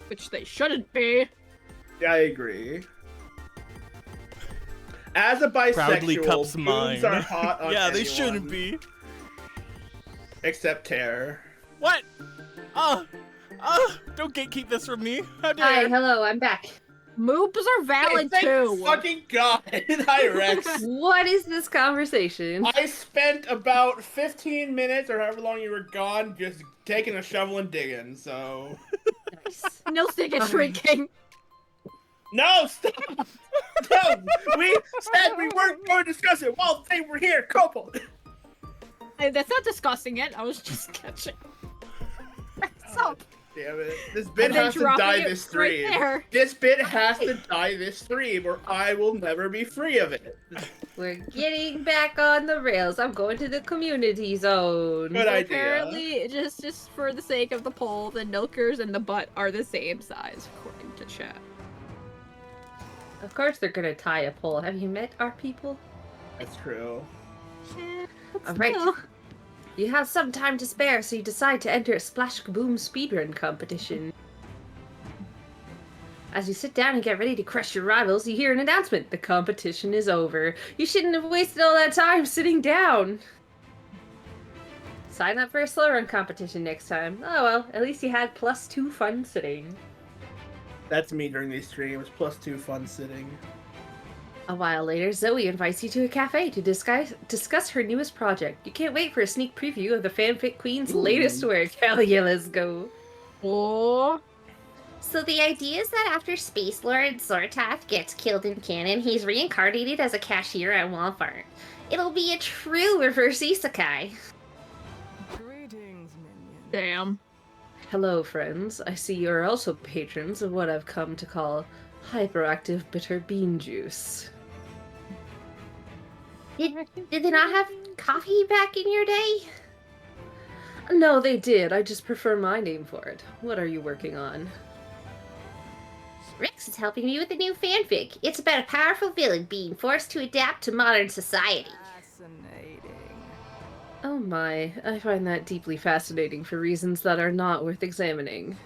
Which they shouldn't be. Yeah, I agree. As a Proudly bisexual, cups boobs mine. are hot on Yeah, they anyone, shouldn't be. Except Tear. What? Don't gatekeep this from me. How Hi, dare. hello, I'm back. Moobs are valid Thank too. fucking God. Hi, Rex. What is this conversation? I spent about 15 minutes or however long you were gone just taking a shovel and digging, so... Nice. Nils dick is shrinking. No, stop! No! We said we weren't going to discuss it while they were here, couple! Hey, that's not discussing it. I was just catching. Stop. Damn it. This bit And then has to dropping die it this right stream. there. This bit has to die this stream or I will never be free of it. We're getting back on the rails. I'm going to the community zone. Good idea. Apparently, just for the sake of the poll, the Nilkers and the butt are the same size, according to chat. Of course they're gonna tie a pole. Have you met our people? That's true. All right. You have some time to spare, so you decide to enter a Splash Kaboom speedrun competition. As you sit down and get ready to crush your rivals, you hear an announcement. The competition is over. You shouldn't have wasted all that time sitting down. Sign up for a slow run competition next time. Oh well, at least you had +2 fun sitting. That's me during these streams, +2 fun sitting. A while later, Zoe invites you to a cafe to discuss her newest project. You can't wait for a sneak preview of the Fanfic Queen's latest work. Hell yeah, let's go. Oh, So the idea is that after Space Lord Zortath gets killed in canon, he's reincarnated as a cashier at Walmart. It'll be a true reverse isekai. Greetings, minion. damn. Hello, friends. I see you're also patrons of what I've come to call hyperactive bitter bean juice. Did they not have coffee back in your day? No, they did. I just prefer my name for it. What are you working on? Rex is helping me with a new fanfic. It's about a powerful villain being forced to adapt to modern society. Fascinating. Oh my, I find that deeply fascinating for reasons that are not worth examining.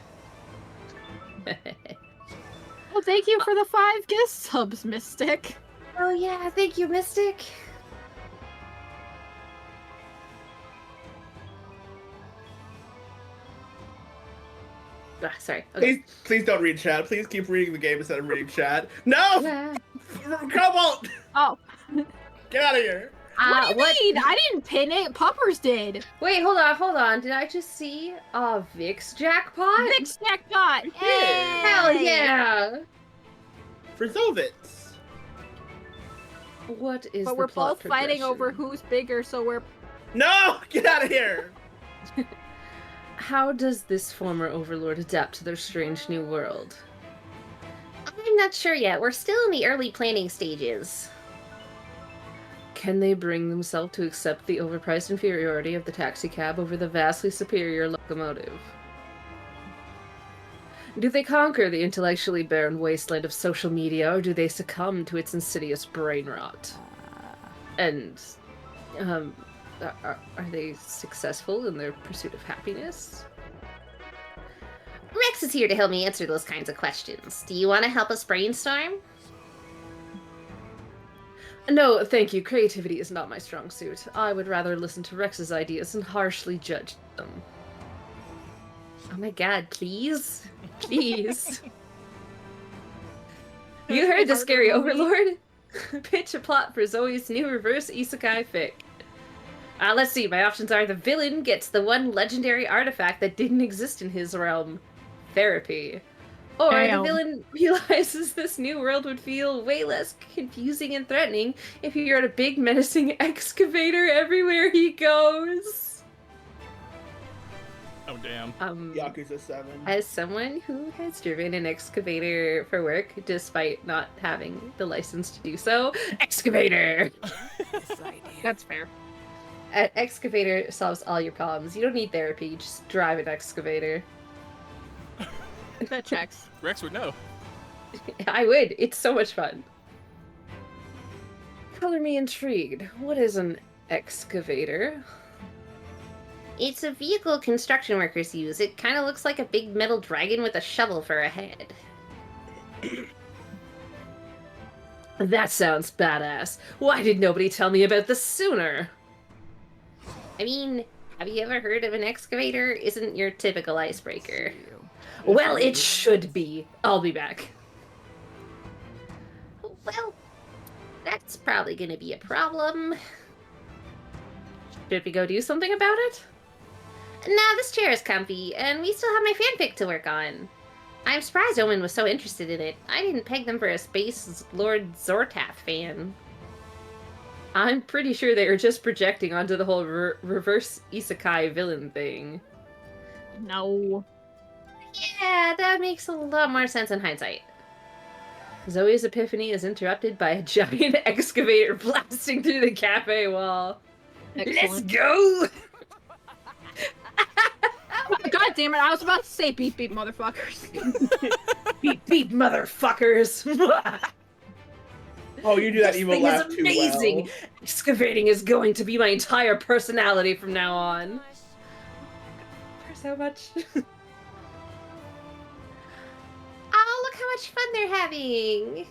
Well, thank you for the 5 guest subs, Mystic. Oh yeah, thank you, Mystic. Sorry. Okay. Please don't read chat. Please keep reading the game instead of reading chat. No! Yeah. Come on! Oh, Get out of here! what do you mean? I didn't pin it. Puppers did. Wait, hold on. Did I just see a Vix jackpot? Vix jackpot. Yeah. Hell Yay! yeah! For Zovitz. What is But the we're plot both fighting progression? over who's bigger, so we're. No! Get out of here! How does this former overlord adapt to their strange new world? I'm not sure yet. We're still in the early planning stages. Can they bring themselves to accept the overpriced inferiority of the taxicab over the vastly superior locomotive? Do they conquer the intellectually barren wasteland of social media, or do they succumb to its insidious brain rot? And, Are they successful in their pursuit of happiness? Rex is here to help me answer those kinds of questions. Do you want to help us brainstorm? No, thank you. Creativity is not my strong suit. I would rather listen to Rex's ideas and harshly judge them. Oh my god, please? Please. You heard the scary overlord? Pitch a plot for Zoe's new reverse isekai fic. Let's see, my options are the villain gets the one legendary artifact that didn't exist in his realm. Therapy. Or Damn. the villain realizes this new world would feel way less confusing and threatening if he rode a big menacing excavator everywhere he goes. Oh damn. Yakuza 7. As someone who has driven an excavator for work, despite not having the license to do so, excavator! This idea. That's fair. An excavator solves all your problems. You don't need therapy, you just drive an excavator. That checks. Rex would know. I would. It's so much fun. Color me intrigued. What is an excavator? It's a vehicle construction workers use. It kind of looks like a big metal dragon with a shovel for a head. That sounds badass. Why did nobody tell me about this sooner? I mean, have you ever heard of an excavator? Isn't your typical icebreaker. Well, it should be. I'll be back. Well, that's probably gonna be a problem. Should we go do something about it? Nah, this chair is comfy, and we still have my fanfic to work on. I'm surprised Owen was so interested in it. I didn't peg them for a Space Lord Zortath fan. I'm pretty sure they were just projecting onto the whole reverse isekai villain thing. No. Yeah, that makes a lot more sense in hindsight. Zoe's epiphany is interrupted by a giant excavator blasting through the cafe wall. Excellent. Let's go! God damn it, I was about to say beep beep motherfuckers. Beep beep, motherfuckers! Oh, you do that This evil thing laugh is too amazing. well. Excavating is going to be my entire personality from now on. For so much. Oh, look how much fun they're having!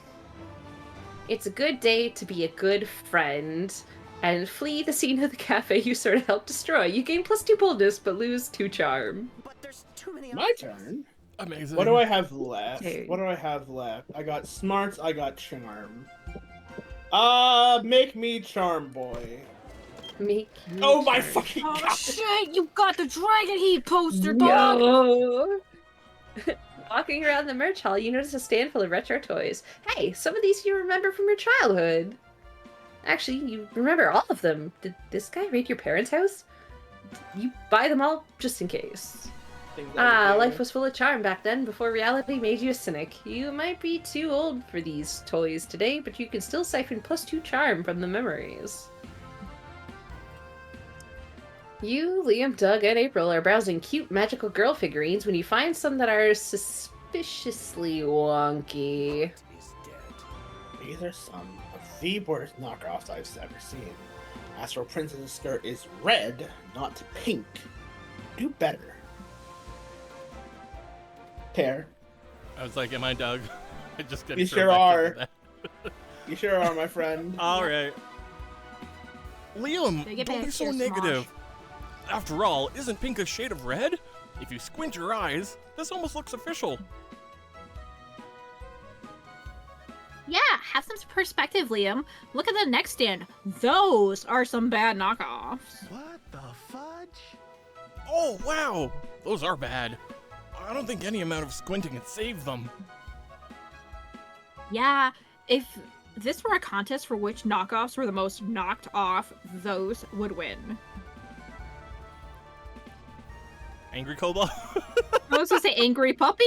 It's a good day to be a good friend and flee the scene of the cafe you sort of helped destroy. You gain +2 boldness but lose 2 charm. But there's too many My turn. Amazing. What do I have left? Dude. What do I have left? I got smarts, I got charm. Make me charm boy. Make Oh my fucking Oh god! shit, you got the Dragon Heat poster, dog! No! Walking around the merch hall, you notice a stand full of retro toys. Hey, some of these you remember from your childhood. Actually, you remember all of them. Did this guy raid your parents' house? You buy them all just in case. Life was full of charm back then, before reality made you a cynic. You might be too old for these toys today, but you can still siphon +2 charm from the memories. You, Liam, Doug, and April are browsing cute magical girl figurines when you find some that are suspiciously wonky. He's dead. These are some of the worst knockoffs I've ever seen. Astral Princess's skirt is red, not pink. Do better. Pear. I was like, am I Doug? I just got You thrown sure back are. into that. You sure are, my friend. All right. Liam, They get don't be back so to negative. After all, isn't pink a shade of red? If you squint your eyes, this almost looks official. Yeah, have some perspective, Liam. Look at the next stand. Those are some bad knockoffs. What the fudge? Oh, wow! Those are bad. I don't think any amount of squinting can save them. Yeah, if this were a contest for which knockoffs were the most knocked off, those would win. Angry Koba? I was gonna say angry puppy.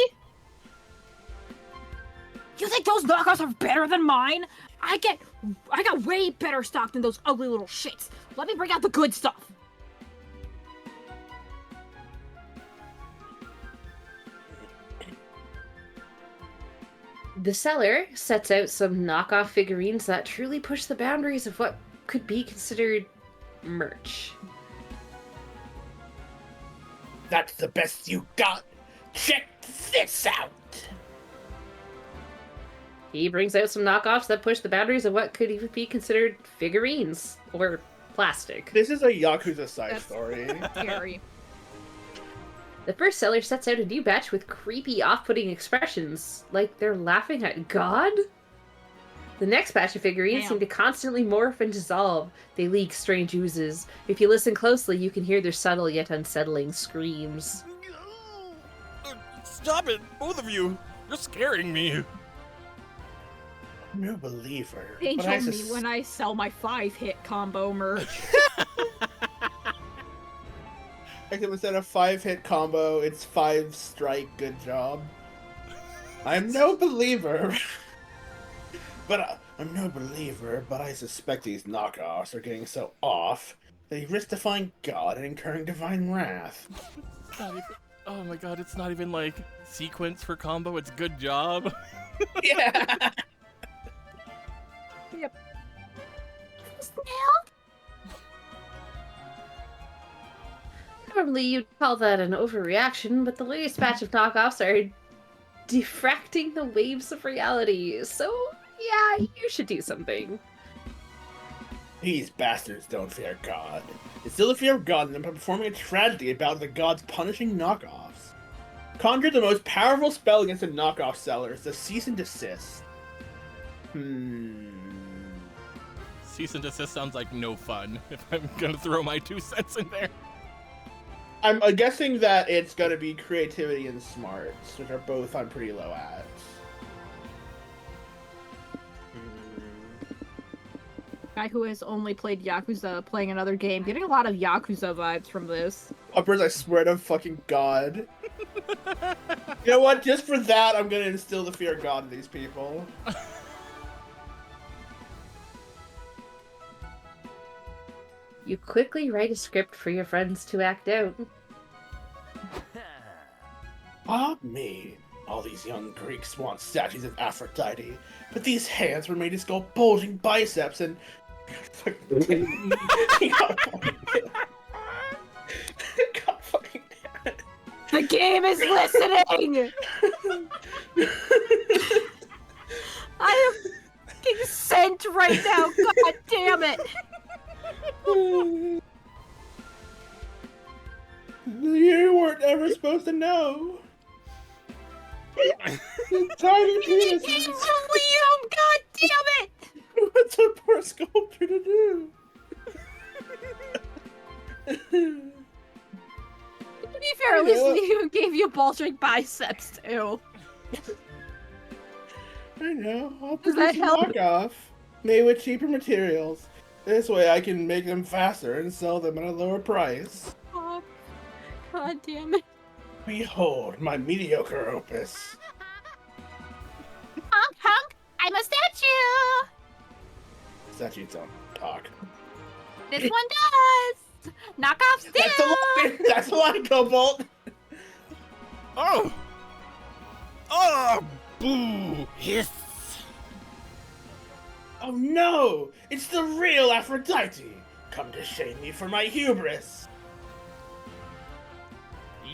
You think those knockoffs are better than mine? I got way better stock than those ugly little shits. Let me bring out the good stuff. The seller sets out some knockoff figurines that truly push the boundaries of what could be considered merch. That's the best you got. Check this out. He brings out some knockoffs that push the boundaries of what could even be considered figurines or plastic. This is a Yakuza side That's- story. Scary. The first seller sets out a new batch with creepy, off-putting expressions, like they're laughing at God? The next batch of figurines Damn. seem to constantly morph and dissolve. They leak strange oozes. If you listen closely, you can hear their subtle yet unsettling screams. Stop it, both of you! You're scaring me. No believer. Angel but I me when I sell my 5-hit combo merch. Except instead of 5-hit combo, it's 5 strike. Good job. I'm no believer. I'm no believer, but I suspect these knockoffs are getting so off they risk defying God and incurring divine wrath. It's not even, oh my god, it's not even like sequence for combo, it's good job. Yeah. Normally you'd call that an overreaction, but the latest batch of knockoffs are diffracting the waves of reality. So, yeah, you should do something. These bastards don't fear God. Instead of fear of God, they're performing a tragedy about the gods punishing knockoffs. Conjure the most powerful spell against the knockoff sellers, the cease and desist. Cease and desist sounds like no fun, if I'm gonna throw my 2 cents in there. I'm guessing that it's gonna be creativity and smarts, which are both I'm pretty low at. Guy who has only played Yakuza playing another game, getting a lot of Yakuza vibes from this. Uppers, I swear to fucking God. You know what? Just for that, I'm gonna instill the fear of God in these people. You quickly write a script for your friends to act out. Ah, me. All these young Greeks want statues of Aphrodite, but these hands were made to sculpt bulging biceps and... God fucking damn it. The game is listening! I am getting sent right now, god damn it! You weren't ever supposed to know. Tiny It's penises. Liam, god damn it! What's a poor sculptor to do? To be fair, at least Liam gave you bulging biceps too. I know. I'll Does that produce a help? knockoff made with cheaper materials. This way I can make them faster and sell them at a lower price. Oh, god damn it. Behold my mediocre opus. Honk honk, I'm a statue! Statues don't talk. This one does! Knockoffs do! That's a lie! That's a lie, Cobalt! Oh! Oh! Boo! Hiss! Oh no! It's the real Aphrodite! Come to shame me for my hubris!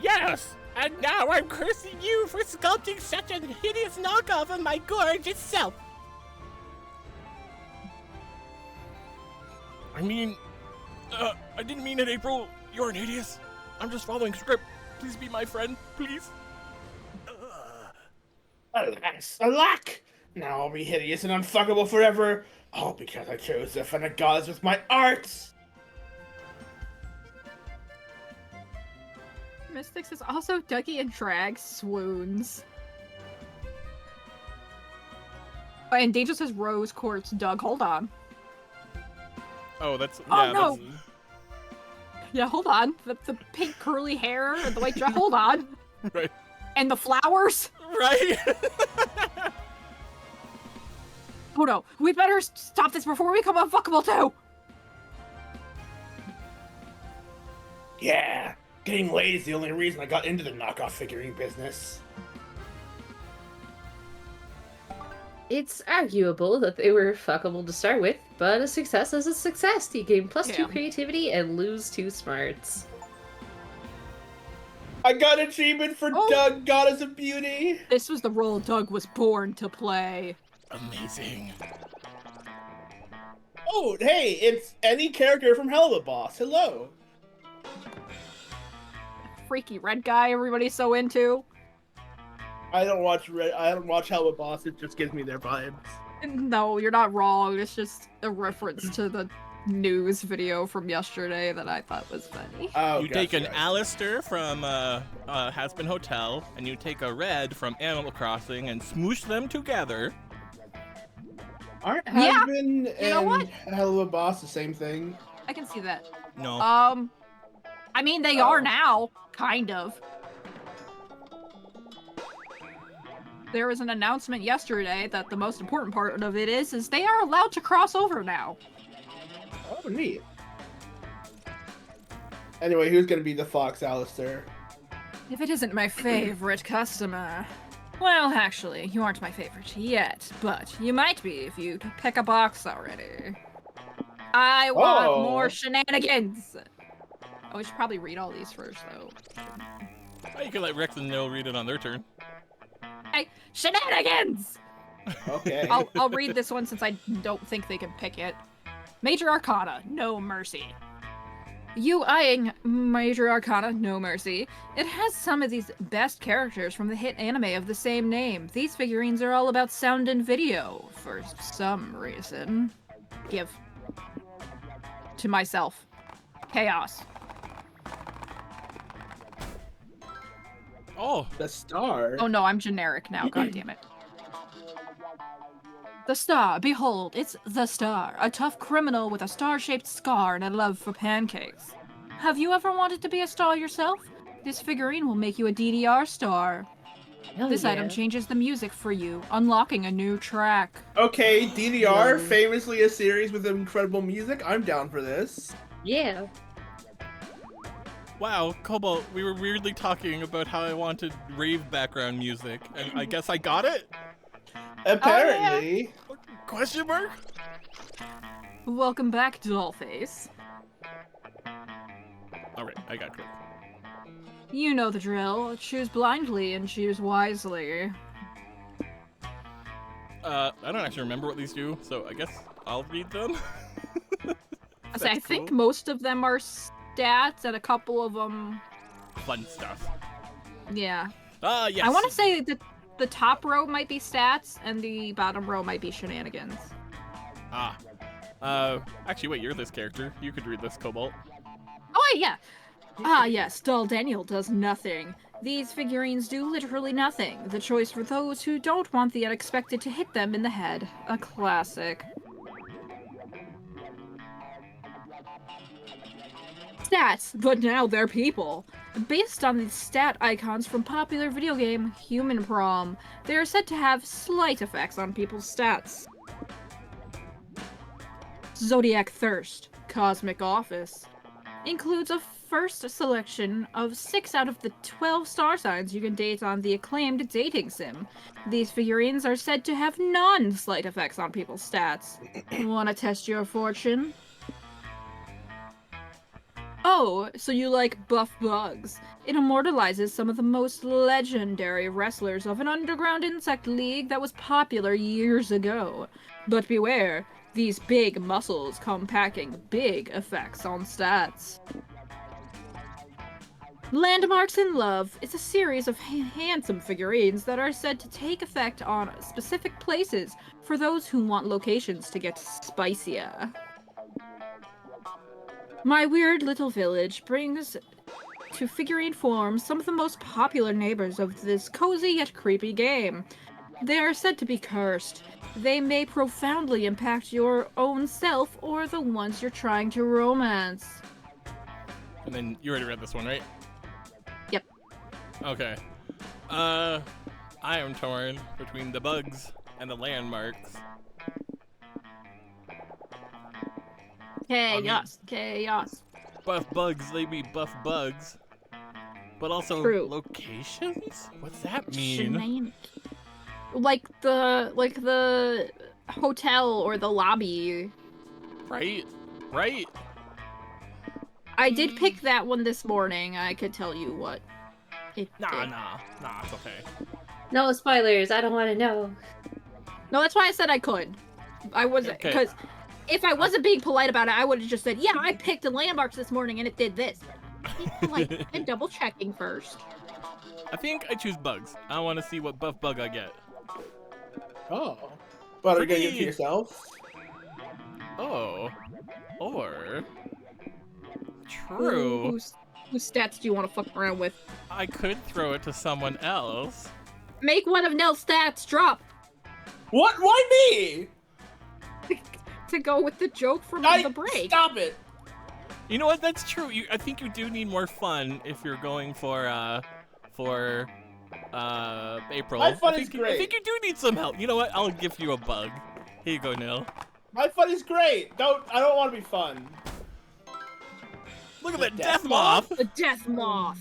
Yes! And now I'm cursing you for sculpting such a hideous knockoff of my gorgeous self! I mean, I didn't mean it, April. You're an hideous. I'm just following script. Please be my friend, please. Alas, alack! Now I'll be hideous and unfuckable forever, all because I chose to offend the gods with my arts! Mystics is also Dougie and Drag swoons. Oh, and Danger says Rose Quartz Doug. Hold on. Oh, that's Oh, yeah. no. That's, Yeah, hold on. The pink curly hair and the white dress. Hold on. right. And the flowers. Right. Oh no, we better stop this before we become unfuckable too. Yeah, getting laid is the only reason I got into the knockoff figurine business. It's arguable that they were fuckable to start with, but a success is a success. You gain +2 Yeah. creativity and lose 2 smarts. I got an achievement for Oh. Doug, Goddess of Beauty. This was the role Doug was born to play. Amazing. Oh, hey, it's any character from Hell of a Boss. Hello. Freaky red guy everybody's so into. I don't watch Hell of a Boss. It just gives me their vibes. No, you're not wrong. It's just a reference to the news video from yesterday that I thought was funny. Oh, You take an gotcha. Alistair from Hasbin Hotel, and you take a Red from Animal Crossing, and smoosh them together. Aren't Yeah, Hasbin you know what? and Hell of a Boss the same thing? I can see that. No. I mean, they are now, kind of. There was an announcement yesterday that the most important part of it is they are allowed to cross over now. Oh, neat. Anyway, who's gonna be the Fox Alistair? If it isn't my favorite customer. Well, actually, you aren't my favorite yet, but you might be if you pick a box already. I want Oh. more shenanigans! Oh, we should probably read all these first, though. Oh, you can let Rex and Nil read it on their turn. Hey, shenanigans! Okay. I'll read this one since I don't think they can pick it. Major Arcana, No Mercy. You eyeing Major Arcana, No Mercy. It has some of these best characters from the hit anime of the same name. These figurines are all about sound and video, for some reason. Give. To myself. Chaos. Oh, The Star. Oh no, I'm generic now, god damn it. The Star, behold, it's the Star, a tough criminal with a star-shaped scar and a love for pancakes. Have you ever wanted to be a star yourself? This figurine will make you a DDR star. Hell This yeah. item changes the music for you, unlocking a new track. Okay, DDR, No. famously a series with incredible music. I'm down for this. Yeah. wow, Cobalt, we were weirdly talking about how I wanted rave background music, and I guess I got it? Apparently. Question mark? Welcome back, Dollface. Alright, I got it. You know the drill. Choose blindly and choose wisely. I don't actually remember what these do, so I guess I'll read them. I think most of them are stats, and a couple of them, Fun stuff. yeah. Ah, yes. I want to say that the top row might be stats, and the bottom row might be shenanigans. Ah. Actually, wait, you're this character. You could read this, Cobalt. Oh, wait, yeah. Ah, yes, Dull Daniel does nothing. These figurines do literally nothing. The choice for those who don't want the unexpected to hit them in the head. A classic. Stats, but now they're people. Based on the stat icons from popular video game Human Prom, they are said to have slight effects on people's stats. Zodiac Thirst, Cosmic Office, includes a first selection of 6 out of the 12 star signs you can date on the acclaimed dating sim. These figurines are said to have non-slight effects on people's stats. Wanna test your fortune? Oh, so you like Buff Bugs. It immortalizes some of the most legendary wrestlers of an underground insect league that was popular years ago. But beware, these big muscles come packing big effects on stats. Landmarks in Love is a series of handsome figurines that are said to take effect on specific places for those who want locations to get spicier. My Weird Little Village brings to figurine form some of the most popular neighbors of this cozy yet creepy game. They are said to be cursed. They may profoundly impact your own self or the ones you're trying to romance. And then you already read this one, right? Yep. Okay. I am torn between the bugs and the landmarks. Chaos, chaos. Buff bugs, they be buff bugs. But also True. locations? What's that mean? Shenanigans. like the hotel or the lobby. Right? I did pick that one this morning. I could tell you what it Nah, did. it's okay. No spoilers. I don't want to know. No, that's why I said I could. I wasn't, Okay. because if I wasn't being polite about it, I would have just said, yeah, I picked the landmarks this morning and it did this. Be polite and double checking first. I think I choose bugs. I want to see what buff bug I get. Oh. But are you gonna give it to Pretty- yourself? Oh. Or... True. Whose stats do you want to fuck around with? I could throw it to someone else. Make one of Nell's stats drop What? Why me? to go with the joke from the break. Stop it. You know what? That's true. I think you do need more fun if you're going for April. My fun I is think, great. I think you do need some help. You know what? I'll give you a bug. Here you go, Neil. My fun is great. I don't want to be fun. Look at The that Death death moth. The Death Moth.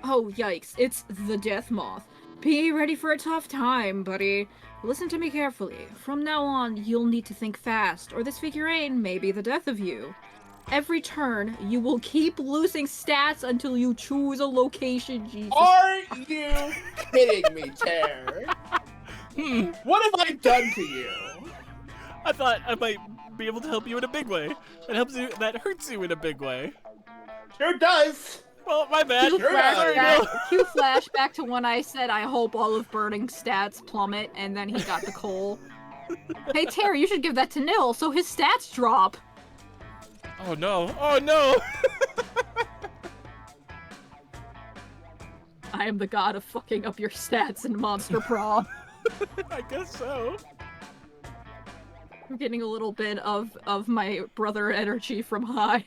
Oh, yikes. It's the Death Moth. Be ready for a tough time, buddy. Listen to me carefully. From now on, you'll need to think fast, or this figurine may be the death of you. Every turn, you will keep losing stats until you choose a location, Jesus. Are you kidding me, Ter? What have I done to you? I thought I might be able to help you in a big way. That hurts you in a big way. Sure does. Well, my bad. Cue You're right. flashback to when I said I hope all of Birding's stats plummet, and then he got the coal. Hey, Terry, you should give that to Nil so his stats drop. Oh no! Oh no! I am the god of fucking up your stats in Monster Prom. I guess so. I'm getting a little bit of my brother energy from Hive.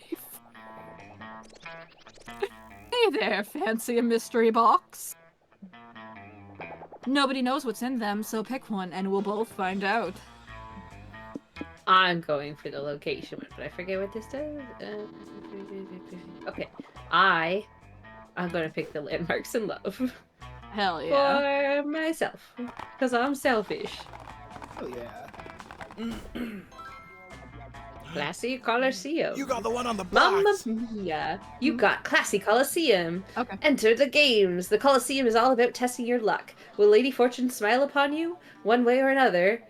Hey there, fancy a mystery box. Nobody knows what's in them, so pick one and we'll both find out. I'm going for the location one, but I forget what this does. Okay, I'm gonna pick the landmarks in love Hell yeah. for myself because I'm selfish. Oh yeah. Classy Coliseum. You got the one on the Mamma box. mia! You got Classy Coliseum. Okay. Enter the games. The Coliseum is all about testing your luck. Will Lady Fortune smile upon you? One way or another.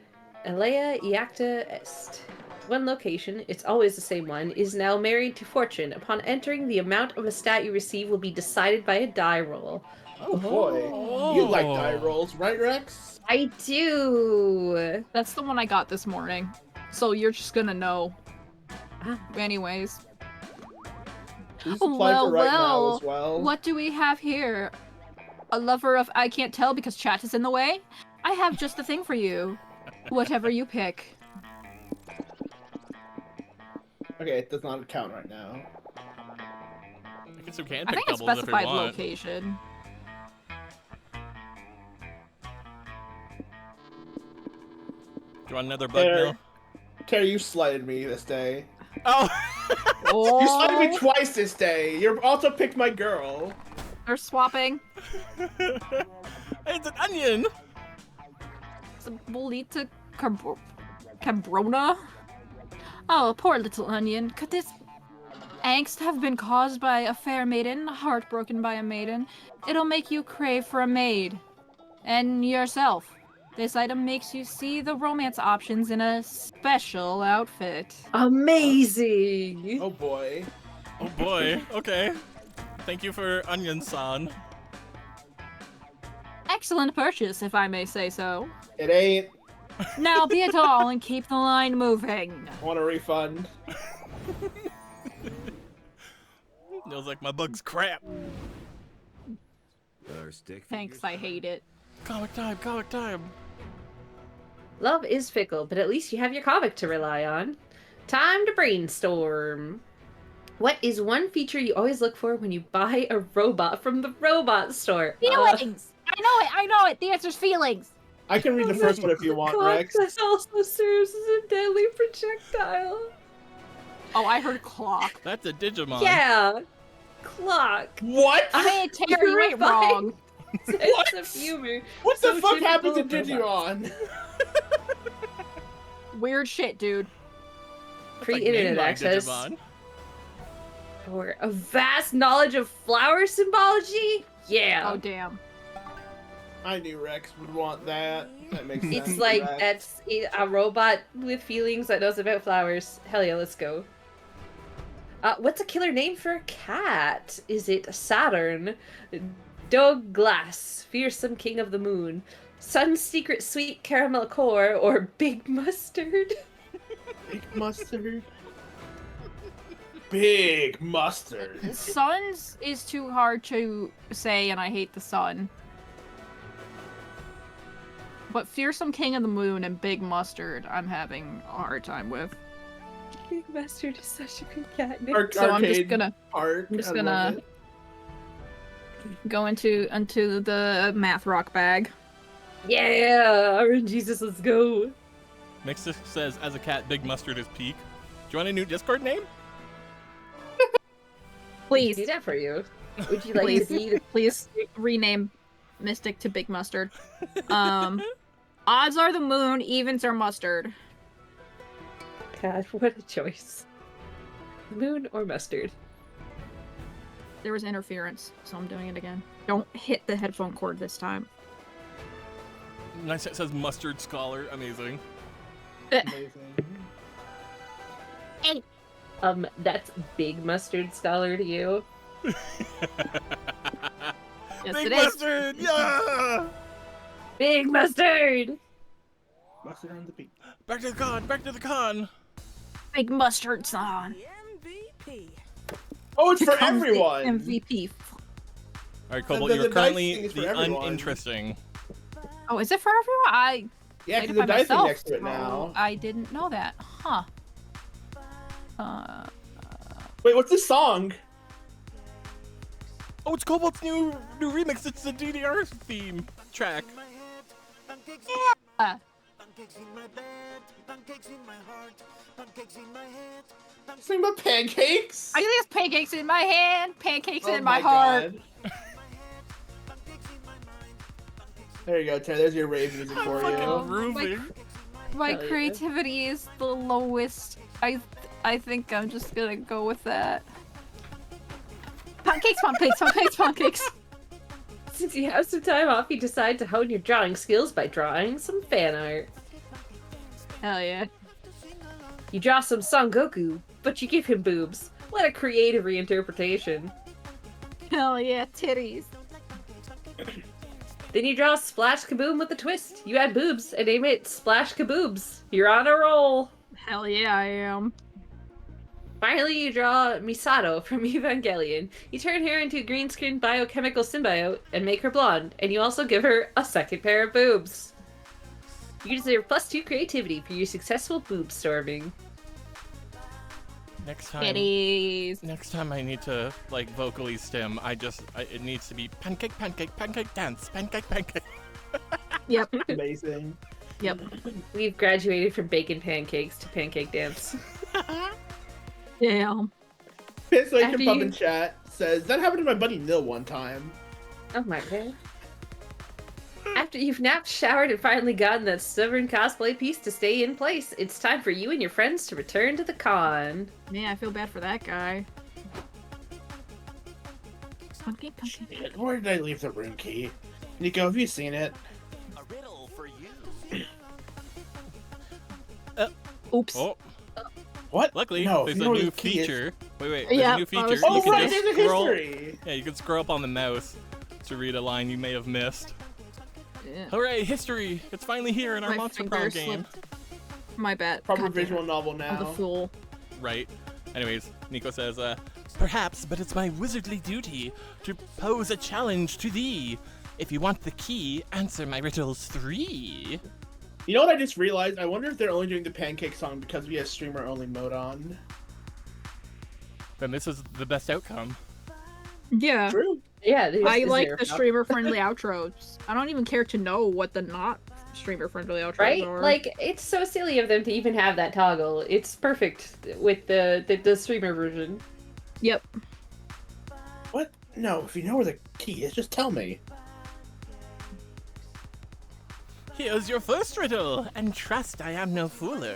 Alea Iacta Est. One location, it's always the same one, is now married to Fortune. Upon entering, the amount of a stat you receive will be decided by a die roll. Oh boy. You like die rolls, right, Rex? I do! That's the one I got this morning. So you're just gonna know. Ah. Anyways. Please apply for right now as well. What do we have here? A lover of I can't tell because chat is in the way? I have just the thing for you. Whatever you pick. Okay, it does not count right now. I guess you can I pick think it's doubles if you specified want. location. Do you want another bug There. mill? Terry, you slighted me this day. Oh! You slighted me Oh, twice this day. You also picked my girl. they're swapping. It's an onion! It's a Bolita Cabrona. Oh, poor little onion. Could this angst have been caused by a fair maiden, heartbroken by a maiden? It'll make you crave for a maid. And yourself. This item makes you see the romance options in a special outfit. Amazing! Oh boy. Oh boy, okay. Thank you for onion-san. Excellent purchase, if I may say so. It ain't. Now be a doll and keep the line moving. Want a refund? Feels like my bug's crap. Thanks, I hate it. Comic time, comic time. Love is fickle, but at least you have your comic to rely on. Time to brainstorm. What is one feature you always look for when you buy a robot from the robot store? Feelings! I know it! The answer's feelings! I can read the first one if you want, Clock Rex. that also serves as a deadly projectile. Oh, I heard clock. That's a Digimon. Yeah. Clock. What? Hey, Terry, you ain't wrong. sense of humor. What So the fuck happened to typical of Digimon? Weird shit, dude. That's like Pre-internet mainline access. Digimon. Or a vast knowledge of flower symbology? Yeah. Oh damn. I knew Rex would want that. That makes sense. It's like Rex. that's a robot with feelings that knows about flowers. Hell yeah, let's go. What's a killer name for a cat? Is it Saturn, Douglas, fearsome king of the moon, Sun's secret sweet caramel core, or Big Mustard? Big mustard. Big mustard. Suns is too hard to say, and I hate the sun. But Fearsome King of the Moon and Big Mustard, I'm having a hard time with. Big Mustard is such a good cat name. So I'm just Arcade gonna Park. I'm just I love gonna- it. go into the math rock bag. Yeah, RNG Jesus, let's go. Mixus says, as a cat, Big Mustard is peak. Do you want a new Discord name? Please, Do that for you. Would you like please, to be? please rename Mystic to Big Mustard. Odds are the moon, evens are mustard. God, what a choice. Moon or mustard? There was interference, so I'm doing it again. Don't hit the headphone cord this time. Nice. It says Mustard Scholar. Amazing. Amazing. That's Big Mustard Scholar to you. Yes, Big it is. Mustard! Yeah! Big Mustard! Mustard on the beat. Back to the con! Back to the con! Big Mustard song. MVP. Oh, it's for Becomes the everyone. MVP. Alright, Cobalt, the you're dice currently thing is for the everyone. uninteresting. Oh, is it for everyone? Yeah, Played because it the by dice thing myself, next to it so now. I didn't know that. Huh. Wait, what's this song? Oh, it's Cobalt's new remix. It's the DDR theme track. Yeah. Pancakes in my bed, pancakes in my heart, pancakes in my head, Sing about pancakes? I think it's pancakes in my hand, pancakes Oh in my heart. God. There you go, Ted. There's your rave music for Fucking you. grooving. My Hell yeah. creativity is the lowest. I think I'm just gonna go with that. Pancakes, pancakes, pancakes, pancakes. Since you have some time off, you decide to hone your drawing skills by drawing some fan art. Hell yeah. You draw some Son Goku, but you give him boobs. What a creative reinterpretation. Hell yeah, titties. Then you draw Splash Kaboom with a twist. You add boobs and name it Splash Kaboobs. You're on a roll. Hell yeah, I am. Finally, you draw Misato from Evangelion. You turn her into a green screen biochemical symbiote and make her blonde, and you also give her a second pair of boobs. You deserve +2 creativity for your successful boob storming. Next time. Titties. Next time I need to like vocally stim. It needs to be pancake, pancake, pancake dance, pancake, pancake. Yep. Amazing. Yep. We've graduated from bacon pancakes to pancake dance. Damn. Pisswake After from Pub you- in Chat says, that happened to my buddy Nil one time. Oh my god. After you've napped, showered, and finally gotten that stubborn cosplay piece to stay in place, it's time for you and your friends to return to the con. Man, I feel bad for that guy. Pancake, pancake. Shit, where did I leave the room key? Nico, have you seen it? A riddle for you. Oops. Oh, What? luckily No, there's you a know what new the key is. feature. Wait, there's Yeah, a new I feature. was- You Oh, can right, just there's a scroll. history! Yeah, you can scroll up on the mouse to read a line you may have missed. Yeah. Hooray, history! It's finally here in our My Monster finger Prom game. slipped. My bad. Proper God damn it. visual novel I'm now. the fool. Right. Anyways, Nico says, perhaps, but it's my wizardly duty to pose a challenge to thee. If you want the key, answer my riddles 3. You know what I just realized? I wonder if they're only doing the pancake song because we have streamer only mode on. Then this is the best outcome. Yeah. True. Yeah, I like the streamer-friendly outros. I don't even care to know what the not streamer-friendly outros Right? are. Like, it's so silly of them to even have that toggle. It's perfect with the streamer version. Yep. What? No, if you know where the key is, just tell me. Here's your first riddle, and trust I am no fooler.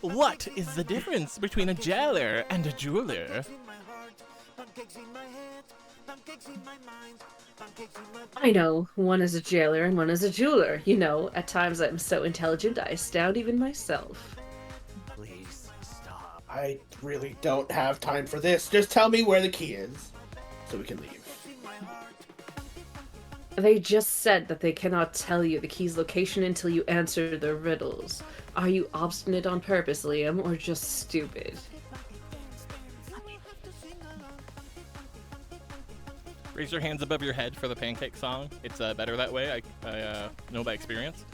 What is the difference between a jailer and a jeweler? I know, one is a jailer and one is a jeweler. You know, at times I'm so intelligent I astound even myself. Please stop. I really don't have time for this. Just tell me where the key is, so we can leave. They just said that they cannot tell you the key's location until you answer their riddles. Are you obstinate on purpose, Liam, or just stupid? Raise your hands above your head for the pancake song. It's better that way. I know by experience.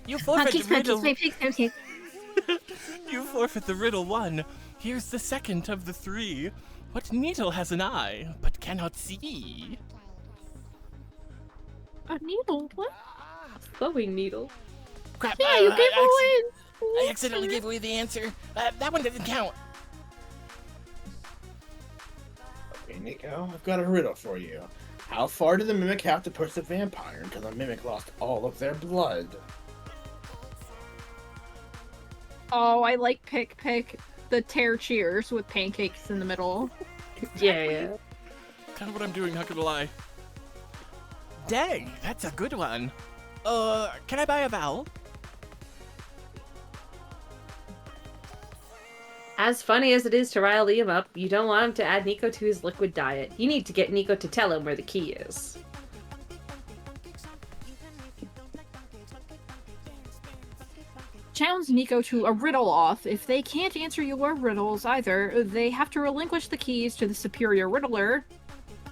You forfeit the riddle. You forfeit the riddle 1. Here's the second of the 3. What needle has an eye but cannot see? A needle? What? Sewing needle. Crap! Yeah, you gave away. I accidentally gave away the answer. That one doesn't count. Okay, Nico, I've got a riddle for you. How far did the mimic have to push the vampire until the mimic lost all of their blood? Oh, I like pick the tear cheers with pancakes in the middle. Yeah. Kind of what I'm doing, not gonna lie. Dang, that's a good one. Can I buy a vowel? As funny as it is to rile Liam up, you don't want him to add Nico to his liquid diet. You need to get Nico to tell him where the key is. Challenge Nico to a riddle off. If they can't answer your riddles either, they have to relinquish the keys to the superior riddler.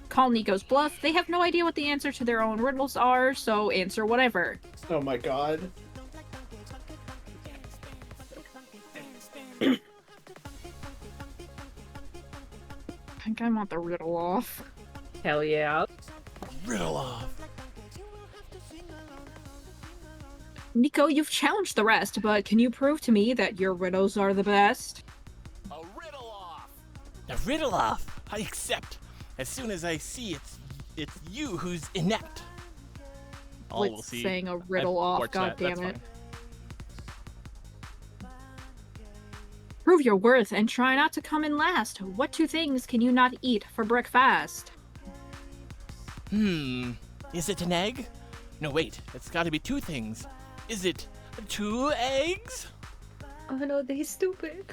Call Nico's bluff. They have no idea what the answer to their own riddles are, so answer whatever. Oh my god. I think I want the riddle off. Hell yeah. Riddle off. Nico, you've challenged the rest, but can you prove to me that your riddles are the best? A riddle off. A riddle off. I accept. As soon as I see it's you who's inept. All we'll Blitz see. saying a riddle I've off, watched god that, that's damn it. fine. Prove your worth and try not to come in last. What 2 things can you not eat for breakfast? Is it an egg? No, wait. It's gotta be 2 things. Is it 2 eggs? Oh no, they stupid.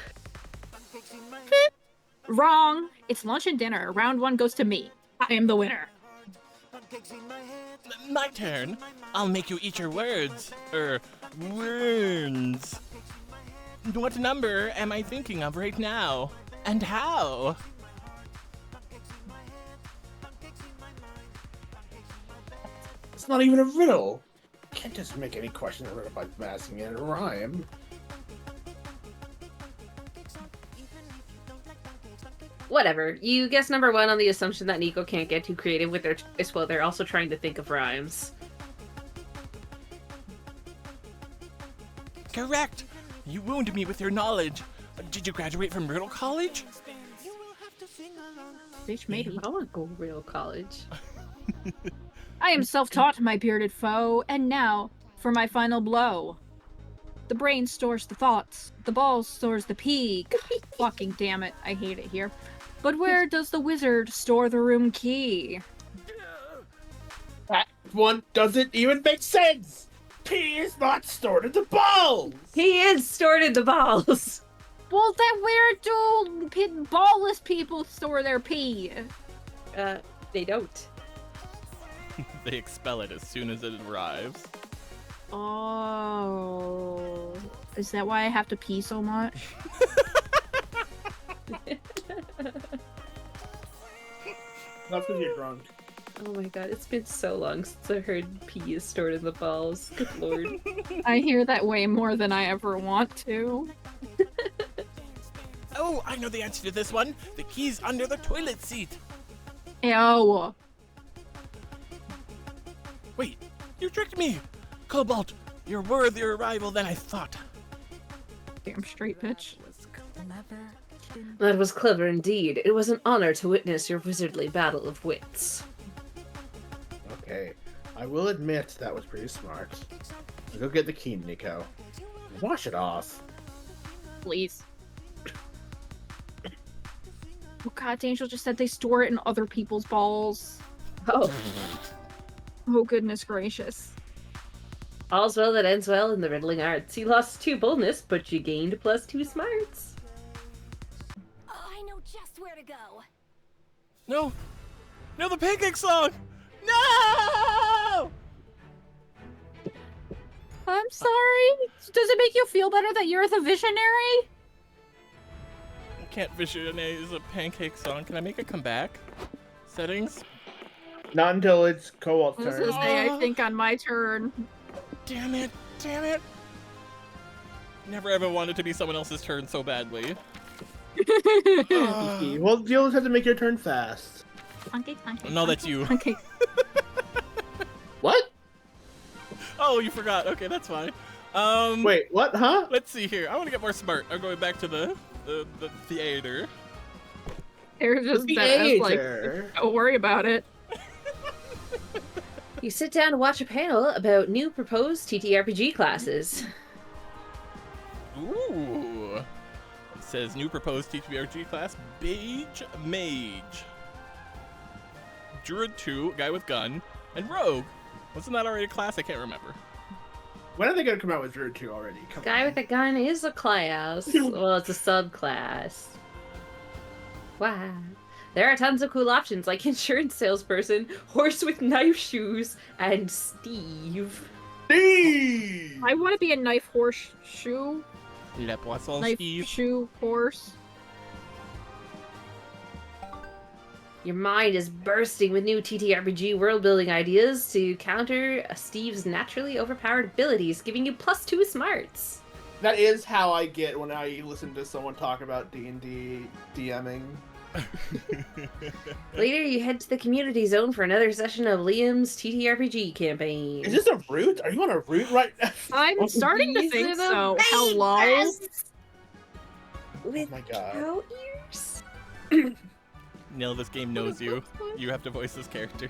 Wrong. It's lunch and dinner. Round 1 goes to me. I am the winner. My turn. I'll make you eat your words. Words. What number am I thinking of right now? And how? It's not even a riddle. You can't just make any question a riddle by masking it in a rhyme. Whatever. You guess number 1 on the assumption that Nico can't get too creative with their choice while they're also trying to think of rhymes. Correct. You wound me with your knowledge. Did you graduate from Riddle College? Bitch, maybe. I want to go real college. I am self-taught, my bearded foe, and now for my final blow. The brain stores the thoughts, the ball stores the pee. God, fucking damn it, I hate it here. But where does the wizard store the room key? That one doesn't even make sense! P is not stored in the balls! He is stored in the balls! Well, then where do ballless people store their pee? They don't. They expel it as soon as it arrives. Oh. Is that why I have to pee so much? Not because you're drunk. Oh my god, it's been so long since I heard pee is stored in the balls. Good lord. I hear that way more than I ever want to. Oh, I know the answer to this one. The key's under the toilet seat. Ew. Wait, you tricked me! Cobalt, you're worthier rival than I thought. Damn straight, bitch. That was clever indeed. It was an honor to witness your wizardly battle of wits. Okay. I will admit that was pretty smart. Go get the key, Nico. Wash it off. Please. Oh god, Angel just said they store it in other people's balls. Oh, Oh goodness gracious. all's well that ends well in the riddling arts. You lost 2 boldness, but you gained +2 smarts. Oh, I know just where to go. No! No, the pancake song! No! I'm sorry. Does it make you feel better that you're the visionary? I can't visualize a pancake song. Can I make it come back? Settings? Not until it's Cobalt's I was turn. gonna say, I think on my turn. Damn it! Damn it! Never ever wanted to be someone else's turn so badly. Well, you'll just have to make your turn fast. No, that's you. Okay. What? Oh, you forgot. Okay, that's fine. Wait, what? Huh? Let's see here. I want to get more smart. I'm going back to the theater. They're just like, Theater. don't worry about it. You sit down to watch a panel about new proposed TTRPG classes. Ooh. It says new proposed TTRPG class, Beige Mage. Druid 2, guy with gun, and Rogue. Wasn't that already a class? I can't remember. When are they gonna come out with Druid 2 already? Come Guy on. with a gun is a class. Well, it's a subclass. Wow. There are tons of cool options like insurance salesperson, horse with knife shoes, and Steve. Steve! I want to be a knife horse shoe. Le Poisson Knife Steve. shoe horse. Your mind is bursting with new TTRPG world-building ideas to counter Steve's naturally overpowered abilities, giving you +2 smarts. That is how I get when I listen to someone talk about D&D DMing. Later, you head to the community zone for another session of Liam's TTRPG campaign. Is this a route? Are you on a route right now? I'm starting to These think are the so. best Hello? With Oh my god. cow ears? Neil, this game knows you. You have to voice this character.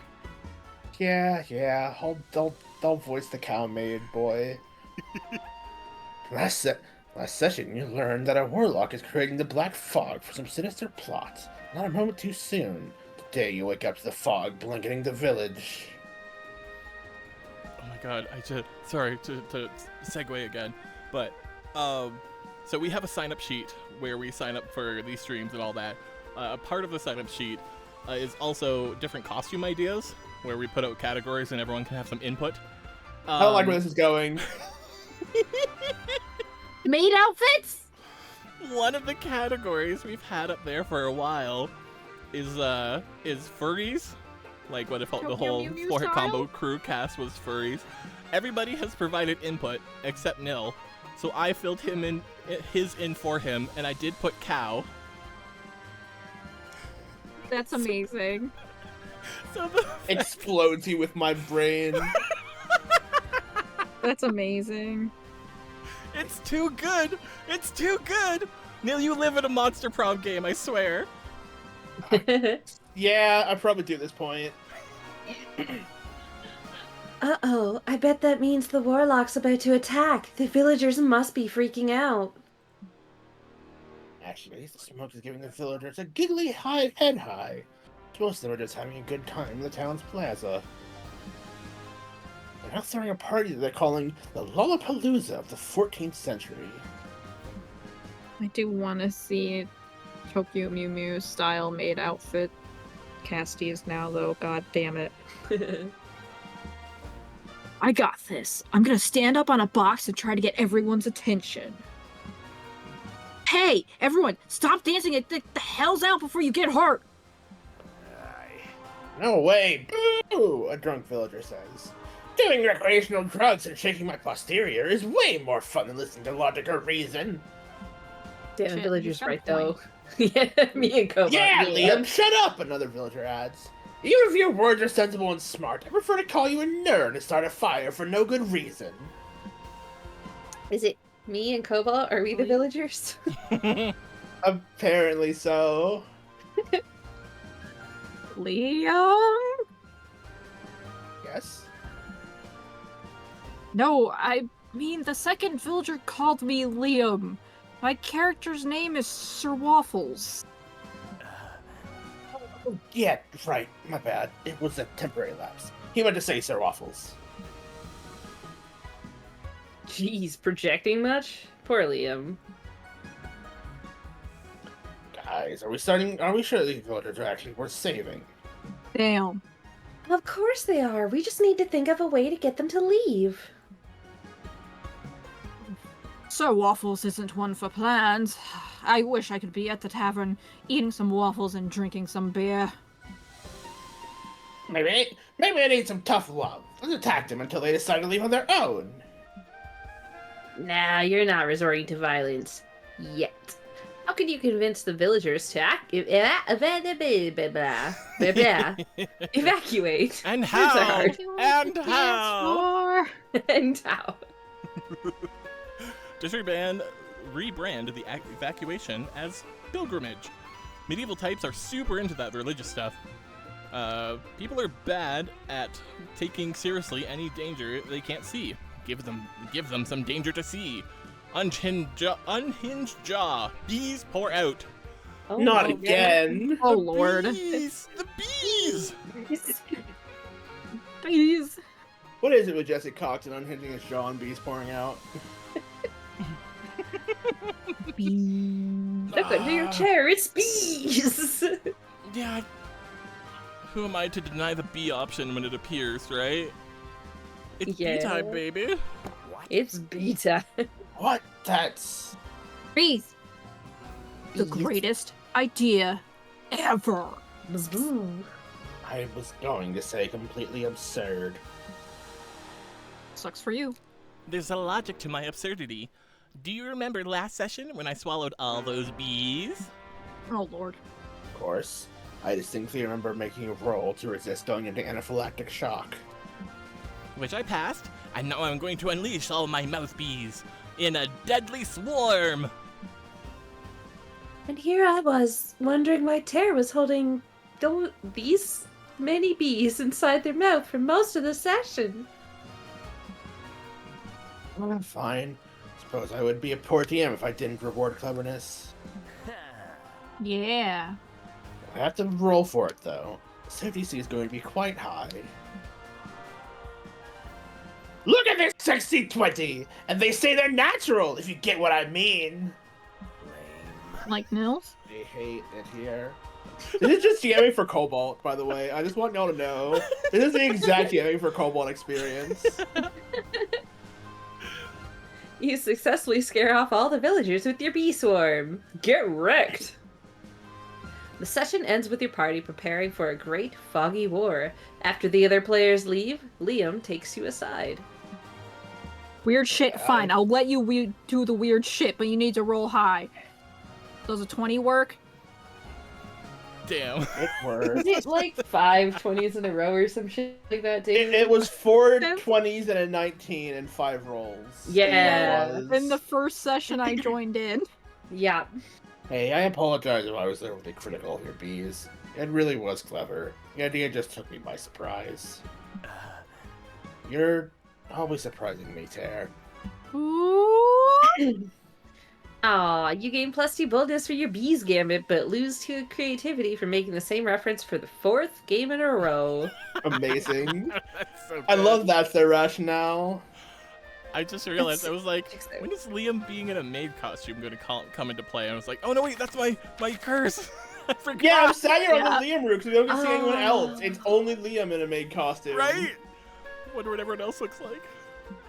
Yeah, I'll voice the cow maid, boy. Last session, you learned that a warlock is creating the black fog for some sinister plot. Not a moment too soon. Today you wake up to the fog blanketing the village. Oh my god, sorry to segue again, but so we have a sign up sheet where we sign up for these streams and all that. A part of the sign up sheet is also different costume ideas where we put out categories and everyone can have some input. I don't like where this is going. Maid outfits? One of the categories we've had up there for a while is furries. Like what if the Tokyo whole Mew Mew 4-hit style? combo crew cast was furries. Everybody has provided input except Nil. So I filled his in for him and I did put cow. That's amazing. So the Explodes you with my brain. That's amazing. It's too good! It's too good! Neil, you live in a Monster Prom game, I swear. Yeah, I probably do at this point. Uh-oh, I bet that means the warlock's about to attack. The villagers must be freaking out. Actually, the smoke is giving the villagers a giggly head high. Most of them are just having a good time in the town's plaza. They're now throwing a party that they're calling the Lollapalooza of the 14th century. I do want to see Tokyo Mew Mew style maid outfit. Casties now, though. God damn it. I got this. I'm gonna stand up on a box and try to get everyone's attention. Hey, everyone, stop dancing and the hell's out before you get hurt. No way! Boo! A drunk villager says. Doing recreational drugs and shaking my posterior is way more fun than listening to logic or reason. Damn, Shit, villager's you got a right, though. Yeah, me and Cobalt. Yeah, Liam, shut up! Another villager adds. Even if your words are sensible and smart, I prefer to call you a nerd and start a fire for no good reason. Is it me and Cobalt? Are we the villagers? Apparently so. Liam? Yes? No, I mean the second villager called me Liam. My character's name is Sir Waffles. Oh, yeah, right. My bad. It was a temporary lapse. He meant to say Sir Waffles. Jeez, projecting much? Poor Liam. Guys, are we sure these villagers are actually worth saving? Damn. Of course they are. We just need to think of a way to get them to leave. Sir Waffles isn't one for plans. I wish I could be at the tavern, eating some waffles and drinking some beer. Maybe they need some tough love. Let's attack them until they decide to leave on their own. Nah, you're not resorting to violence. Yet. How can you convince the villagers to evacuate? And These are how? hard. And how? And how? Just rebrand the evacuation as pilgrimage. Medieval types are super into that religious stuff. People are bad at taking seriously any danger they can't see. Give them some danger to see. Unhinged jaw. Bees pour out. Oh, Not my again. Oh lord. Bees! The bees! Please. What is it with Jesse Cox and unhinging his jaw and bees pouring out? Look under your chair, it's bees! Yeah. Who am I to deny the bee option when it appears, right? It's Yeah. bee time, baby. It's beta. What? That's... Bees. The greatest idea ever. I was going to say completely absurd. Sucks for you. There's a logic to my absurdity. Do you remember last session when I swallowed all those bees? Oh lord. Of course. I distinctly remember making a roll to resist going into anaphylactic shock. Which I passed, and now I'm going to unleash all my mouth bees in a deadly swarm. And here I was, wondering why Tara was holding these many bees inside their mouth for most of the session. Well, fine. Suppose I would be a poor DM if I didn't reward cleverness. Yeah. I have to roll for it, though. The safety C is going to be quite high. Look at this sexy 20! And they say they're natural, if you get what I mean! Like Nils? They hate it here. This is just DMing for Cobalt, by the way. I just want y'all to know. This is the exact DMing for Cobalt experience. You successfully scare off all the villagers with your bee swarm. Get wrecked! The session ends with your party preparing for a great foggy war. After the other players leave, Liam takes you aside. Weird shit, fine. I'll let you do the weird shit, but you need to roll high. Does a 20 work? Damn. It works. Is it like 5 20s in a row or some shit like that, David? It was 4 20s and a 19 and 5 rolls. Yeah. It was. In the first session I joined in. Yeah. Hey, I apologize if I was overly critical of your bees. It really was clever. The idea just took me by surprise. You're always surprising me, Tare. Ooh. Aw, you gain +2 boldness for your bees gambit, but lose 2 creativity for making the same reference for the 4th game in a row. Amazing. That's so I good. love that's their rationale. I just realized, I was like, when is Liam being in a maid costume going to come into play? And I was like, oh no wait, that's my curse. I forgot. Yeah, I'm sad you're on the Liam route because we don't get to see anyone Oh. else. It's only Liam in a maid costume. Right? Wonder what everyone else looks like.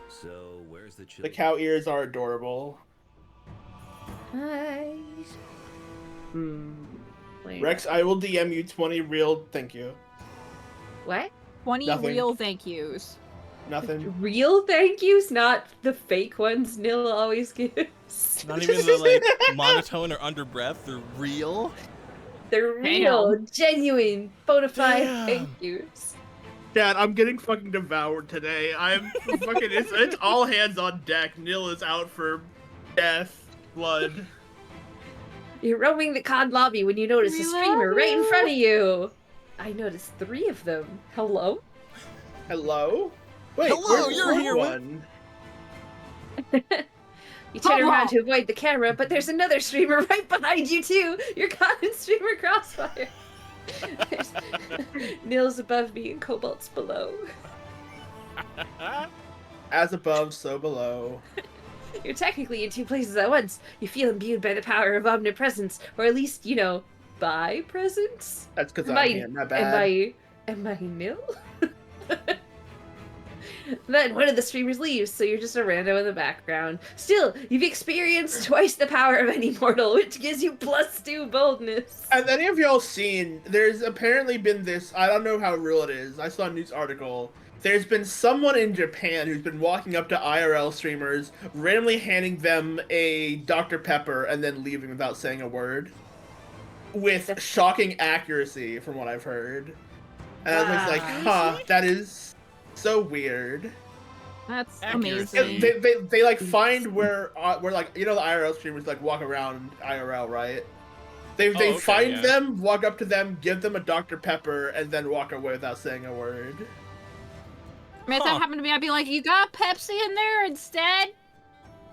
So, where's the The chili? cow ears are adorable. Hi. Wait. Rex, I will DM you 20 real thank you. What? 20 Nothing. real thank yous. Nothing. Real thank yous, not the fake ones Nil always gives. Not even the like monotone or under breath. They're real. They're real, genuine, bona fide Damn. thank yous. Dad, I'm getting fucking devoured today. I'm fucking. It's all hands on deck. Nil is out for death, blood. You're roaming the COD lobby when you notice a streamer right in front of you. I noticed 3 of them. Hello? Hello? Wait, Hello, where's you're the here, one? You turn Hello. around to avoid the camera, but there's another streamer right behind you too. You're caught in streamer crossfire. There's Nils above me and Cobalt's below. As above, so below. You're technically in two places at once. You feel imbued by the power of omnipresence, or at least, by presence. That's because Am I'm I- here, not bad. Am I nil? Then one of the streamers leaves, so you're just a rando in the background. Still, you've experienced twice the power of any mortal, which gives you +2 boldness. Have any of y'all seen, there's apparently been this, I don't know how real it is, I saw a news article. There's been someone in Japan who's been walking up to IRL streamers, randomly handing them a Dr. Pepper, and then leaving without saying a word. With shocking accuracy, from what I've heard. And I was just like, huh, that is so weird. That's Accuracy. amazing. They like find where like, the IRL streamers like walk around IRL, right? They okay, find yeah. them, walk up to them, give them a Dr. Pepper, and then walk away without saying a word. I mean, if Huh. that happened to me, I'd be like, you got Pepsi in there instead?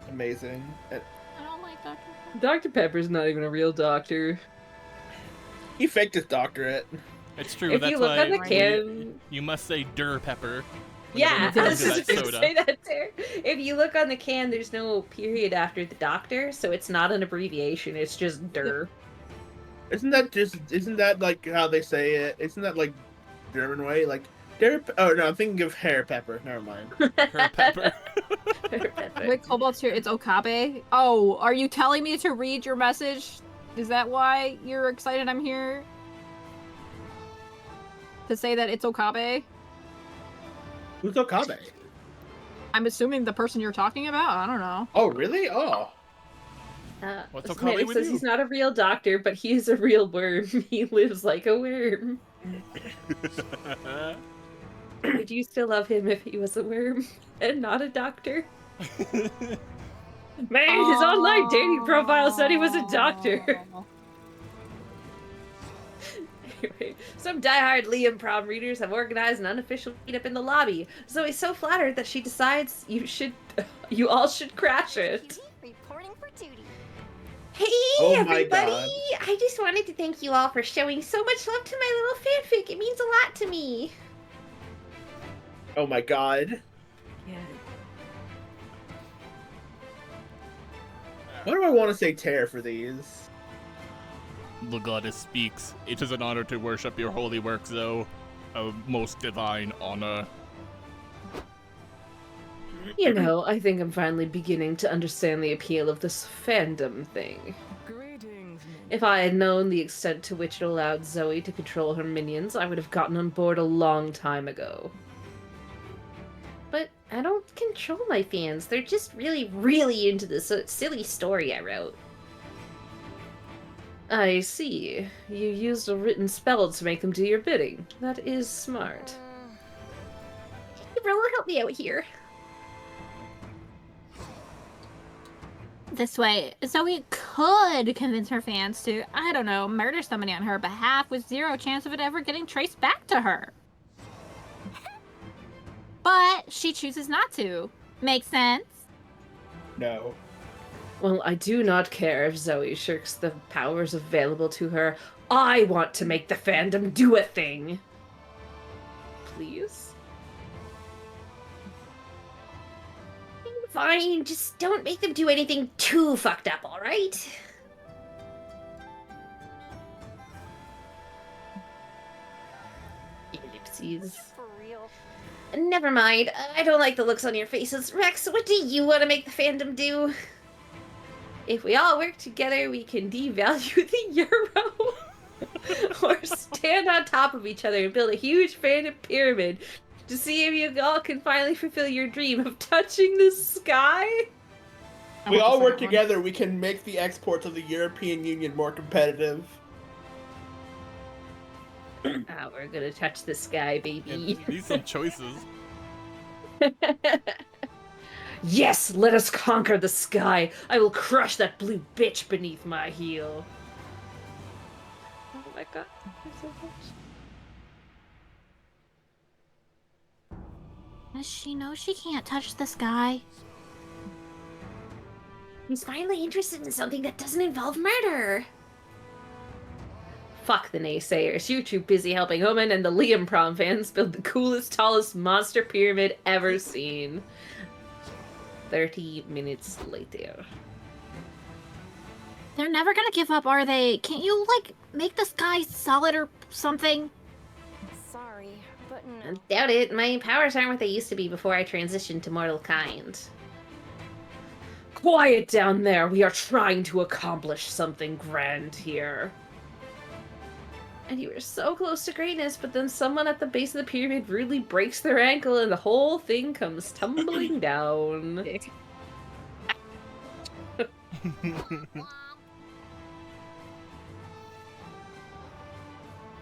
Amazing. I don't like Dr. Pepper. Dr. Pepper's not even a real doctor. He faked his doctorate. It's true. If that's you look why on the when can... you must say "der pepper." Yeah, whenever I you was come to just that gonna soda. say that too. If you look on the can, there's no period after the doctor, so it's not an abbreviation, it's just DER. Isn't that like how they say it? Isn't that like German way? Like, oh no, I'm thinking of hair pepper. Never mind. Her pepper. Wait, Cobalt's here. It's Okabe. Oh, are you telling me to read your message? Is that why you're excited I'm here? To say that it's Okabe? Who's Okabe? I'm assuming the person you're talking about? I don't know. Oh, really? Oh. What's This Okabe man with says you? he's not a real doctor, but he is a real worm. He lives like a worm. Would you still love him if he was a worm and not a doctor? Man, his online dating profile said he was a doctor. Anyway, some diehard Liam prom readers have organized an unofficial meetup in the lobby. Zoe's so flattered that she decides you all should crash it. Reporting for duty. Hey, Oh my everybody! God. I just wanted to thank you all for showing so much love to my little fanfic. It means a lot to me. Oh my god. Yeah. Why do I want to say tear for these? The goddess speaks. It is an honor to worship your holy work, Zoe. A most divine honor. You know, I think I'm finally beginning to understand the appeal of this fandom thing. Greetings. If I had known the extent to which it allowed Zoe to control her minions, I would have gotten on board a long time ago. But I don't control my fans. They're just really, really into this silly story I wrote. I see. You used a written spell to make them do your bidding. That is smart. Rilla, help me out here. This way, Zoe could convince her fans to, I don't know, murder somebody on her behalf with zero chance of it ever getting traced back to her. But she chooses not to. Makes sense? No. Well, I do not care if Zoe shirks the powers available to her. I want to make the fandom do a thing. Please? Fine, just don't make them do anything too fucked up, alright? Ellipses. For real. Never mind, I don't like the looks on your faces. Rex, what do you want to make the fandom do? If we all work together, we can devalue the euro. Or stand on top of each other and build a huge fandom pyramid to see if you all can finally fulfill your dream of touching the sky. We all work together, we can make the exports of the European Union more competitive. Ah, we're gonna touch the sky, Yeah, baby. these some choices. Yes, let us conquer the sky. I will crush that blue bitch beneath my heel. Oh my god, there's so much. Does she know she can't touch this guy? He's finally interested in something that doesn't involve murder. Fuck the naysayers. You're too busy helping Omen and the Liam Prom fans build the coolest, tallest monster pyramid ever seen. 30 minutes later. They're never gonna give up, are they? Can't you, like, make this guy solid or something? Sorry, but I no. doubt it. My powers aren't what they used to be before I transitioned to mortal kind. Quiet down there. We are trying to accomplish something grand here. And you were so close to greatness, but then someone at the base of the pyramid rudely breaks their ankle and the whole thing comes tumbling down.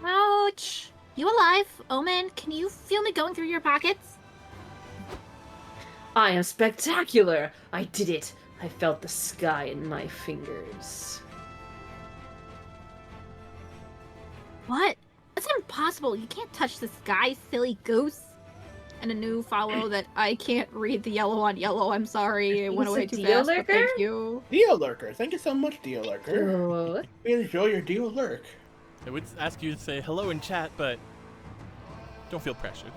Ouch! You alive? Omen, can you feel me going through your pockets? I am spectacular! I did it! I felt the sky in my fingers. What? That's impossible. You can't touch the sky, silly goose. And a new follow that I can't read the yellow on yellow. I'm sorry. It went He's away a too Dio fast. But lurker? thank you. Dio Lurker. Thank you so much, Dio Lurker. Oh. We enjoy your Dio Lurk. I would ask you to say hello in chat, but don't feel pressured.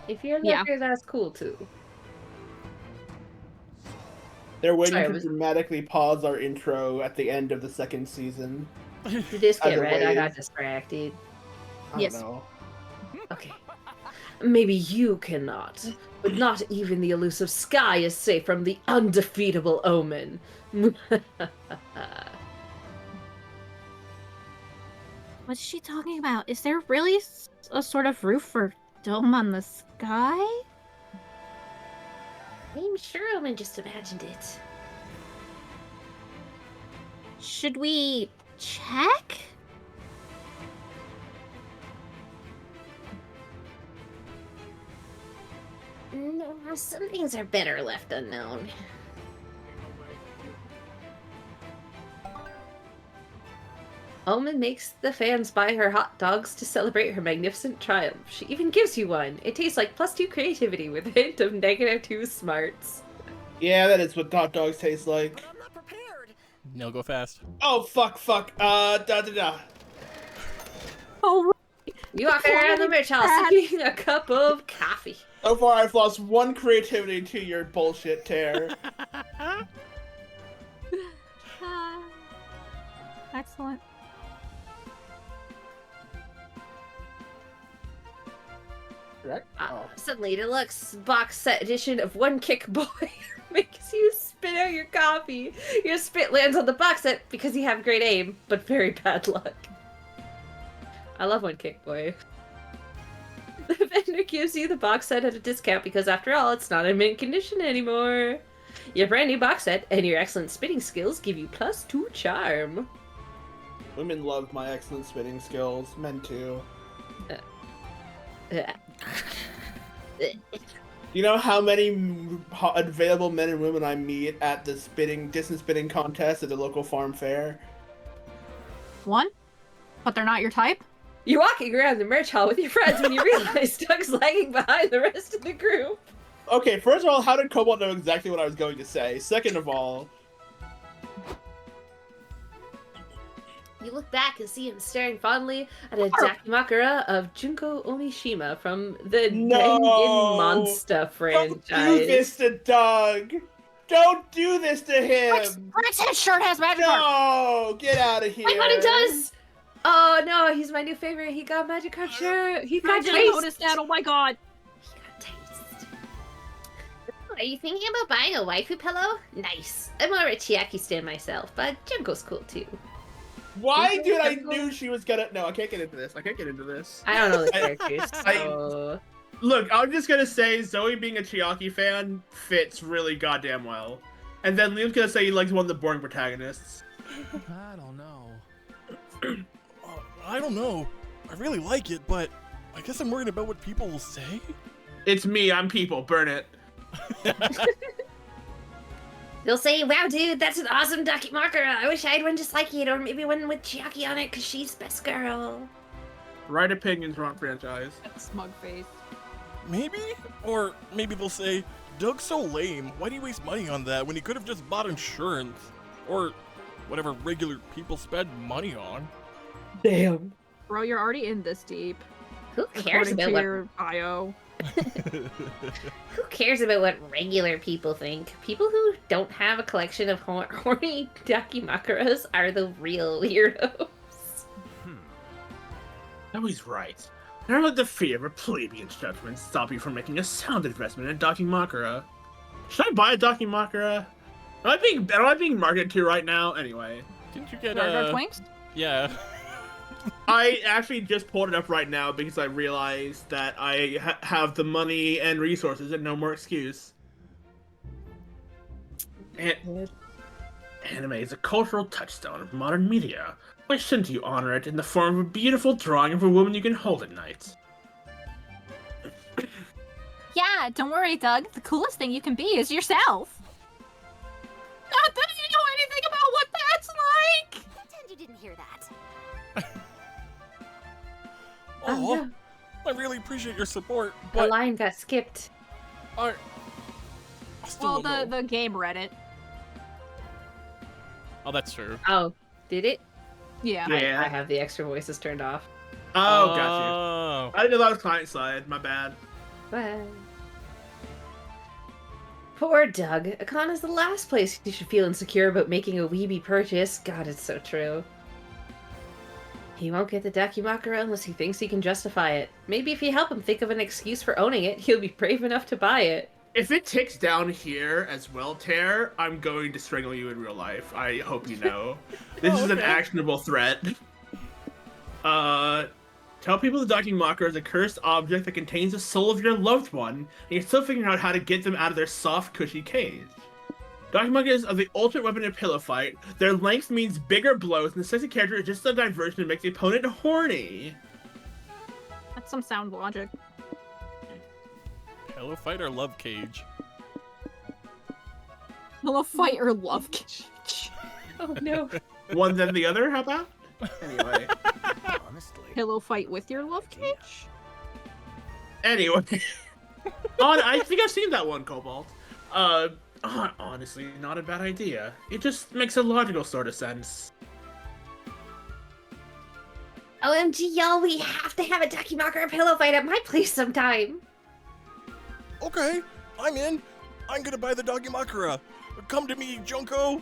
If you're a Yeah. lurker, that's cool too. They're waiting Sorry, to was- dramatically pause our intro at the end of the second season. Did this get Either read? I way. got distracted. I Yes. don't know. Okay. Maybe you cannot, but not even the elusive sky is safe from the undefeatable Omen. What's she talking about? Is there really a sort of roof or dome on the sky? I'm sure Omen just imagined it. Should we check? No, some things are better left unknown. Omen makes the fans buy her hot dogs to celebrate her magnificent triumph. She even gives you one. It tastes like +2 creativity with a hint of -2 smarts. Yeah, that is what hot dogs taste like. I'm not prepared. Neil, go fast. Oh, fuck. Da. Oh, You walk around the merch hall Bad. sipping a cup of coffee. So far, I've lost one creativity to your bullshit tear. excellent. Correct? Oh. Suddenly, deluxe box set edition of One Kick Boy makes you spit out your coffee. Your spit lands on the box set because you have great aim, but very bad luck. I love One Kick Boy. The vendor gives you the box set at a discount because, after all, it's not in mint condition anymore. Your brand new box set and your excellent spitting skills give you +2 charm. Women love my excellent spitting skills. Men too. You know how many available men and women I meet at the distance spitting contest at the local farm fair? One? But they're not your type? You're walking around the merch hall with your friends when you realize Doug's lagging behind the rest of the group. Okay, first of all, how did Cobalt know exactly what I was going to say? Second of all, You look back and see him staring fondly at a Dakimakura of Junko Omishima from the No! Dengen Monster don't do franchise. this to Doug! Don't do this to him! Rick's shirt has magic art! No! Get out of here! Wait, what it does? Oh no, he's my new favorite. He got Magikarp shirt. He I got didn't taste. notice that, oh my god! He got taste. Are you thinking about buying a waifu pillow? Nice. I'm more a Chiaki stan myself, but Junko's cool too. Why did I knew she was gonna? No, I can't get into this. I I don't know the I- characters. I- So... Look, I'm just gonna say Zoe being a Chiaki fan fits really goddamn well. And then Liam's gonna say he likes one of the boring protagonists. I don't know. I don't know. I really like it, but I guess I'm worried about what people will say. It's me, I'm people, burn it. They'll say, wow, dude, that's an awesome Dakimakura. I wish I had one just like it, or maybe one with Chiaki on it, because she's best girl. Right opinions, wrong franchise. Smug face. Maybe? Or maybe they'll say, Doug's so lame, why'd he waste money on that when he could have just bought insurance? Or whatever regular people spend money on. Damn. Bro, you're already in this deep. Who cares According about to what your bio. Who cares about what regular people think? People who don't have a collection of horny Dakimakuras are the real weirdos. No, he's right. Never let the fear of a plebeian's judgment stop you from making a sound investment in Dakimakura. Should I buy a Dakimakura? Am I being marketed to right now? Anyway. Didn't you get Jar Jar Twinks? Yeah. I actually just pulled it up right now because I realized that I have the money and resources and no more excuse. Anime is a cultural touchstone of modern media. Why shouldn't you honor it in the form of a beautiful drawing of a woman you can hold at night? Yeah, don't worry, Doug. The coolest thing you can be is yourself. Not that you know anything about what that's like! Pretend you didn't hear that. Oh, no. I really appreciate your support, The but line got skipped. I still Well, don't know. the game read it. Oh, that's true. Oh, did it? Yeah. Yeah. I have the extra voices turned off. Oh, gotcha. Oh. I didn't know that was client side. My bad. Well. Poor Doug. Akana is the last place you should feel insecure about making a weeby purchase. God, it's so true. He won't get the Dakimakura unless he thinks he can justify it. Maybe if you help him think of an excuse for owning it, he'll be brave enough to buy it. If it ticks down here as well, Tear, I'm going to strangle you in real life. I hope you know. This is an okay. actionable threat. Tell people the Dakimakura is a cursed object that contains the soul of your loved one, and you're still figuring out how to get them out of their soft, cushy cage. Dakimakuras are the ultimate weapon in a pillow fight. Their length means bigger blows, and the sexy character is just a diversion to make the opponent horny. That's some sound logic. Hello, fight or love cage? Hello, fight or love cage. Oh no. One then the other, how about? Anyway. Honestly. Pillow fight with your love cage? Anyway. I think I've seen that one, Cobalt. Honestly, not a bad idea. It just makes a logical sort of sense. OMG, y'all, we have to have a Dakimakura pillow fight at my place sometime. Okay, I'm in. I'm gonna buy the Dakimakura. Come to me, Junko.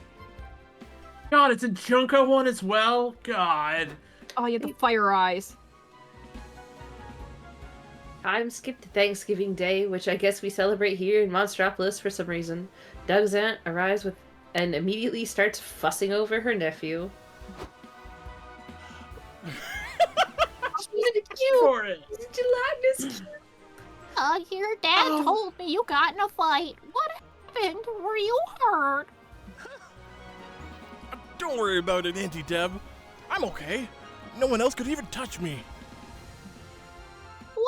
God, it's a Junko one as well? God. Oh, you have the fire eyes. Time skipped to Thanksgiving Day, which I guess we celebrate here in Monstropolis for some reason. Doug's aunt arrives with and immediately starts fussing over her nephew. She's cute for it. Gelatinous. Your dad told me you got in a fight. What happened? Were you hurt? Don't worry about it, Auntie Deb. I'm okay. No one else could even touch me.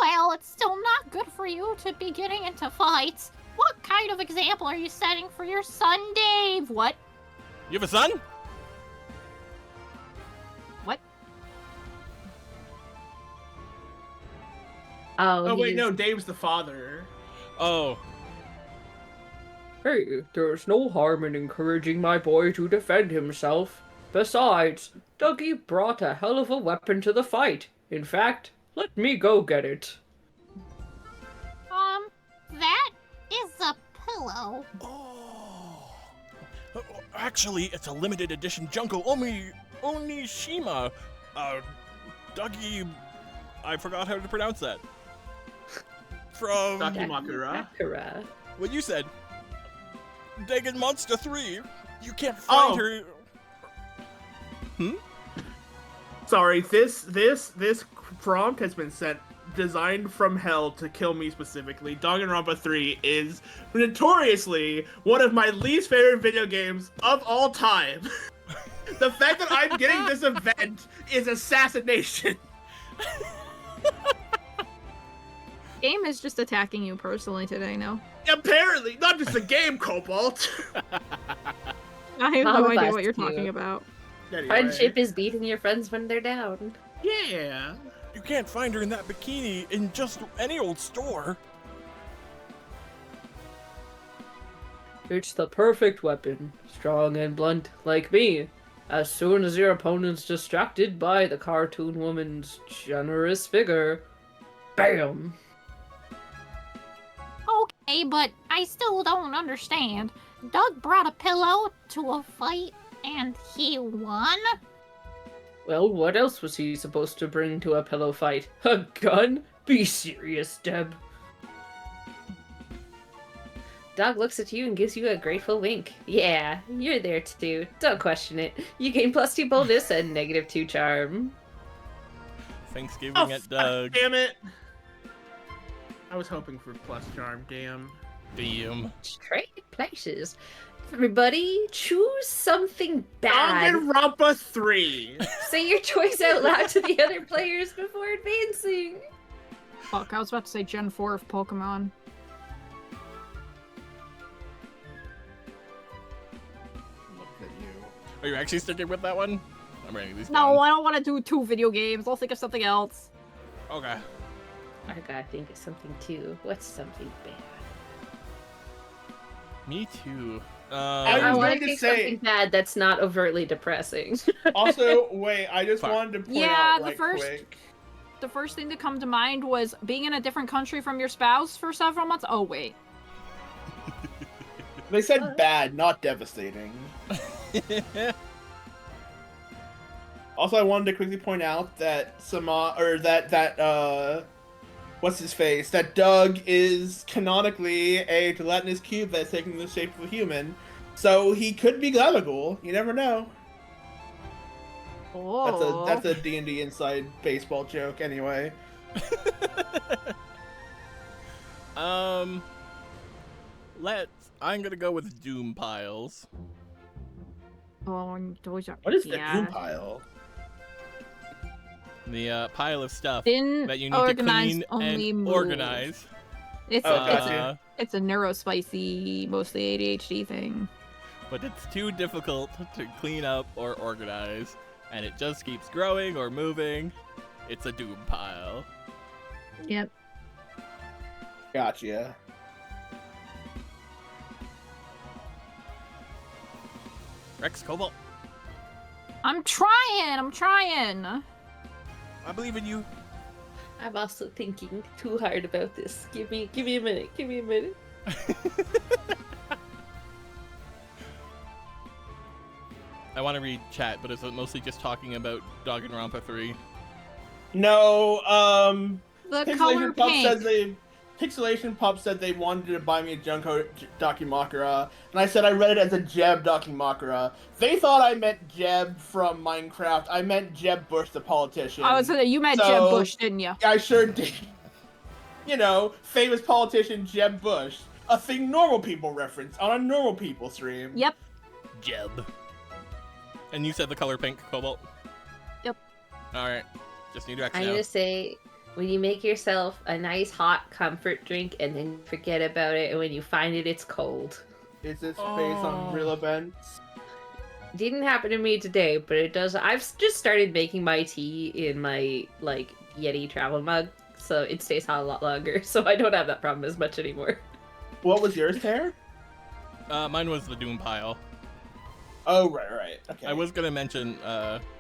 Well, it's still not good for you to be getting into fights. What kind of example are you setting for your son, Dave? What? You have a son? What? Oh, wait, no, Dave's the father. Oh. Hey, there's no harm in encouraging my boy to defend himself. Besides, Dougie brought a hell of a weapon to the fight. In fact, let me go get it. That is a pillow. Oh. Actually, it's a limited edition Junko Onishima. Dougie... I forgot how to pronounce that. From... Dakimakura. Dakimakura. What you said. Dagon Monster 3. You can't find her... Sorry, this prompt has been sent, designed from hell to kill me specifically. Danganronpa 3 is notoriously one of my least favorite video games of all time. The fact that I'm getting this event is assassination. Game is just attacking you personally today, no? Apparently, not just a game, Cobalt. I have All no of idea us what you're do. talking about. Anyway. Friendship is beating your friends when they're down. Yeah. You can't find her in that bikini in just any old store. It's the perfect weapon, strong and blunt, like me. As soon as your opponent's distracted by the cartoon woman's generous figure, bam! Okay, but I still don't understand. Doug brought a pillow to a fight and he won? Well, what else was he supposed to bring to a pillow fight? A gun? Be serious, Deb. Dog looks at you and gives you a grateful wink. Yeah, you're there too. Don't question it. You gain +2 boldness and -2 charm. Thanksgiving Oh, at Doug. damn it! I was hoping for plus charm. Damn. Damn. Trade places. Everybody, choose something bad. Danganronpa 3. Say your choice out loud to the other players before advancing. Fuck, I was about to say Gen 4 of Pokemon. Look at you. Are you actually sticking with that one? I'm writing these No, down. I don't want to do 2 video games. I'll think of something else. Okay. I gotta think of something too. What's something bad? Me too. I I was want going to to think say- something bad that's not overtly depressing. Also, wait, I just Fuck. wanted to point Yeah, out the right first- quick. The first thing to come to mind was being in a different country from your spouse for several months. Oh, wait. They said bad, not devastating. Also, I wanted to quickly point out that what's his face? That Doug is canonically a gelatinous cube that's taking the shape of a human. So he could be Glamagul. You never know. Oh. That's a D&D inside baseball joke anyway. I'm gonna go with Doom Piles. Oh, those are... What is yeah. the Doom pile? The pile of stuff Didn't that you need to organize clean only and move. organize. It's, Oh, a, it's, gotcha. a, it's a neurospicy, mostly ADHD thing. But it's too difficult to clean up or organize, and it just keeps growing or moving. It's a Doom Pile. Yep. Gotcha. Rex Cobalt, I'm trying! I believe in you. I'm also thinking too hard about this. Give me a minute. I want to read chat, but is it mostly just talking about Danganronpa 3? No, The color Pixelation Pop said they wanted to buy me a Junko Dakimakura, and I said I read it as a Jeb Dakimakura. They thought I meant Jeb from Minecraft. I meant Jeb Bush, the politician. I was gonna, you meant So- Jeb Bush, didn't you? I sure did. You know, famous politician Jeb Bush. A thing normal people reference on a normal people stream. Yep. Jeb. And you said the color pink, Cobalt? Yep. Alright. Just need to I'm X now. gonna say, when you make yourself a nice hot comfort drink and then forget about it, and when you find it, it's cold. Is this based Oh. on real events? Didn't happen to me today, but it does. I've just started making my tea in my Yeti travel mug, so it stays hot a lot longer. So I don't have that problem as much anymore. What was yours, Tara? Mine was the Doom Pile. Oh, right. Okay. I was gonna mention,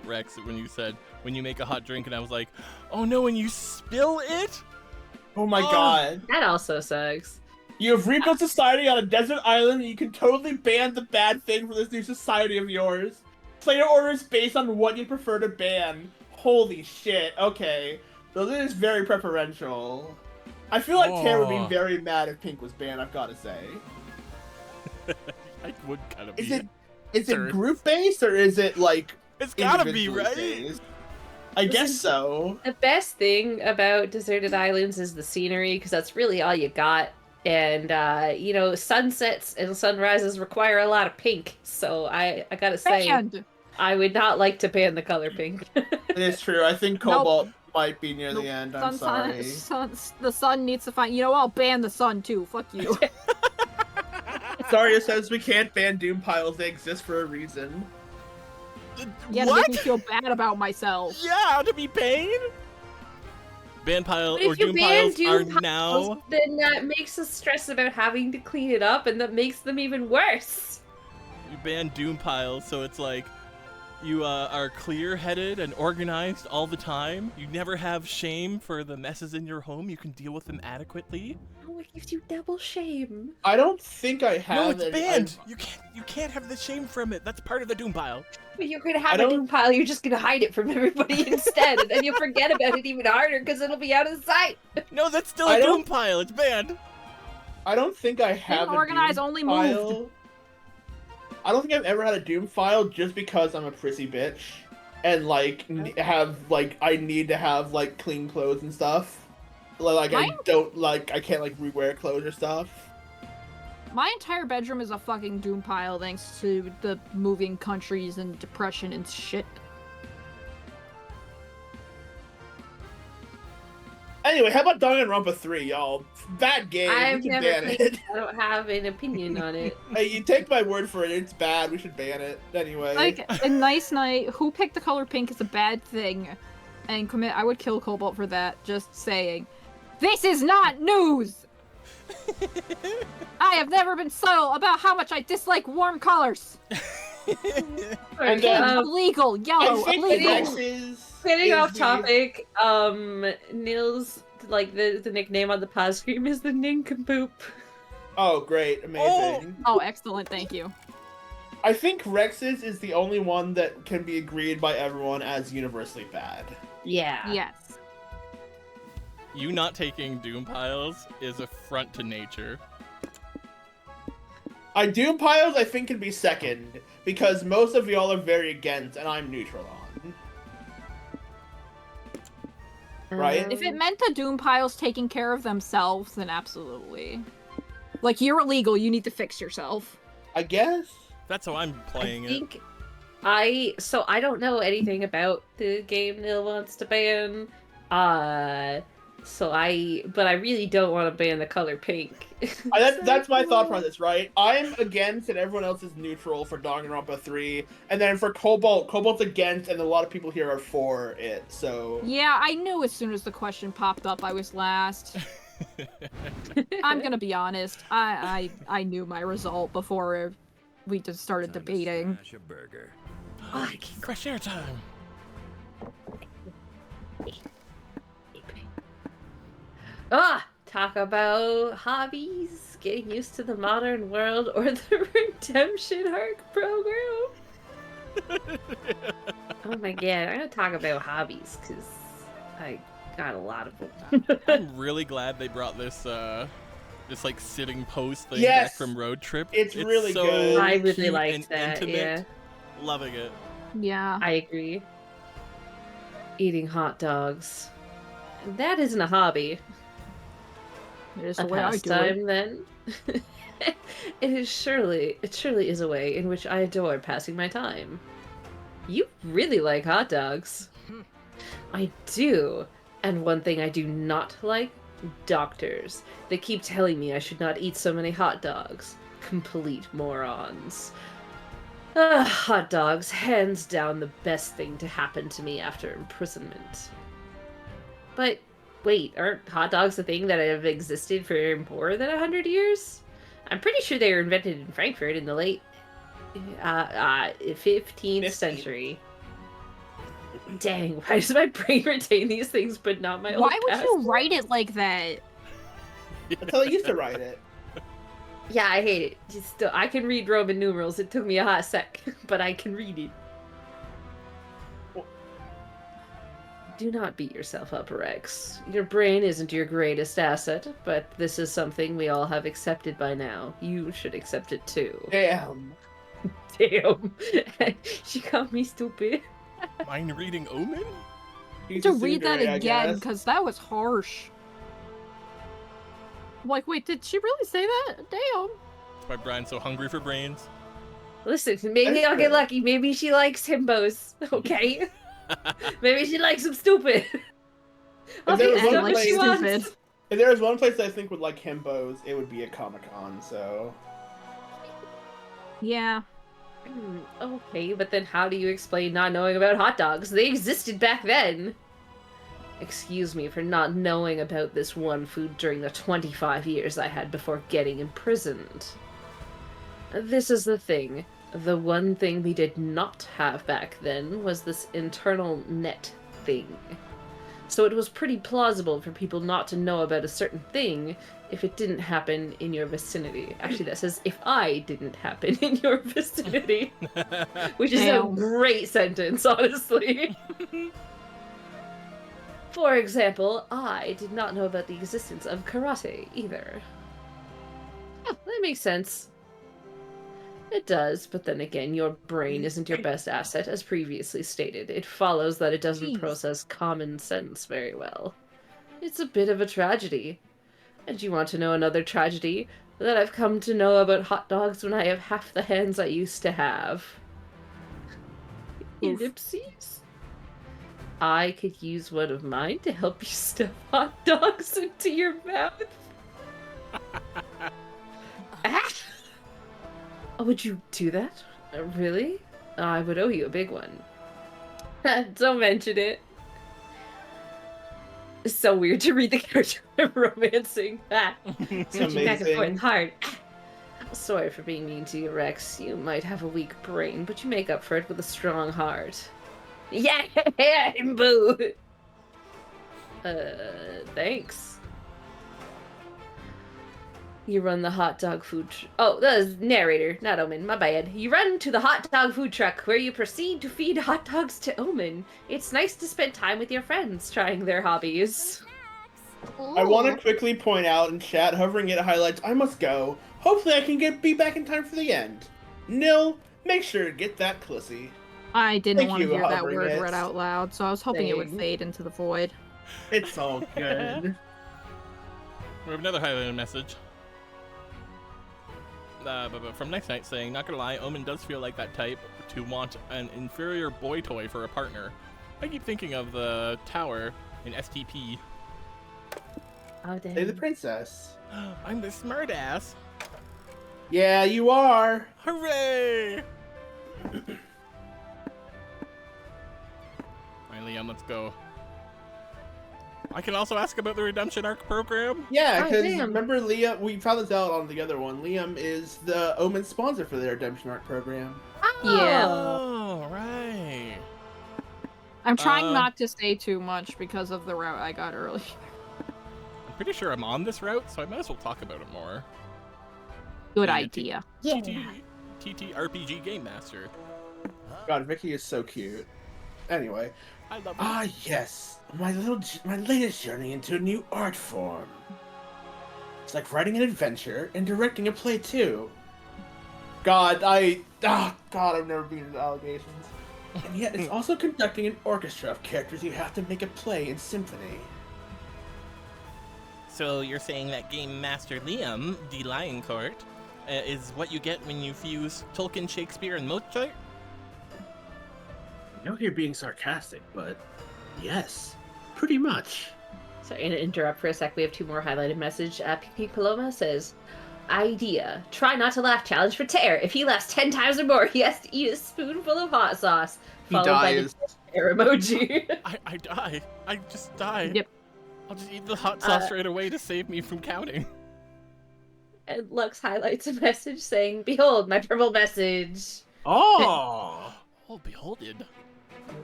Rex, when you said, when you make a hot drink, and I was like, oh no, when you spill it? Oh my Oh. god. That also sucks. You have rebuilt society on a desert island, and you can totally ban the bad thing for this new society of yours. Player orders based on what you prefer to ban. Holy shit, okay. So this is very preferential. I feel like Tara would Oh. be very mad if Pink was banned, I've gotta say. I would kind of be. Is Sure. it group based, or is it like It's gotta be, individually right? based? I guess so. The best thing about deserted islands is the scenery, because that's really all you got. And sunsets and sunrises require a lot of pink. So I gotta say, And I would not like to ban the color pink. It is true. I think Cobalt might be near Nope. the end. I'm sorry. the sun needs to find. You know, I'll ban the sun too. Fuck you. Zarya says we can't ban Doom Piles. They exist for a reason. Yeah, to What? make me feel bad about myself. Yeah, to be paid? Ban pile But or if you doom ban piles are doom piles, now. then that makes us stress about having to clean it up, and that makes them even worse. You ban doom piles, so it's like you are clear-headed and organized all the time. You never have shame for the messes in your home. You can deal with them adequately. Oh, it gives you double shame. I don't think I have. No, it's any- banned. You can't have the shame from it. That's part of the doom pile. But you're gonna I have a don't- doom pile, you're just gonna hide it from everybody instead, and then you'll forget about it even harder because it'll be out of sight. No, that's still I a don't- doom pile. It's banned. I don't think I have Organize a doom only file. moved. I don't think I've ever had a doom file just because I'm a prissy bitch and like I need to have like clean clothes and stuff. Like I Mine- don't like I can't like rewear clothes or stuff. My entire bedroom is a fucking doom pile thanks to the moving countries and depression and shit. Anyway, how about Danganronpa 3, y'all? Bad game. I've we should never ban played it. it. I don't have an opinion on it. Hey, you take my word for it. It's bad. We should ban it. Anyway. Like, a nice night, who picked the color pink is a bad thing. And I would kill Cobalt for that, just saying. This is not news! I have never been subtle about how much I dislike warm colors. And Pink, then illegal. I Yellow, think illegal. Rex's Getting is off the- topic, Nils, like, the nickname on the pause screen is the Nincompoop. Oh, great. Amazing. Oh, excellent, thank you. I think Rex's is the only one that can be agreed by everyone as universally bad. Yeah. Yes. You not taking doom piles is a front to nature. Doom piles, I think, can be second because most of y'all are very against, and I'm neutral on. Right? If it meant the doom piles taking care of themselves, then absolutely. Like, you're illegal, you need to fix yourself. I guess. That's how I'm playing I it. think I don't know anything about the game Nil wants to ban. But I really don't want to ban the color pink. That's my thought process, right? I'm against and everyone else is neutral for Danganronpa 3. And then for Cobalt's against and a lot of people here are for it, so... Yeah, I knew as soon as the question popped up I was last. I'm gonna be honest. I knew my result before we just started Time to debating. smash a burger. Oh, I can't- Fresh air time. Talk about hobbies, getting used to the modern world, or the redemption arc program. Oh my god, I'm gonna talk about hobbies because I got a lot of them. I'm really glad they brought this this like sitting post thing Yes! back from Road Trip. It's really so good. I really cute liked and that. intimate. Yeah, Loving it. Yeah. I agree. Eating hot dogs. That isn't a hobby. It is A the way I do it. pastime, then. It surely is a way in which I adore passing my time. You really like hot dogs. I do. And one thing I do not like, doctors. They keep telling me I should not eat so many hot dogs. Complete morons. Hot dogs, hands down the best thing to happen to me after imprisonment. But wait, aren't hot dogs a thing that have existed for more than 100 years? I'm pretty sure they were invented in Frankfurt in the late 15th century. Dang, why does my brain retain these things but not my old Why would you passport? write it like that? That's how I used to write it. Yeah, I hate it. Just I can read Roman numerals. It took me a hot sec, but I can read it. Do not beat yourself up, Rex. Your brain isn't your greatest asset, but this is something we all have accepted by now. You should accept it too. Damn. Damn. She called me stupid. Mind reading Omen? He's To a read that tsundere, I again, guess. because that was harsh. Like, wait, did she really say that? Damn. That's why Brian's so hungry for brains. Listen, maybe I'll get lucky. Maybe she likes himbos, okay? Maybe she likes them stupid. I'll there do was one whatever she place- wants. If there was one place I think would like himbos, it would be at Comic-Con, so... Yeah. Okay, but then how do you explain not knowing about hot dogs? They existed back then. Excuse me for not knowing about this one food during the 25 years I had before getting imprisoned. This is the thing. The one thing we did not have back then was this internal net thing. So it was pretty plausible for people not to know about a certain thing if it didn't happen in your vicinity. Actually, that says if I didn't happen in your vicinity. Which is a great sentence, honestly. For example, I did not know about the existence of karate either. Oh, that makes sense. It does, but then again, your brain isn't your best asset, as previously stated. It follows that it doesn't process common sense very well. It's a bit of a tragedy. And you want to know another tragedy? That I've come to know about hot dogs when I have half the hands I used to have. Ellipses? I could use one of mine to help you stuff hot dogs into your mouth. Ah! Oh, would you do that? Really? I would owe you a big one. Don't mention it. It's so weird to read the character I'm romancing. Switching back and forth and hard. Sorry for being mean to you, Rex. You might have a weak brain, but you make up for it with a strong heart. Yeah, boo! Thanks. You run the hot dog food oh, that is narrator, not Omen, my bad. You run to the hot dog food truck where you proceed to feed hot dogs to Omen. It's nice to spend time with your friends trying their hobbies. I want to quickly point out in chat, hovering it highlights, I must go. Hopefully I can be back in time for the end. Nil, make sure to get that pussy. I didn't want to hear that hovering word it. read out loud, so I was hoping it would Same. fade into the void. It's all good. We have another highlighted message. But from Next Night saying, not gonna lie, Omen does feel like that type to want an inferior boy toy for a partner. I keep thinking of the tower in STP. Oh, damn. Hey, the princess. I'm the smartass. Yeah, you are. Hooray! Alright, Liam, let's go. I can also ask about the Redemption Arc program. Yeah, Oh, because damn. remember Liam, we found this out on the other one. Liam is the Omen sponsor for the Redemption Arc program. Yeah. Oh, right. I'm trying Uh, not to say too much because of the route I got early. I'm pretty sure I'm on this route, so I might as well talk about it more. Good Yeah, idea. TT RPG Game Master. God, Vicky is so cute. Anyway. I love it. Ah, yes. My latest journey into a new art form. It's like writing an adventure and directing a play too. God, I've never been into allegations. And yet it's also conducting an orchestra of characters you have to make a play in symphony. So you're saying that Game Master Liam, the Lion Court, is what you get when you fuse Tolkien, Shakespeare, and Mozart? I know you're being sarcastic, but yes, pretty much. Sorry, I'm gonna interrupt for a sec. We have two more highlighted message. Piki Paloma says, idea. Try not to laugh challenge for Tear. If he laughs 10 times or more, he has to eat a spoonful of hot sauce. He Followed by the dies. Tear emoji. I die. I just die. Yep. I'll just eat the hot sauce right away to save me from counting. And Lux highlights a message saying, behold, my purple message. Oh! Oh, beholded.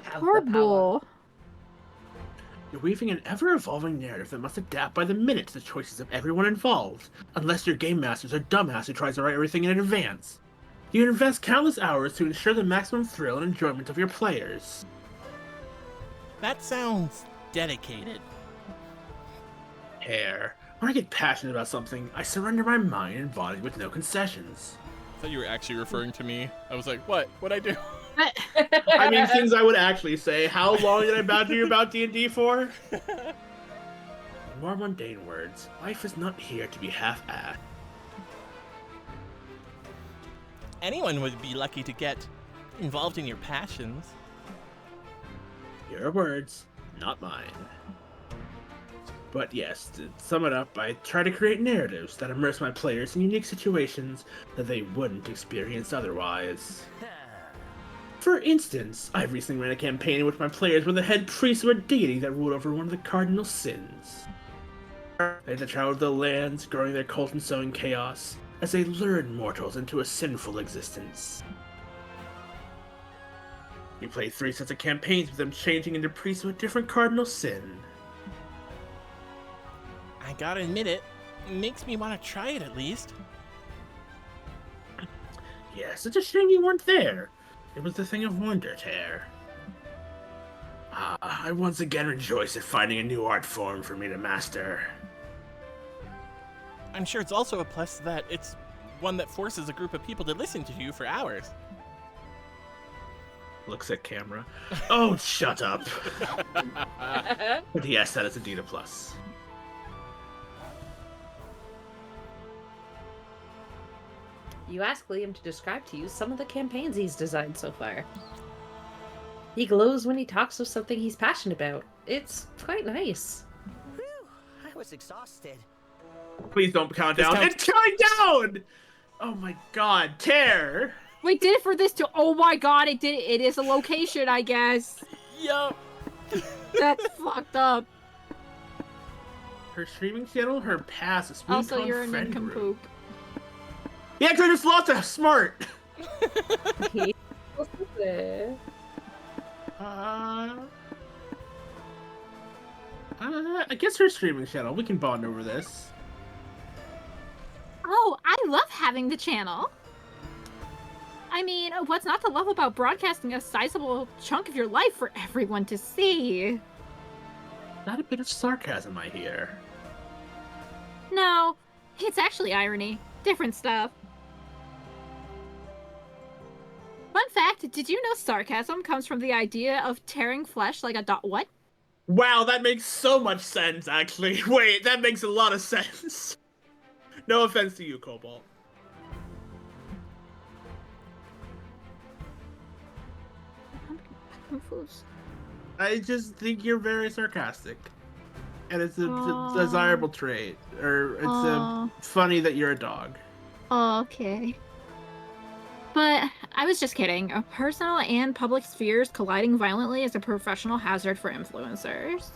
Have the Poor power. bull. You're weaving an ever-evolving narrative that must adapt by the minute to the choices of everyone involved, unless your game master's a dumbass who tries to write everything in advance. You invest countless hours to ensure the maximum thrill and enjoyment of your players. That sounds dedicated. Hair. When I get passionate about something, I surrender my mind and body with no concessions. I thought you were actually referring to me. I was like, what? What'd I do? I mean, things I would actually say. How long did I badger you about D&D for? In more mundane words, life is not here to be half-assed. Anyone would be lucky to get involved in your passions. Your words, not mine. But yes, to sum it up, I try to create narratives that immerse my players in unique situations that they wouldn't experience otherwise. For instance, I recently ran a campaign in which my players were the head priests of a deity that ruled over one of the cardinal sins. They had to travel the lands, growing their cult and sowing chaos, as they lured mortals into a sinful existence. We played 3 sets of campaigns with them changing into priests of a different cardinal sin. I gotta admit it makes me want to try it at least. Yes, it's a shame you weren't there. It was the thing of wonder, Tear. I once again rejoice at finding a new art form for me to master. I'm sure it's also a plus that it's one that forces a group of people to listen to you for hours. Looks at camera. Oh, shut up. But yes, that is indeed a plus. You ask Liam to describe to you some of the campaigns he's designed so far. He glows when he talks of something he's passionate about. It's quite nice. Whew, I was exhausted. Please don't count down. Discount. It's counting down! Oh my god, Tear! We did it for this too. Oh my god, it did. It is a location, I guess. Yup. That's fucked up. Her streaming channel, her pass, a smooth Also, you're a friend group. nincompoop. Yeah, because I just lost a smart! I guess her streaming channel. We can bond over this. Oh, I love having the channel. I mean, what's not to love about broadcasting a sizable chunk of your life for everyone to see? Not a bit of sarcasm, I hear. No, it's actually irony. Different stuff. Fun fact, did you know sarcasm comes from the idea of tearing flesh like a dog? What? Wow, that makes so much sense, actually. Wait, that makes a lot of sense. No offense to you, Cobalt. I'm confused. I just think you're very sarcastic. And it's a Aw. desirable trait. Or it's Aw. funny that you're a dog. Okay. But I was just kidding. Personal and public spheres colliding violently is a professional hazard for influencers.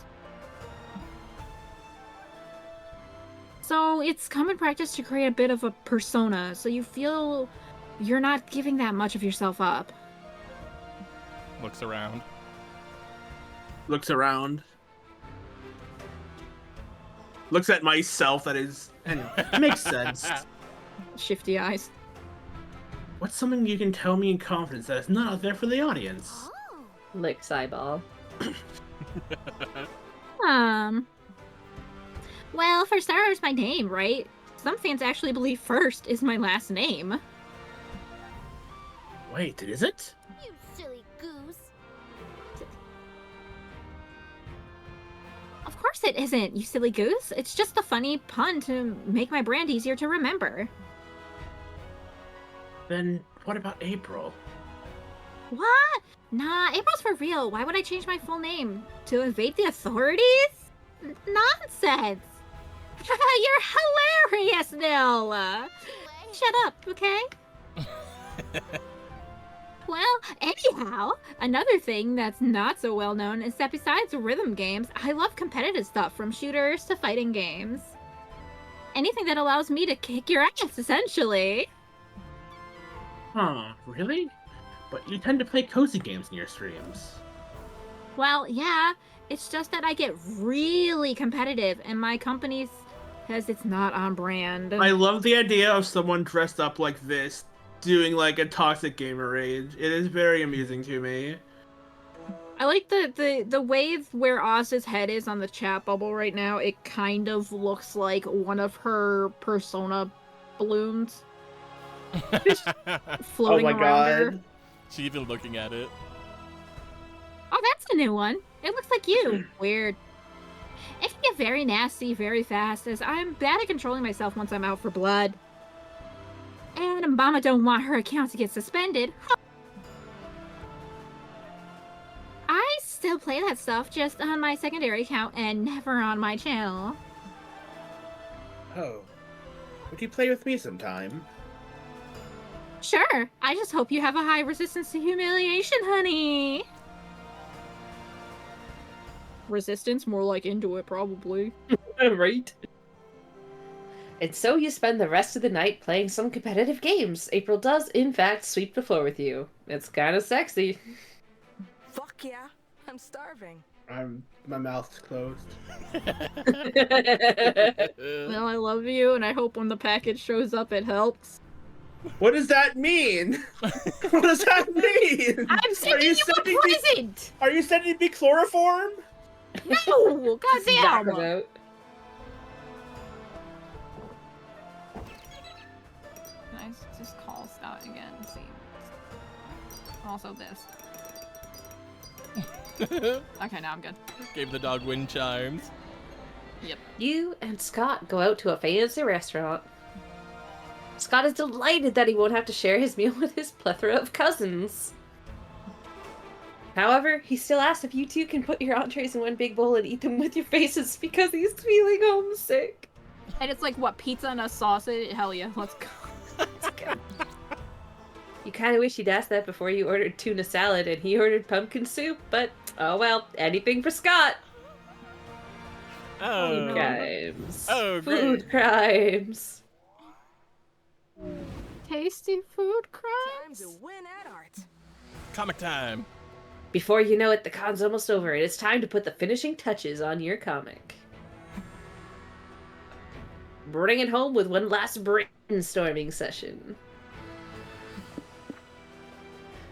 So it's common practice to create a bit of a persona, so you feel you're not giving that much of yourself up. Looks around. Looks around. Looks at myself, that is... Anyway, it makes sense. Shifty eyes. What's something you can tell me in confidence that is not out there for the audience? Licks eyeball. Well, for starters, my name, right? Some fans actually believe First is my last name. Wait, is it? You silly goose. Of course it isn't, you silly goose. It's just a funny pun to make my brand easier to remember. Then what about April? What? Nah, April's for real. Why would I change my full name? To evade the authorities? Nonsense! You're hilarious, Nil! Shut up, okay? Well, anyhow, another thing that's not so well known is that besides rhythm games, I love competitive stuff from shooters to fighting games. Anything that allows me to kick your ass, essentially. Huh, really? But you tend to play cozy games in your streams. Well, yeah, it's just that I get really competitive and my company says it's not on brand. I love the idea of someone dressed up like this, doing like a toxic gamer rage. It is very amusing to me. I like the wave where Oz's head is on the chat bubble right now. It kind of looks like one of her persona balloons floating around her. She's even looking at it. Oh, that's a new one. It looks like you. Weird. It can get very nasty very fast, as I'm bad at controlling myself once I'm out for blood. And Mama don't want her account to get suspended. I still play that stuff, just on my secondary account and never on my channel. Oh. Would you play with me sometime? Sure. I just hope you have a high resistance to humiliation, honey. Resistance, more like into it, probably. Right? And so you spend the rest of the night playing some competitive games. April does, in fact, sweep the floor with you. It's kind of sexy. Fuck yeah, I'm starving. My mouth's closed. Well, I love you, and I hope when the package shows up, it helps. What does that mean? What does that mean? I'm sending you a present! Are you sending me chloroform? No! Goddamn! Knockabout. Can I just call Scott again and see? Also this. Okay, now I'm good. Gave the dog wind chimes. Yep. You and Scott go out to a fancy restaurant. Scott is delighted that he won't have to share his meal with his plethora of cousins. However, he still asks if you two can put your entrees in one big bowl and eat them with your faces because he's feeling homesick. And it's like, what, pizza and a sausage? Hell yeah, let's go. You kind of wish he'd asked that before you ordered tuna salad and he ordered pumpkin soup, but oh well, anything for Scott. Oh, Crimes. Oh, great. Food crimes. Tasty food Time crimes. to win at art. Comic time. Before you know it, the con's almost over. It is time to put the finishing touches on your comic. Bring it home with one last brainstorming session.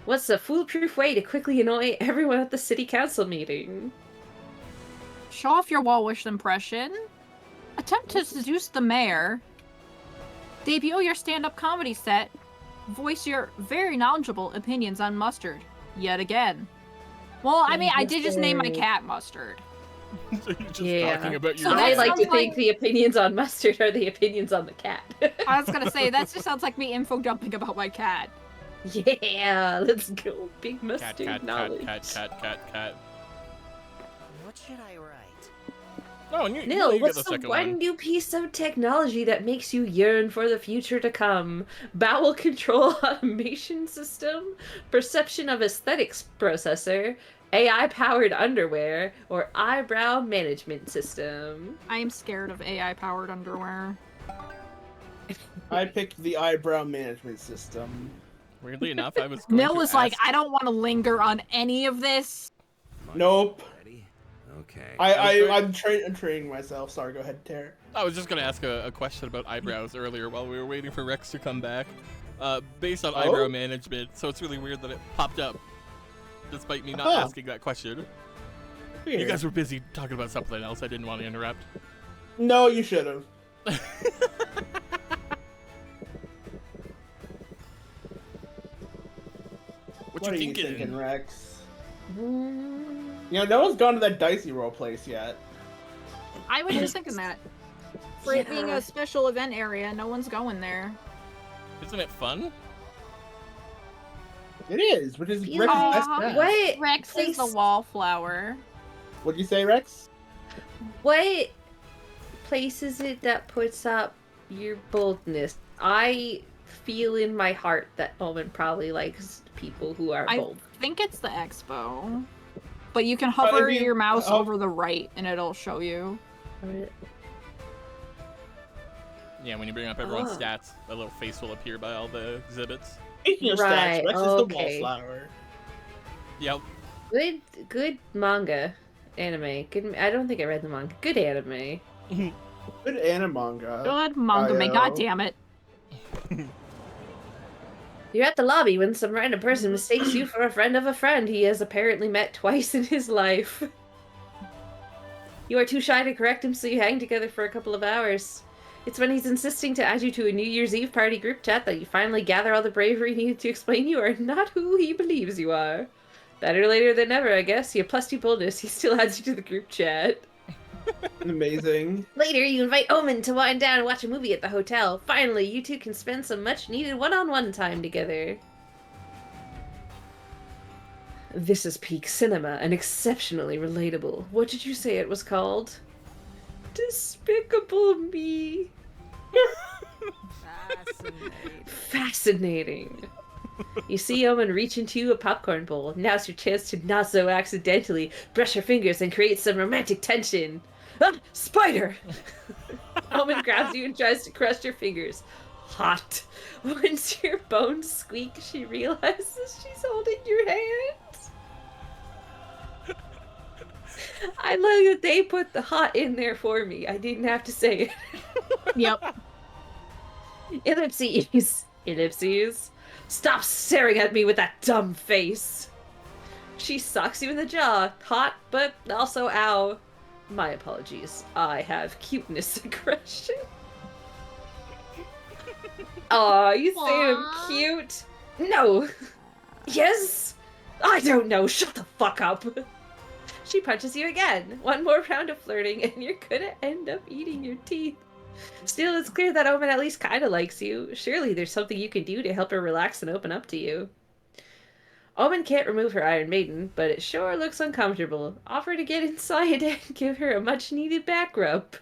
What's a foolproof way to quickly annoy everyone at the city council meeting? Show off your Walwish impression. Attempt to seduce the mayor. Debut your stand-up comedy set. Voice your very knowledgeable opinions on Mustard. Yet again. Well, I mean, I did just name my cat Mustard. So you're just Yeah. talking about So your I that like to sounds think like- the opinions on Mustard are the opinions on the cat. I was gonna say, that just sounds like me info dumping about my cat. Yeah, let's go. Big cat, Mustard cat, knowledge. What should I write? Oh, and you Nil, get what's the the second one one. new piece of technology that makes you yearn for the future to come? Bowel control automation system? Perception of aesthetics processor? AI-powered underwear? Or eyebrow management system? I am scared of AI-powered underwear. I picked the eyebrow management system. Weirdly enough, I was going Nil to was like, ask- I don't want to linger on any of this. Nope. Ready? Okay. I'm training myself. Sorry, go ahead, Tara. I was just going to ask a question about eyebrows earlier while we were waiting for Rex to come back. Based on eyebrow management, so it's really weird that it popped up, despite me not Oh. asking that question. You Weird. guys were busy talking about something else. I didn't want to interrupt. No, you should have. What are you you thinking? thinking, Rex? Mm, You know, no one's gone to that Dicey Roll place yet. I was just thinking that. For it being Yeah. a special event area, no one's going there. Isn't it fun? It is, which is Feel- Rex's Aw, best bet. What Rex is the place- wallflower. What'd you say, Rex? What place is it that puts up your boldness? I feel in my heart that Omen probably likes people who are I bold. think it's the expo. But you can hover if you- your mouse oh. over the right and it'll show you. Yeah, when you bring up everyone's Oh. stats, a little face will appear by all the exhibits. Speaking of Right, stats, Rex is okay. the wallflower. Yep. Good manga, anime. Good. I don't think I read the manga. Good anime. Good anime-manga. Good manga, I, god damn it. You're at the lobby when some random person mistakes you for a friend of a friend he has apparently met twice in his life. You are too shy to correct him, so you hang together for a couple of hours. It's when he's insisting to add you to a New Year's Eve party group chat that you finally gather all the bravery needed to explain you are not who he believes you are. Better later than never, I guess. You have +2 boldness, he still adds you to the group chat. Amazing. Later, you invite Omen to wind down and watch a movie at the hotel. Finally, you two can spend some much-needed one-on-one time together. This is peak cinema and exceptionally relatable. What did you say it was called? Despicable Me. Fascinating. Fascinating. You see Omen reach into a popcorn bowl. Now's your chance to not so accidentally brush your fingers and create some romantic tension. Ah, spider! Omen grabs you and tries to crush your fingers. Hot. Once your bones squeak, she realizes she's holding your hand. I love that they put the hot in there for me. I didn't have to say it. Yep. Ellipses. Ellipses. Stop staring at me with that dumb face. She socks you in the jaw. Hot, but also ow. My apologies. I have cuteness aggression. Aw, you say I'm Aw. cute? No. Yes? I don't know. Shut the fuck up. She punches you again. One more round of flirting and you're gonna end up eating your teeth. Still, it's clear that Omen at least kinda likes you. Surely there's something you can do to help her relax and open up to you. Omen can't remove her Iron Maiden, but it sure looks uncomfortable. Offer to get inside and give her a much-needed back rub.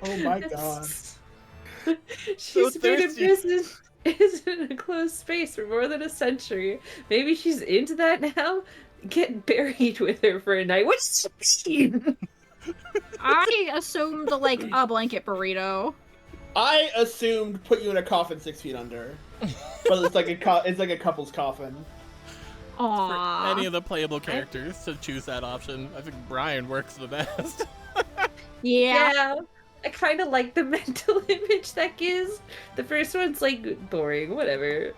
Oh my god. She's been thirsty. imprisoned in a closed space for more than a century. Maybe she's into that now? Get buried with her for a night. What's she mean? I assumed like a blanket burrito. I assumed put you in a coffin 6 feet under, but it's like a couple's coffin. For Aww. any of the playable characters to choose that option, I think Brian works the best. Yeah. I kind of like the mental image that gives. The first one's like boring, whatever.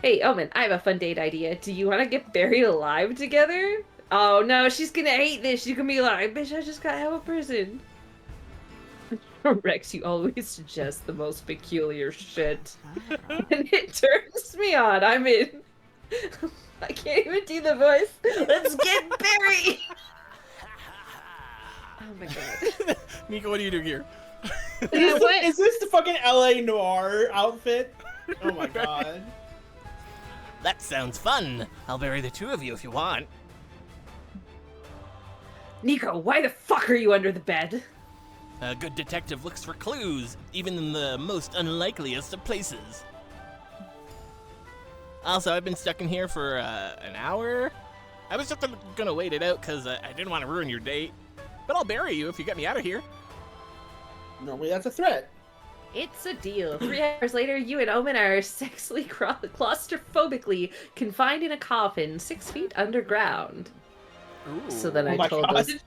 Hey, Omen, I have a fun date idea. Do you want to get buried alive together? Oh no, she's gonna hate this. She's gonna be like, bitch, I just gotta have a person. Rex, you always suggest the most peculiar shit. And it turns me on. I'm in. I can't even do the voice. Let's get buried! Oh my god. Nico, what do you do here? Is this the fucking LA Noir outfit? Oh my god. That sounds fun. I'll bury the two of you if you want. Nico, why the fuck are you under the bed? A good detective looks for clues, even in the most unlikeliest of places. Also, I've been stuck in here for an hour. I was just gonna wait it out because I didn't want to ruin your date. But I'll bury you if you get me out of here. Normally that's a threat. It's a deal. 3 hours later, you and Omen are sexually claustrophobically confined in a coffin 6 feet underground. Ooh. So then Oh I my told God. this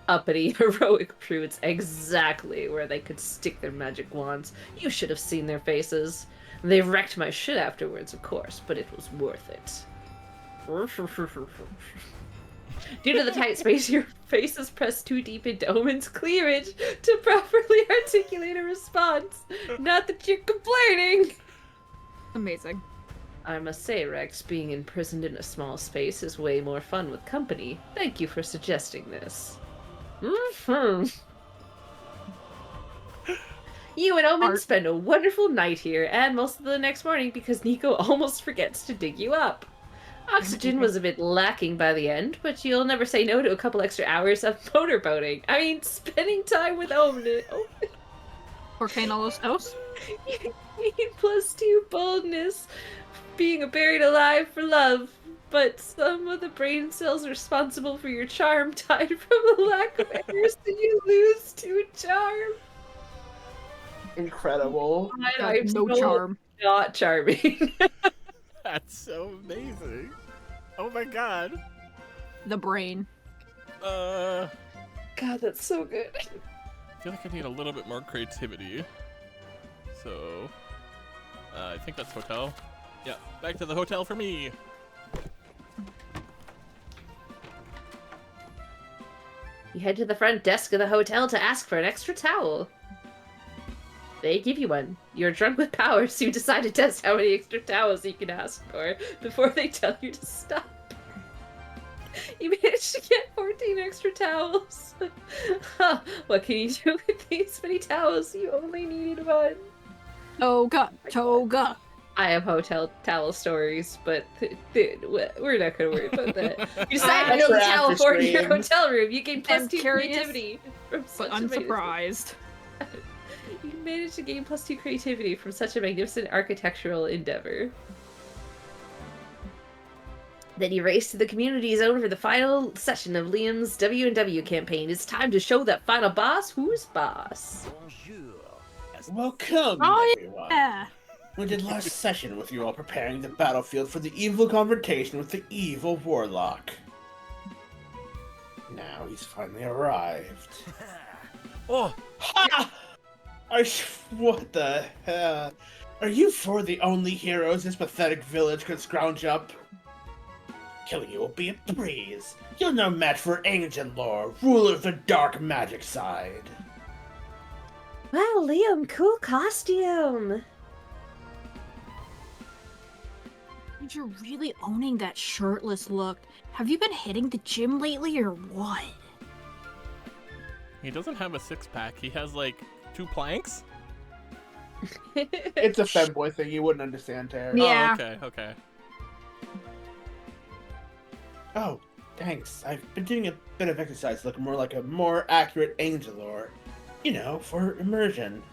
uppity heroic prudes exactly where they could stick their magic wands. You should have seen their faces. They wrecked my shit afterwards, of course, but it was worth it. Due to the tight space, your face is pressed too deep into Omen's cleavage to properly articulate a response. Not that you're complaining! Amazing. I must say, Rex, being imprisoned in a small space is way more fun with company. Thank you for suggesting this. Mhm. You and Omen Art. spend a wonderful night here, and most of the next morning because Nico almost forgets to dig you up. Oxygen was a bit lacking by the end, but you'll never say no to a couple extra hours of motorboating. I mean, spending time with Omen. Volcano Los Dos? You need +2 boldness, being buried alive for love, but some of the brain cells responsible for your charm died from a lack of air, so you lose 2 charm. Incredible. I'm No so charm. not charming. That's so amazing. Oh my god. The brain. God, that's so good. I feel like I need a little bit more creativity. So, I think that's hotel. Yeah, back to the hotel for me. You head to the front desk of the hotel to ask for an extra towel. They give you one. You're drunk with power, so you decide to test how many extra towels you can ask for before they tell you to stop. You managed to get 14 extra towels. Huh, what can you do with these many towels? You only needed one. Toga. Toga. I have hotel towel stories, but we're not going to worry about that. You decide to I build for a towel after fort in your streams. hotel room. You gain I'm +2 curious, creativity from But such a magnificent- unsurprised. You managed to gain +2 creativity from such a magnificent architectural endeavor. Then you race to the community zone for the final session of Liam's W&W campaign. It's time to show that final boss who's boss. Welcome, Oh, everyone. Yeah. We did last session with you all preparing the battlefield for the evil confrontation with the evil warlock. Now he's finally arrived. Oh, Ha! What the hell? Are you four the only heroes this pathetic village could scrounge up? Killing you will be a breeze. You're no match for Angelor, ruler of the dark magic side. Wow, Liam, cool costume. You're really owning that shirtless look. Have you been hitting the gym lately or what? He doesn't have a six-pack. He has, like, 2 planks? It's a femboy thing, you wouldn't understand, Tara. Yeah. Oh, okay. Oh, thanks. I've been doing a bit of exercise to look more like a more accurate Angelor. You know, for immersion.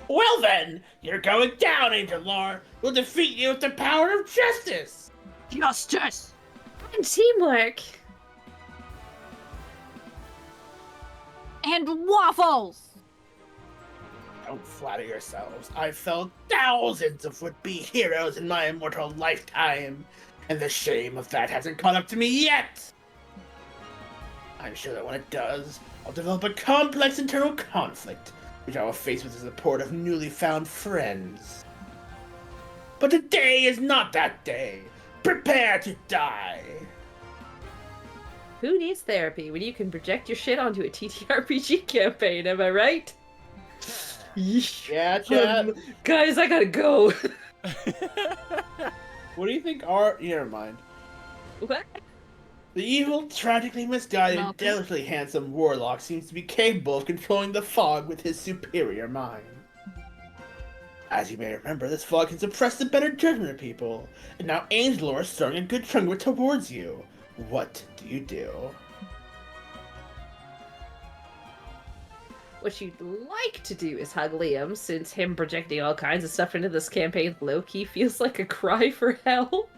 Well then, you're going down, Angelor! We'll defeat you with the power of justice! Justice! And teamwork. And waffles! Don't flatter yourselves. I've felled thousands of would-be heroes in my immortal lifetime, and the shame of that hasn't caught up to me yet! I'm sure that when it does, I'll develop a complex internal conflict, which I will face with the support of newly found friends. But today is not that day! Prepare to die! Who needs therapy when you can project your shit onto a TTRPG campaign, am I right? Yeesh. Yeah, Chad? Guys, I gotta go. What do you think are... Never mind. What? The evil, tragically misguided, Malcolm. delicately handsome warlock seems to be capable of controlling the fog with his superior mind. As you may remember, this fog can suppress the better judgment of people, and now Angelor is throwing a good chunk of it towards you. What do you do? What you'd like to do is hug Liam, since him projecting all kinds of stuff into this campaign low-key feels like a cry for help.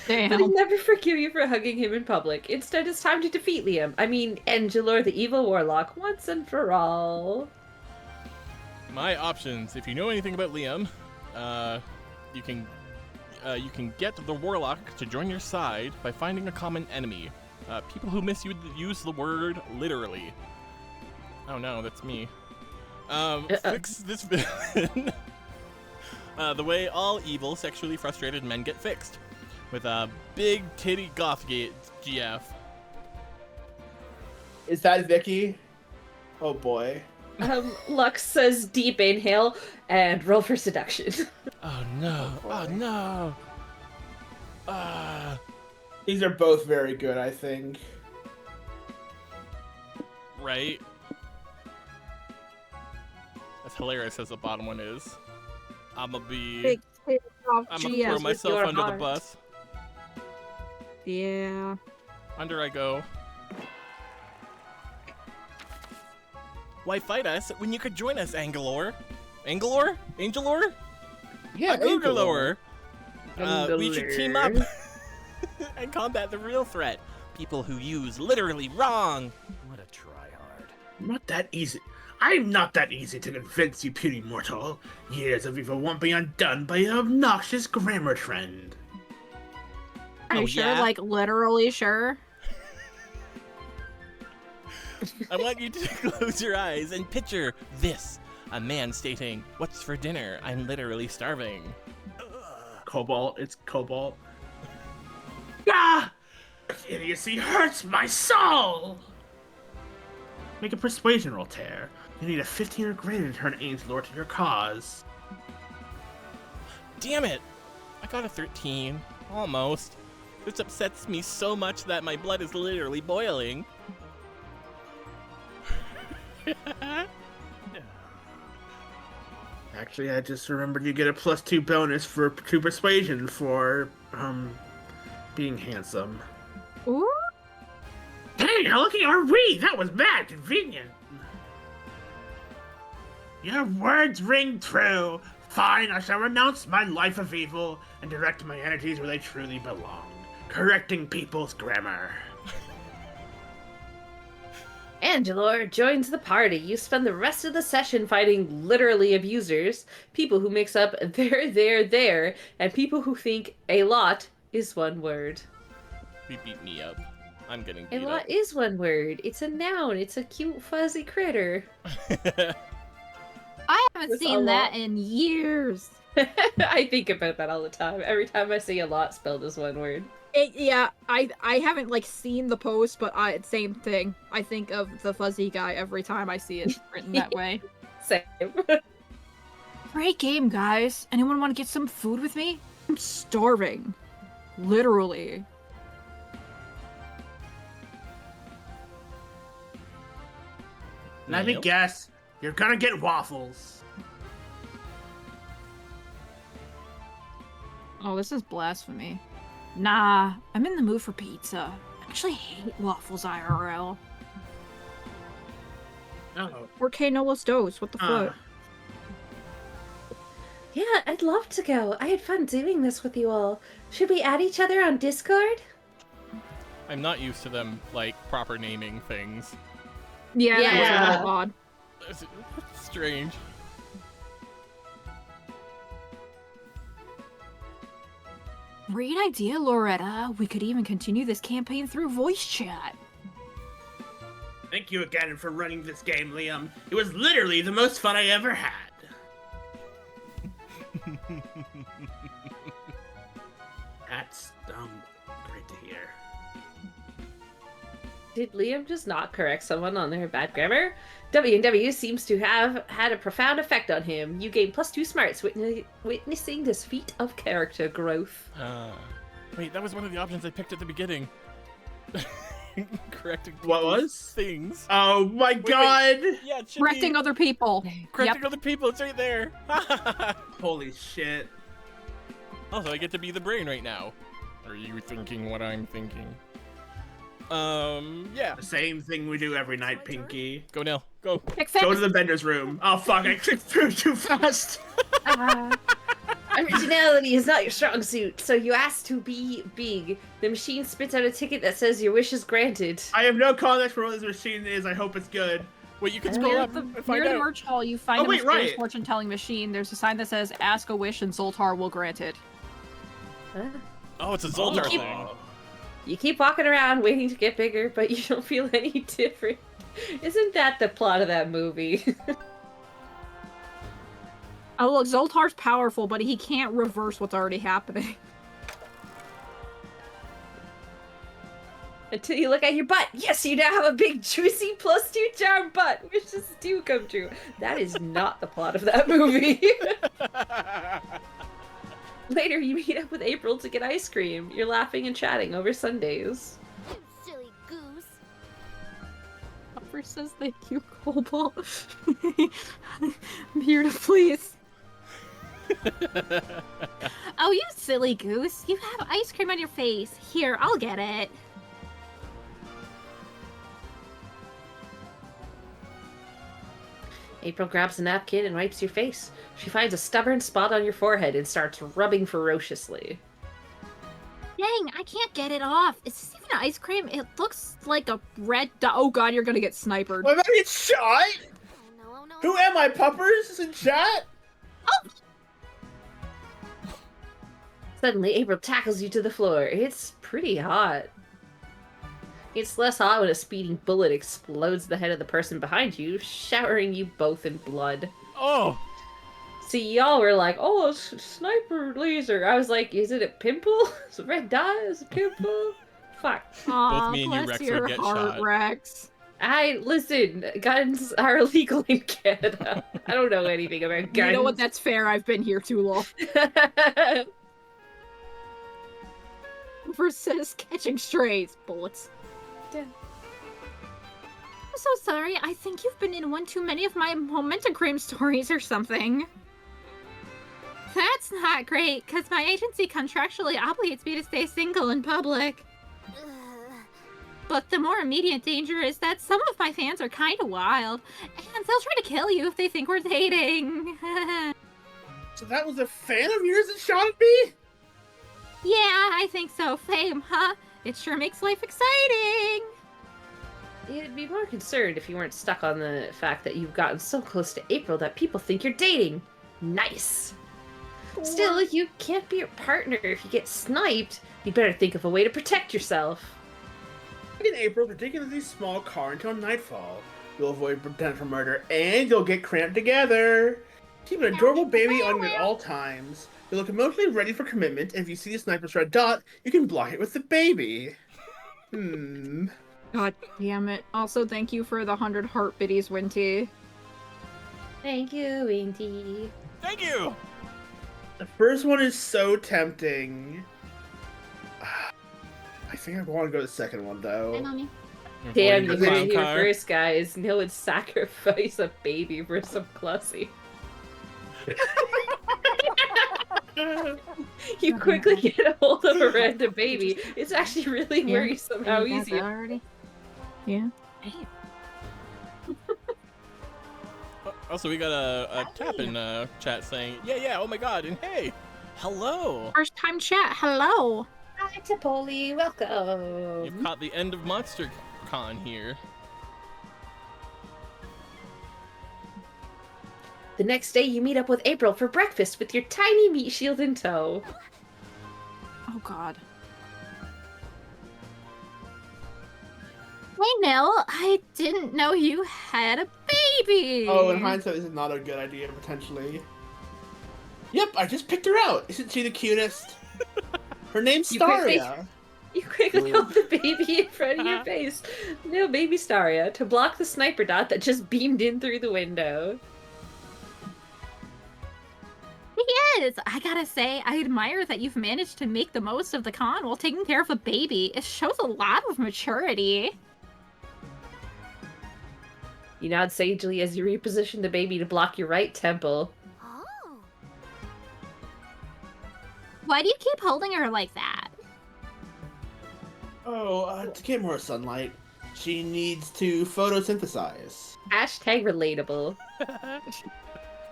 But he'll Damn. never forgive you for hugging him in public. Instead, it's time to defeat Liam. I mean, Angelor, the evil warlock, once and for all. My options. If you know anything about Liam, you can get the warlock to join your side by finding a common enemy. People who misuse the word literally. Oh no, that's me. Fix this villain. The way all evil, sexually frustrated men get fixed. With a big titty Gothgate GF. Is that Vicky? Oh boy. Lux says deep inhale and roll for seduction. Oh no! Oh no! These are both very good, I think. Right? As hilarious as the bottom one is. I'ma Big titty off I'm gonna GS throw with myself your under the heart. bus. Yeah. Under I go. Why fight us when you could join us, Angelor? Angelor? Angelor? Yeah, Angelor. We should team up and combat the real threat. People who use literally wrong. what a tryhard. Not that easy. I'm not that easy to convince, you puny mortal. Years of evil won't be undone by an obnoxious grammar trend. Are Oh, you sure? yeah? Like, literally sure? I want you to close your eyes and picture this. A man stating, "What's for dinner? I'm literally starving." Cobalt, it's Cobalt. Ah! Idiocy hurts my soul! Make a persuasion roll, Tear. You need a 15 or greater to turn Angelor to your cause. Damn it! I got a 13. Almost. This upsets me so much that my blood is literally boiling. Actually, I just remembered you get a +2 bonus to persuasion for, being handsome. Ooh. Hey, how lucky are we? That was bad convenient. Your words ring true. Fine, I shall renounce my life of evil and direct my energies where they truly belong. Correcting people's grammar. Angelor joins the party. You spend the rest of the session fighting literally abusers, people who mix up there, and people who think a lot is one word. He beat me up. I'm getting A beat up. lot is one word. It's a noun. It's a cute fuzzy critter. I haven't With a seen that lot. in years. I think about that all the time. Every time I see a lot spelled as one word. Yeah, I haven't like seen the post, but same thing. I think of the fuzzy guy every time I see it written that way. Same. Great game, guys. Anyone want to get some food with me? I'm starving. Literally. Let me Nope. guess. You're gonna get waffles. Oh, this is blasphemy. Nah, I'm in the mood for pizza. I actually hate waffles IRL. Oh. Or K Nolas Dos, what the Uh, fuck? Yeah, I'd love to go. I had fun doing this with you all. Should we add each other on Discord? I'm not used to them, like, proper naming things. Yeah, that was a Yeah. little odd. It's strange. Great idea, Loretta. We could even continue this campaign through voice chat. Thank you again for running this game, Liam. It was literally the most fun I ever had. That's great to hear. Did Liam just not correct someone on their bad grammar? W&W seems to have had a profound effect on him. You gain +2 smarts witnessing this feat of character growth. Wait, that was one of the options I picked at the beginning. Correcting What people's was? things. Oh my god! Yeah, it should Correcting be other people. correcting Yep. other people. It's right there. Holy shit. Also, I get to be the brain right now. Are you thinking what I'm thinking? Yeah. The same thing we do every night, Pinky. Go Nell. Go. Pick Go fix. to the vendor's room. Oh fuck, I clicked through too fast. Originality is not your strong suit, so you ask to be big. The machine spits out a ticket that says your wish is granted. I have no context for what this machine is. I hope it's good. Wait, you can scroll Near up the, and find near the out. merch hall, you find Oh, a wait, mysterious right. fortune-telling machine. There's a sign that says, "Ask a wish and Zoltar will grant it." Huh? Oh, it's a Zoltar keep- thing. You keep walking around waiting to get bigger, but you don't feel any different. Isn't that the plot of that movie? Oh, look, Zoltar's powerful, but he can't reverse what's already happening. Until you look at your butt. Yes, you now have a big, juicy +2 charm butt. Wishes do come true. That is not the plot of that movie. Later, you meet up with April to get ice cream. You're laughing and chatting over Sundays. Silly goose. Hopper says thank you, Cobalt. I'm here to please. Oh, you silly goose. You have ice cream on your face. Here, I'll get it. April grabs a napkin and wipes your face. She finds a stubborn spot on your forehead and starts rubbing ferociously. Dang, I can't get it off. Is this even ice cream? It looks like a red dot. Oh god, you're gonna get snipered. What about get shot? Oh no. Who am I, puppers? In chat? Suddenly, April tackles you to the floor. It's pretty hot. It's less hot when a speeding bullet explodes the head of the person behind you, showering you both in blood. Oh, See, y'all were like, oh, sniper laser. I was like, is it a pimple? Is it red dot? Is it a pimple? Fuck. Aw, me and you, bless Rex, would your get heart, shot. Rex. Listen, guns are illegal in Canada. I don't know anything about guns. You know what? That's fair. I've been here too long. Hopper says catching strays. Bullets. I'm so sorry. I think you've been in one too many of my Momentagram stories or something. That's not great, because my agency contractually obligates me to stay single in public. Ugh. But the more immediate danger is that some of my fans are kind of wild, and they'll try to kill you if they think we're dating. So that was a fan of yours that shot at me? Yeah, I think so. Fame, huh? It sure makes life exciting. You'd be more concerned if you weren't stuck on the fact that you've gotten so close to April that people think you're dating. Nice. Still, you can't be your partner if you get sniped. You better think of a way to protect yourself. In April, ridiculously small car until nightfall. You'll avoid potential murder, and you'll get cramped together. Keep an adorable baby on you at all times. You look emotionally ready for commitment, and if you see the sniper's red dot, you can block it with the baby. God damn it. Also, thank you for the 100 heart biddies, Winty. Thank you, Winty. Thank you! The first one is so tempting. I think I want to go to the second one, though. Mommy. Damn, you Avoiding the heard it clown here car. first, guys. No would sacrifice a baby for some classy. You quickly get a hold of a random baby. It's actually really Yeah. worrisome how You got easy that it already? Yeah. Also, we got a tap in chat saying, yeah, oh my god, and hey, hello. First time chat. Hello. Hi, Tipoli. Welcome. You've caught the end of Monster Con here. The next day, you meet up with April for breakfast with your tiny meat shield in tow. Oh god. Hey, Nell. I didn't know you had a baby. Oh, in hindsight, this is not a good idea, potentially. Yep, I just picked her out. Isn't she the cutest? Her name's You quickly- Staria. You quickly hold the baby in front of your face. No, baby Staria, to block the sniper dot that just beamed in through the window. Yes, I gotta say, I admire that you've managed to make the most of the con while taking care of a baby. It shows a lot of maturity. You nod sagely as you reposition the baby to block your right temple. Oh. Why do you keep holding her like that? Oh, to get more sunlight, she needs to photosynthesize. Hashtag relatable.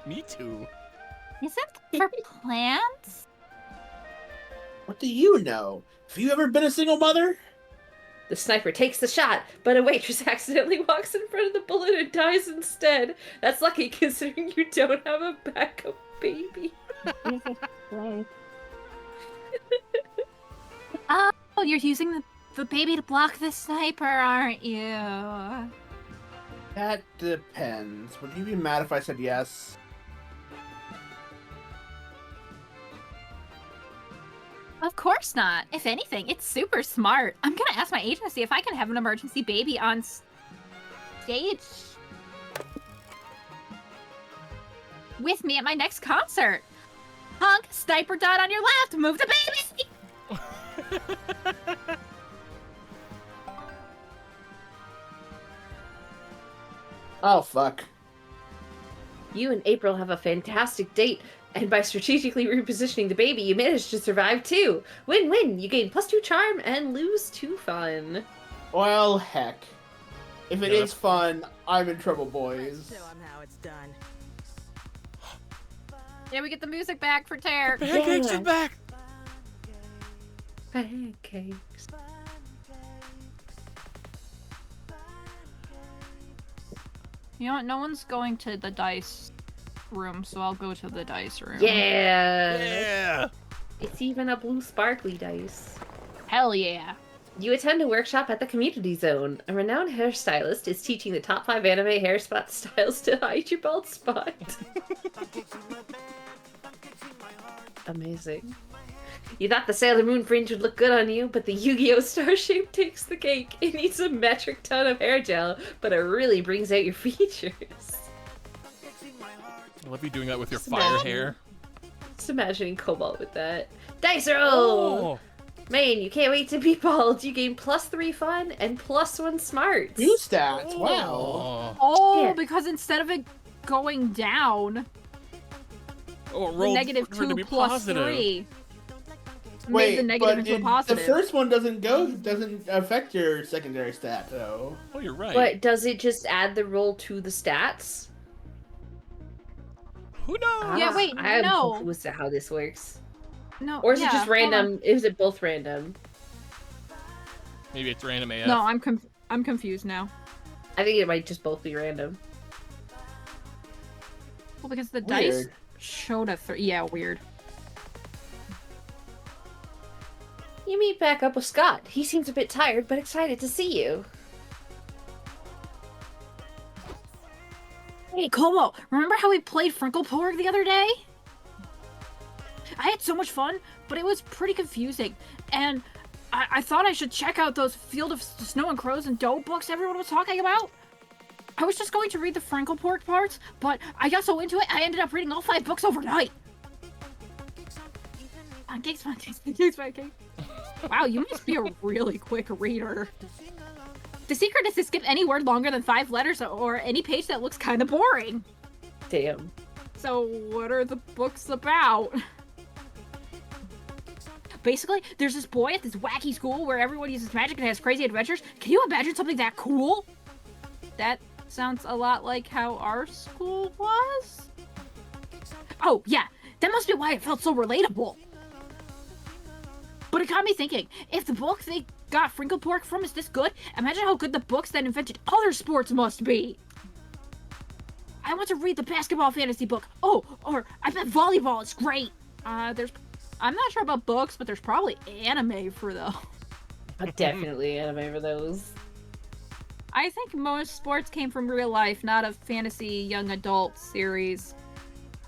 Me too. Is it for plants? What do you know? Have you ever been a single mother? The sniper takes the shot, but a waitress accidentally walks in front of the bullet and dies instead. That's lucky considering you don't have a backup baby. Oh, you're using the baby to block the sniper, aren't you? That depends. Would you be mad if I said yes? Of course not. If anything, it's super smart. I'm gonna ask my agency if I can have an emergency baby on stage with me at my next concert. Hunk, sniper dot on your left, move the baby! Oh, fuck. You and April have a fantastic date, and by strategically repositioning the baby, you manage to survive too. Win-win! You gain +2 charm and lose 2 fun. Well, heck. If it Yeah, is fun, I'm in trouble, boys. Show 'em how it's done. Yeah, we get the music back for Tear. Pancakes Yeah. is back! Pancakes. You know what? No one's going to the dice room, so I'll go to the dice room. Yeah! Yeah! It's even a blue sparkly dice. Hell yeah. You attend a workshop at the Community Zone. A renowned hairstylist is teaching the top 5 anime hair spot styles to hide your bald spot. Amazing. You thought the Sailor Moon fringe would look good on you, but the Yu-Gi-Oh! Star shape takes the cake. It needs a metric ton of hair gel, but it really brings out your features. I love you doing that with your Just fire imagine- hair. Just imagining Cobalt with that. Dice roll! Oh! Man, you can't wait to be bald. You gain +3 fun and +1 smart. New stats, wow. Oh, Oh, Yeah. because instead of it going down, oh it the rolled negative for it to 2 be plus positive. 3. made the negative into a the positive. first one doesn't affect your secondary stat though. Oh, you're right. But does it just add the roll to the stats? Who knows? Yeah, wait, I'm no. confused at how this works. No, Or is yeah, it just hold on. random? Is it both random? Maybe it's random AF. No, I'm confused now. I think it might just both be random. Well, because the dice Weird. showed a 3. Yeah, weird. You meet back up with Scott. He seems a bit tired, but excited to see you. Hey, Como, remember how we played Frinkleporg the other day? I had so much fun, but it was pretty confusing, and I thought I should check out those Field of Snow and Crows and Doe books everyone was talking about. I was just going to read the Frinkleporg parts, but I got so into it, I ended up reading all 5 books overnight. Pancakes. Wow, you must be a really quick reader. The secret is to skip any word longer than 5 letters or any page that looks kind of boring. Damn. So, what are the books about? Basically, there's this boy at this wacky school where everyone uses magic and has crazy adventures. Can you imagine something that cool? That sounds a lot like how our school was? Oh, yeah. That must be why it felt so relatable. But it got me thinking, if the book they got Frinkleporg from is this good, imagine how good the books that invented other sports must be. I want to read the basketball fantasy book. Oh, or I bet volleyball is great. I'm not sure about books, but there's probably anime for those. Definitely anime for those. I think most sports came from real life, not a fantasy young adult series.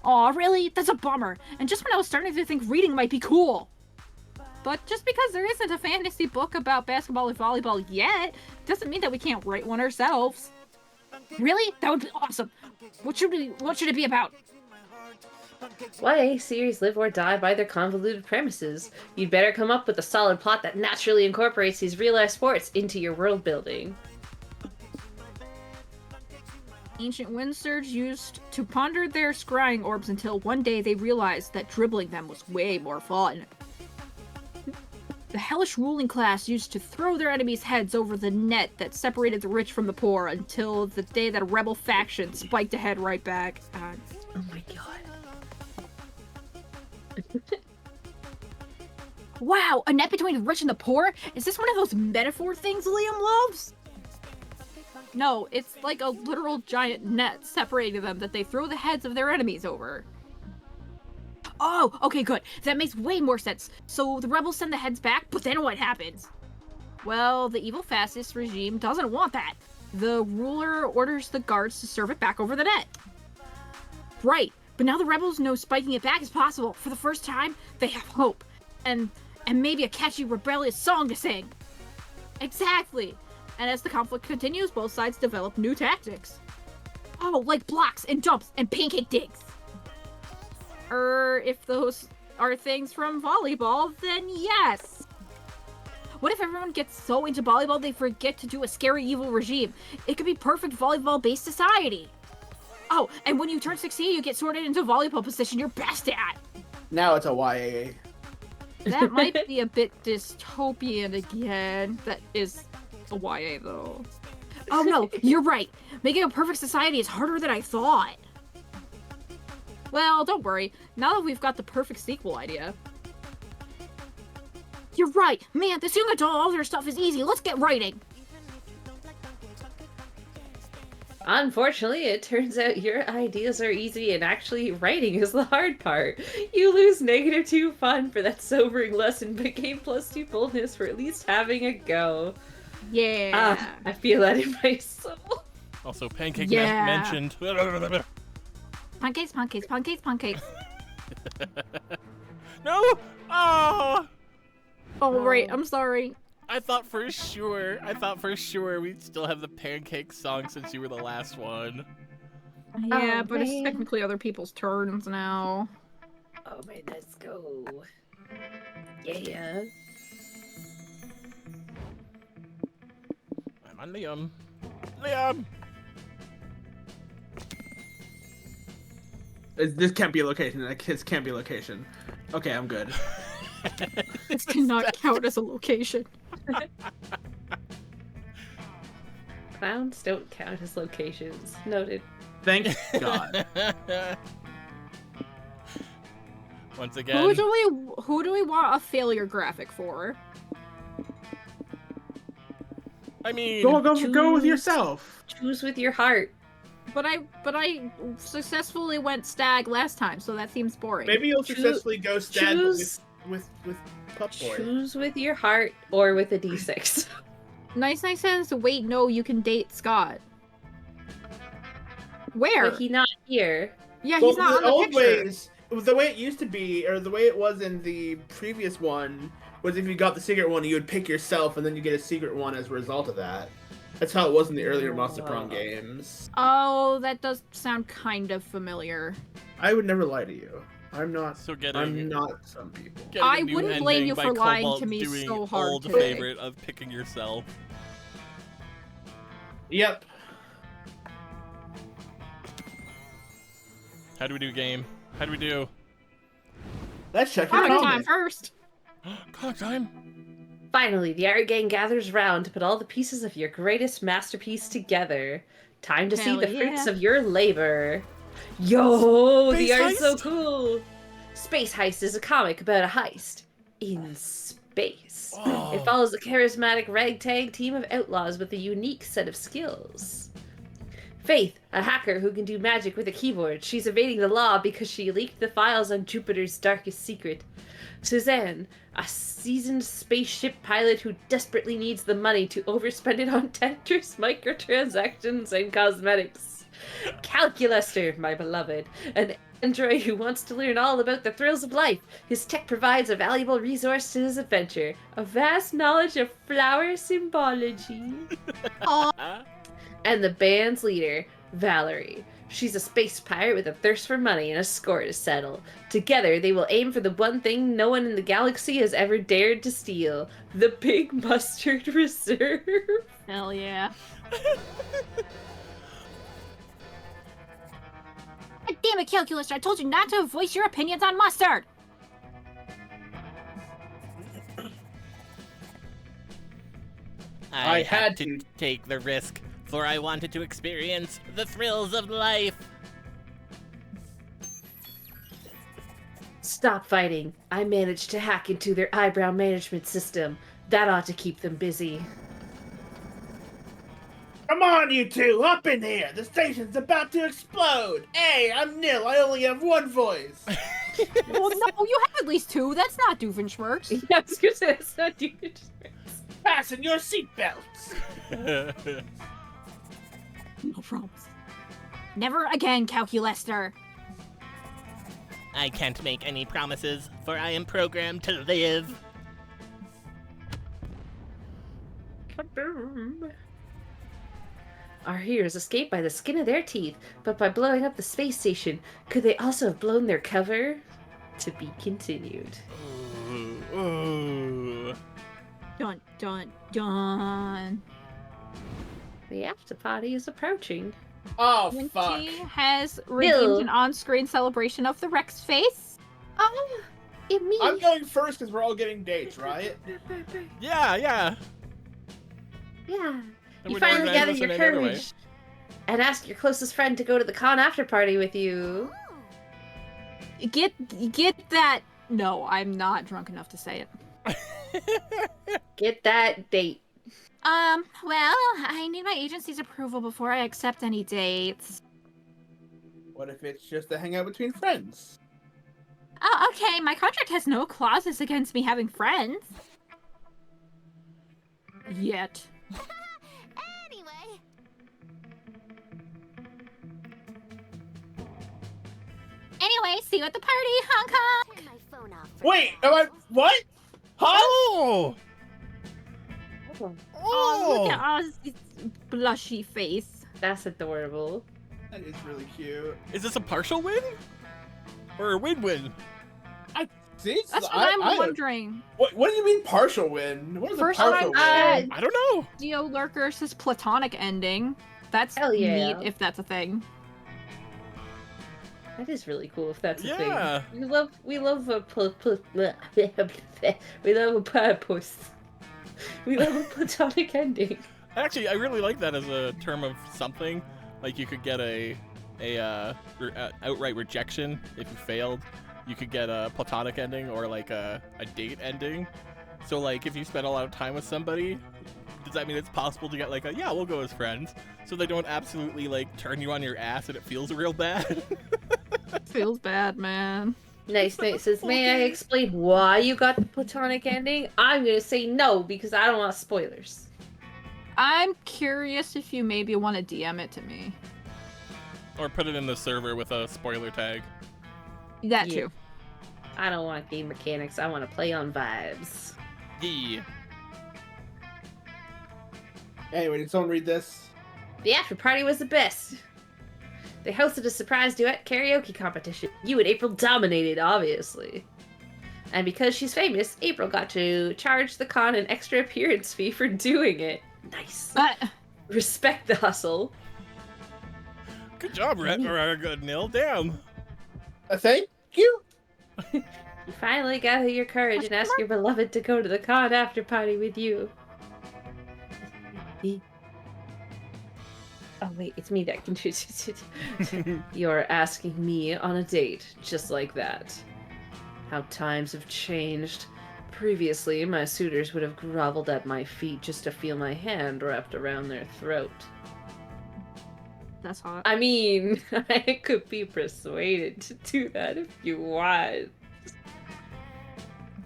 Aw, really? That's a bummer. And just when I was starting to think reading might be cool. But just because there isn't a fantasy book about basketball or volleyball yet, doesn't mean that we can't write one ourselves. Really? That would be awesome. What should it be about? YA series live or die by their convoluted premises. You'd better come up with a solid plot that naturally incorporates these real-life sports into your world building. Ancient Windsurge used to ponder their scrying orbs until one day they realized that dribbling them was way more fun. The hellish ruling class used to throw their enemies' heads over the net that separated the rich from the poor until the day that a rebel faction spiked ahead right back. Oh my god. Wow, a net between the rich and the poor? Is this one of those metaphor things Liam loves? No, it's like a literal giant net separating them that they throw the heads of their enemies over. Oh, okay, good. That makes way more sense. So the rebels send the heads back, but then what happens? Well, the evil fascist regime doesn't want that. The ruler orders the guards to serve it back over the net. Right, but now the rebels know spiking it back is possible. For the first time, they have hope. And maybe a catchy, rebellious song to sing. Exactly. And as the conflict continues, both sides develop new tactics. Oh, like blocks and jumps and pancake digs. If those are things from volleyball, then yes. What if everyone gets so into volleyball they forget to do a scary evil regime? It could be perfect volleyball-based society. Oh, and when you turn 16, you get sorted into volleyball position you're best at. Now it's a YAA. That might be a bit dystopian again. That is a YA, though. Oh no, you're right. Making a perfect society is harder than I thought. Well, don't worry. Now that we've got the perfect sequel idea. You're right. Man, this young adult all their stuff is easy. Let's get writing. Unfortunately, it turns out your ideas are easy and actually writing is the hard part. You lose -2 fun for that sobering lesson, but gain +2 boldness for at least having a go. Yeah. I feel that in my soul. Also, Pancake Yeah. mentioned. Pancakes, pancakes, pancakes, pancakes. No! Oh! Oh, right. I'm sorry. I thought for sure we'd still have the pancake song since you were the last one. Yeah, Oh, but it's man. technically other people's turns now. Oh man, let's go. Yeah. I'm on Liam. Liam! This can't be a location. This can't be a location. Okay, I'm good. This cannot count as a location. Clowns don't count as locations. Noted. Thank God. Once again, Who do we want a failure graphic for? I mean, Go with Choose- yourself. Choose with your heart. But I successfully went stag last time, so that seems boring. Maybe you'll Choo- successfully go stag choose- with Pup Boy. Choose with your heart or with a d6. Nice says, wait, no, you can date Scott. Where? But he not here. Yeah, Well, he's not the on the old picture. ways, the way it used to be, or the way it was in the previous one, was if you got the secret one, you would pick yourself, and then you get a secret one as a result of that. That's how it was in the earlier Monster Prawn games. Oh, that does sound kind of familiar. I would never lie to you. I'm not. so getting, I'm not some people. getting I a new wouldn't blame ending you by for lying Cobalt to me doing so hard old today. favorite of picking yourself. Yep. How do we do, game? How do we do? Let's check your Comic time comment. first. Comic time. Finally, the art gang gathers round to put all the pieces of your greatest masterpiece together. Time to see Hell the fruits yeah. of your labor. Yo, Space the art's so Heist? cool. Space Heist is a comic about a heist in space. Oh. It follows a charismatic ragtag team of outlaws with a unique set of skills. Faith, a hacker who can do magic with a keyboard. She's evading the law because she leaked the files on Jupiter's darkest secret. Suzanne, a seasoned spaceship pilot who desperately needs the money to overspend it on dangerous microtransactions and cosmetics. Calculaster, my beloved, an android who wants to learn all about the thrills of life. His tech provides a valuable resource to his adventure, a vast knowledge of flower symbology. And the band's leader, Valerie. She's a space pirate with a thirst for money and a score to settle. Together, they will aim for the one thing no one in the galaxy has ever dared to steal, the Big Mustard Reserve. Hell yeah. God damn it, Calculus! I told you not to voice your opinions on mustard! I had to. take the risk, for I wanted to experience the thrills of life. Stop fighting. I managed to hack into their eyebrow management system. That ought to keep them busy. Come on, you two, up in here! The station's about to explode! Hey, I'm Nil, I only have one voice! Well, no, you have at least two. That's not Doofenshmirtz. Yeah, I was gonna say that's not Doofenshmirtz. Fasten your seatbelts! No promise. Never again, Calculester. I can't make any promises, for I am programmed to live. Our heroes escaped by the skin of their teeth, but by blowing up the space station, could they also have blown their cover? To be continued. Ooh, ooh. Dun, dun, dun. The after party is approaching. Oh, Winky fuck. has redeemed Bill. an on-screen celebration of the Rex face. Oh, it me. I'm going first because we're all getting dates, right? Yeah, yeah. Yeah. And You we're finally doing gather this your in another way. courage and ask your closest friend to go to the con after party with you. Get that. No, I'm not drunk enough to say it. Get that date. Well, I need my agency's approval before I accept any dates. What if it's just a hangout between friends? Oh, okay, my contract has no clauses against me having friends. Yet. Anyway. Anyway, see you at the party, Hong Kong! Turn my phone off. for Wait, now. am I. What? Huh? Oh! Oh, look at Ozzy's blushy face. That's adorable. That is really cute. Is this a partial win? Or a win-win? See? That's what I'm wondering. What do you mean partial win? What is First a partial time, win? I don't know. Dio Lurker's platonic ending. That's Hell yeah. neat if that's a thing. That is really cool if that's a Yeah. thing. We love a we love a platypus. We love a platonic ending. Actually, I really like that as a term of something. Like you could get a outright rejection if you failed. You could get a platonic ending or like a date ending. So like if you spend a lot of time with somebody, does that mean it's possible to get like a yeah, we'll go as friends? So they don't absolutely like turn you on your ass and it feels real bad. Feels bad, man. Nice Knight says, may I explain why you got the platonic ending? I'm gonna say no because I don't want spoilers. I'm curious if you maybe want to DM it to me. Or put it in the server with a spoiler tag. That Yeah. too. I don't want game mechanics. I want to play on vibes. Yeah. Anyway, did someone read this? The after party was the best. They hosted a surprise duet karaoke competition. You and April dominated, obviously. And because she's famous, April got to charge the con an extra appearance fee for doing it. Nice. Respect the hustle. Good job, Rhett. Or good Nil. Damn. Thank you. You finally gather your courage and ask your beloved to go to the con after party with you. Oh wait, it's me that can You're asking me on a date, just like that. How times have changed. Previously, my suitors would have groveled at my feet just to feel my hand wrapped around their throat. That's hot. I mean, I could be persuaded to do that if you want.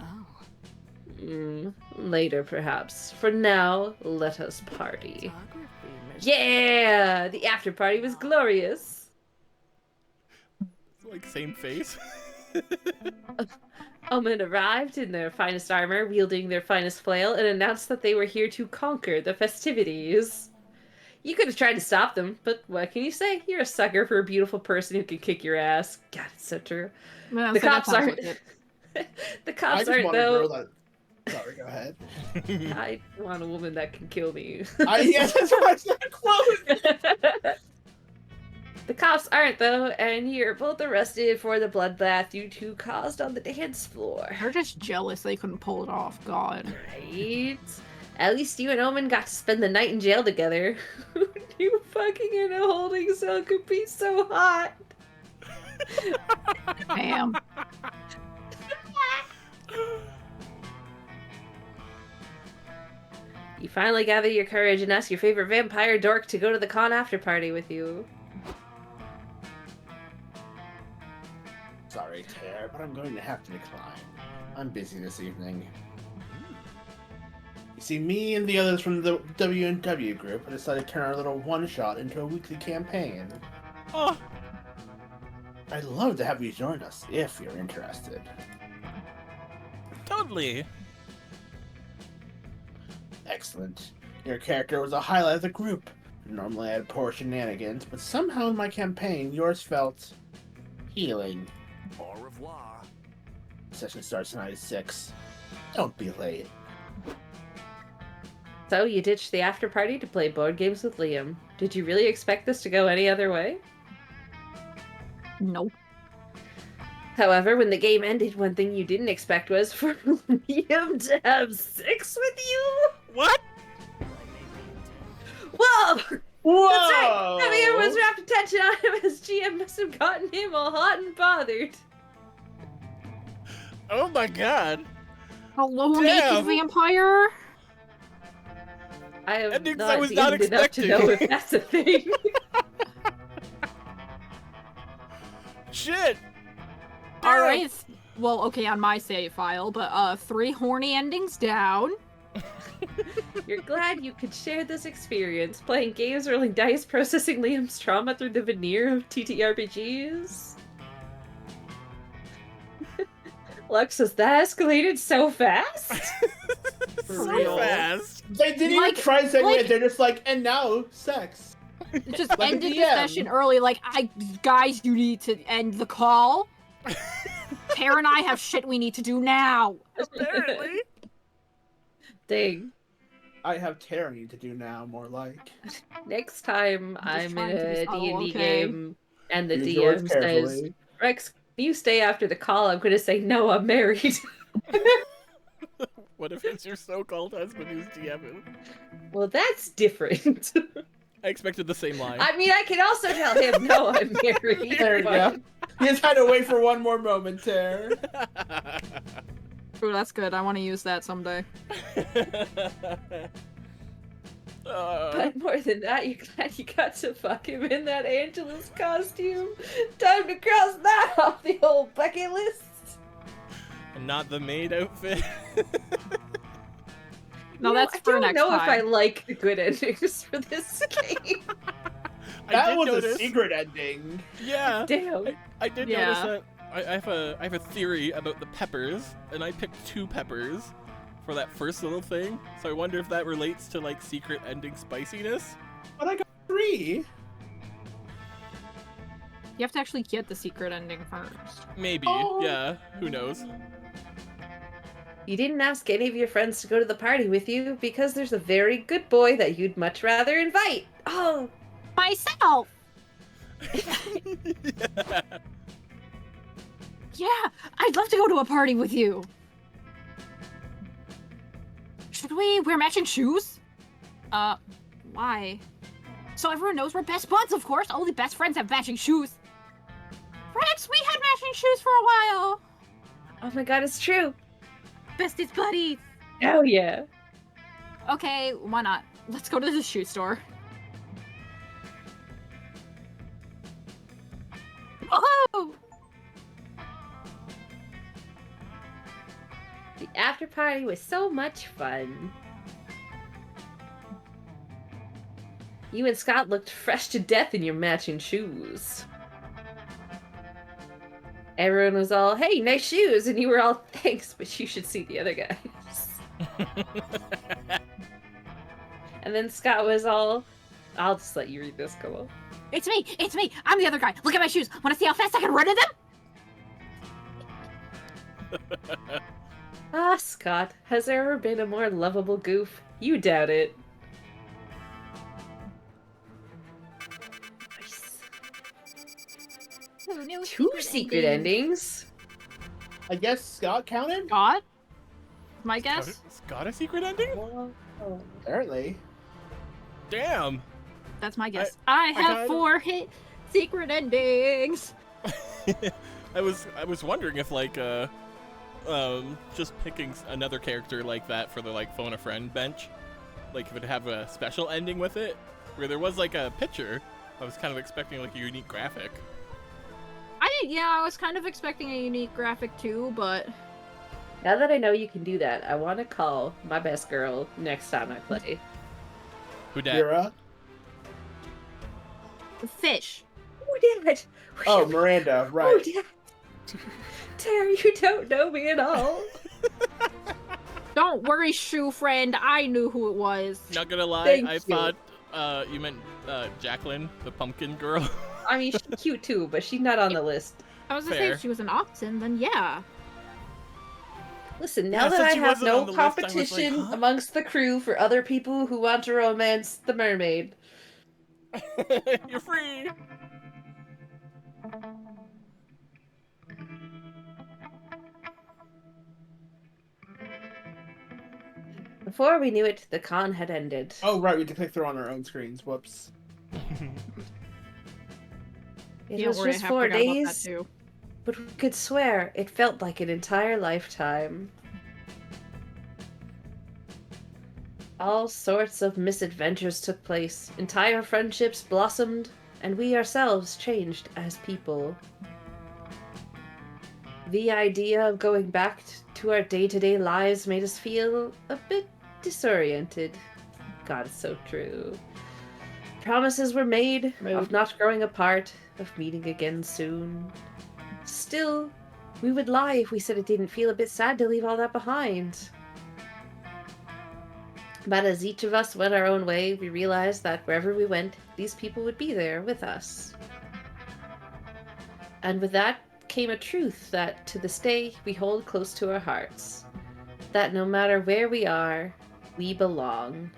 Oh. Later, perhaps. For now, let us party. Photography, Miss- Yeah! The after party was glorious. Like same face. Omen arrived in their finest armor, wielding their finest flail, and announced that they were here to conquer the festivities. You could have tried to stop them, but what can you say? You're a sucker for a beautiful person who can kick your ass. God, it's so true. Well, The so that cops sounds aren't. like it. The I cops just aren't want a though. girl that. Sorry, go ahead. I want a woman that can kill me. Yes, that's why it's not quote. The cops aren't though, and you're both arrested for the bloodbath you two caused on the dance floor. They're just jealous they couldn't pull it off. God. Right? At least you and Omen got to spend the night in jail together. Who knew fucking in a holding cell could be so hot? Damn. You finally gather your courage and ask your favorite vampire dork to go to the con after party with you. Sorry, Tara, but I'm going to have to decline. I'm busy this evening. You see, me and the others from the W&W group have decided to turn our little one-shot into a weekly campaign. Oh, I'd love to have you join us, if you're interested. totally. Excellent. Your character was a highlight of the group. Normally I had poor shenanigans, but somehow in my campaign, yours felt healing. Au revoir. Session starts tonight at 6. Don't be late. So you ditched the after party to play board games with Liam. Did you really expect this to go any other way? Nope. However, when the game ended, one thing you didn't expect was for Liam to have sex with you? What? Whoa! Whoa! That's right! Having everyone's rapt attention on him as GM must have gotten him all hot and bothered. Oh my god. Hello, Damn. naked vampire. I am Endings not I was the not end enough to know expecting. if that's a thing. Shit. All Damn. right. Well, okay, on my save file, but 3 horny endings down. You're glad you could share this experience, playing games, rolling dice, processing Liam's trauma through the veneer of TTRPGs. Lux says, that escalated so fast? For So real. fast. They didn't Like- even try to segue like- it, they're just like, and now, sex. Just Like a ended the DM. session early. Like, guys, you need to end the call. Tara and I have shit we need to do now. Apparently. Dang. I have tyranny to do now, more like. Next time just I'm in trying to be a subtle, D&D okay? game, And the Use your words DM says, carefully. Rex, you stay after the call. I'm going to say, no, I'm married. What if it's your so-called husband who's DMing? Well, that's different. I expected the same line. I mean, I can also tell him, no, I'm married. There you go. You just had to wait for one more moment there. Ooh, that's good. I want to use that someday. But more than that, you're glad you got to fuck him in that Angelus costume. Time to cross that off the old bucket list. Not the maid outfit. No, that's for I don't next know if I time. like the good endings for this game. I That did was notice, a secret ending. Yeah, Damn. I did Yeah. notice that. I have a theory about the peppers, and I picked 2 peppers for that first little thing. So I wonder if that relates to like secret ending spiciness. But I got 3. You have to actually get the secret ending first. Maybe. Oh. Yeah. Who knows? You didn't ask any of your friends to go to the party with you because there's a very good boy that you'd much rather invite. Oh, Myself! Yeah, I'd love to go to a party with you. Should we wear matching shoes? Why? So everyone knows we're best buds, of course. Only best friends have matching shoes. Rex, we had matching shoes for a while. oh my god, it's true. Bestest buddies. Oh yeah. Okay, why not? Let's go to the shoe store. Oh! The after party was so much fun. You and Scott looked fresh to death in your matching shoes. Everyone was all, hey, nice shoes, and you were all, thanks, but you should see the other guys. And then Scott was all, I'll just let you read this, come on. It's me! I'm the other guy. Look at my shoes. Want to see how fast I can run in them? Ah, Scott, has there ever been a more lovable goof? You doubt it. Nice. Who knew 2 secret endings. I guess Scott counted? God? My guess? It's got a secret ending? Apparently. Damn. That's my guess. I I have kinda- 4 secret endings. I was wondering if like just picking another character like that for the like phone a friend bench, like if it have a special ending with it, where there was like a picture. I was kind of expecting like a unique graphic. I was kind of expecting a unique graphic too, but Now that I know you can do that, I want to call my best girl next time I play. Who dat? Mira? Fish. Oh, Dad! Oh, Miranda, Oh, right. Dad! Terry, you don't know me at all. don't worry, shoe friend. I knew who it was. Not gonna lie, Thank I you. thought you meant Jacqueline, the pumpkin girl. I mean, she's cute too, but she's not on the list. I was gonna say Fair. if she was an oxen, then yeah. Listen, now Yeah, that since I she have wasn't on no the list, I was like, competition huh? amongst the crew for other people who want to romance the mermaid, You're free. before we knew it, the con had ended. Oh, right, we depicted her on our own screens. Whoops. It Don't was worry, just I 4 forgot about that days, too. but we could swear it felt like an entire lifetime. All sorts of misadventures took place, entire friendships blossomed, and we ourselves changed as people. The idea of going back to our day-to-day lives made us feel a bit disoriented. God, it's so true. Promises were made of not growing apart, of meeting again soon. Still, we would lie if we said it didn't feel a bit sad to leave all that behind. But as each of us went our own way, we realized that wherever we went, these people would be there with us. And with that came a truth that, to this day, we hold close to our hearts. That no matter where we are, we belong.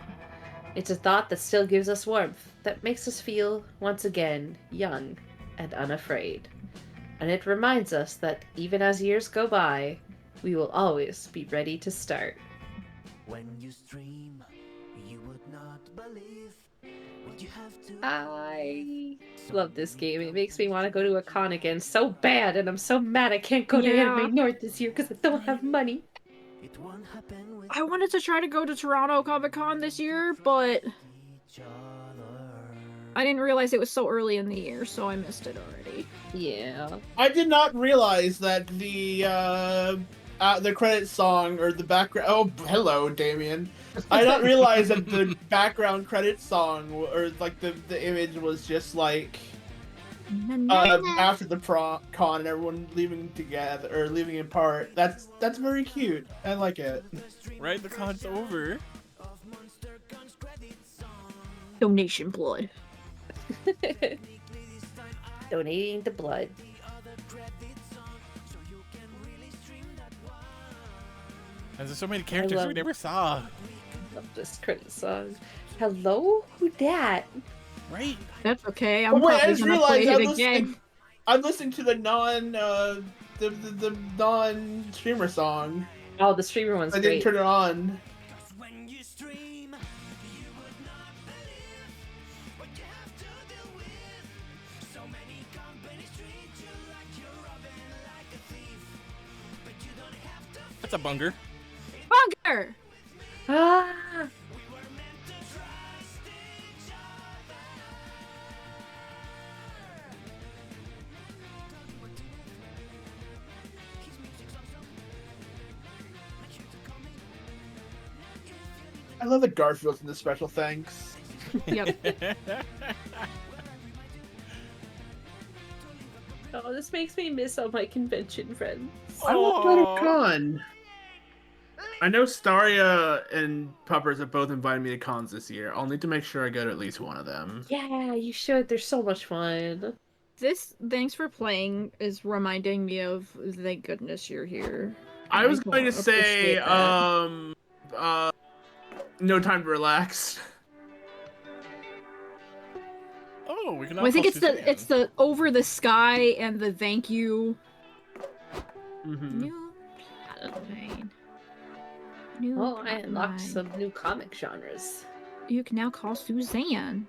It's a thought that still gives us warmth, that makes us feel, once again, young and unafraid. And it reminds us that even as years go by, we will always be ready to start. When you stream, you would not believe what you have to. I love this game. It makes me want to go to a con again so bad, and I'm so mad I can't go to Yeah. Anime North this year because I don't have money. It won't happen with I wanted to try to go to Toronto Comic Con this year, but each other. I didn't realize it was so early in the year, so I missed it already. Yeah. I did not realize that the credit song or the background. Oh, hello, Damien. I did not realize that the background credit song or like the image was just like after the con and everyone leaving together or leaving apart. That's very cute. I like it. Right, the con's over. Donation blood. Donating the blood. And there's so many characters we love- never saw. Love this credit song. Hello? Who dat? Right? That's okay. I'm Oh, wait, I probably just gonna play realized it again. I'm listening to the the non-streamer song. Oh, the streamer one's I didn't great. turn it on. When you stream, you would not believe what you have to deal with. So many companies treat you like you're robbing like a thief, but you don't have to. That's a bunger. Bunker! Ah! We were meant to trust each other. His music's awesome. Make sure to call me. I love the Garfield's in the special thanks. Yep. Oh, this makes me miss all my convention friends. I love ButterCon. I know Staria and Puppers have both invited me to cons this year. I'll need to make sure I go to at least one of them. Yeah, you should. They're so much fun. This Thanks for Playing is reminding me of thank goodness you're here. I was going to appreciate say, that. No Time to Relax. Oh, we can. Well, I think it's the Over the Sky and the Thank You. Mm-hmm. New Paladin. New Oh, I unlocked Paladin. some new comic genres. You can now call Suzanne.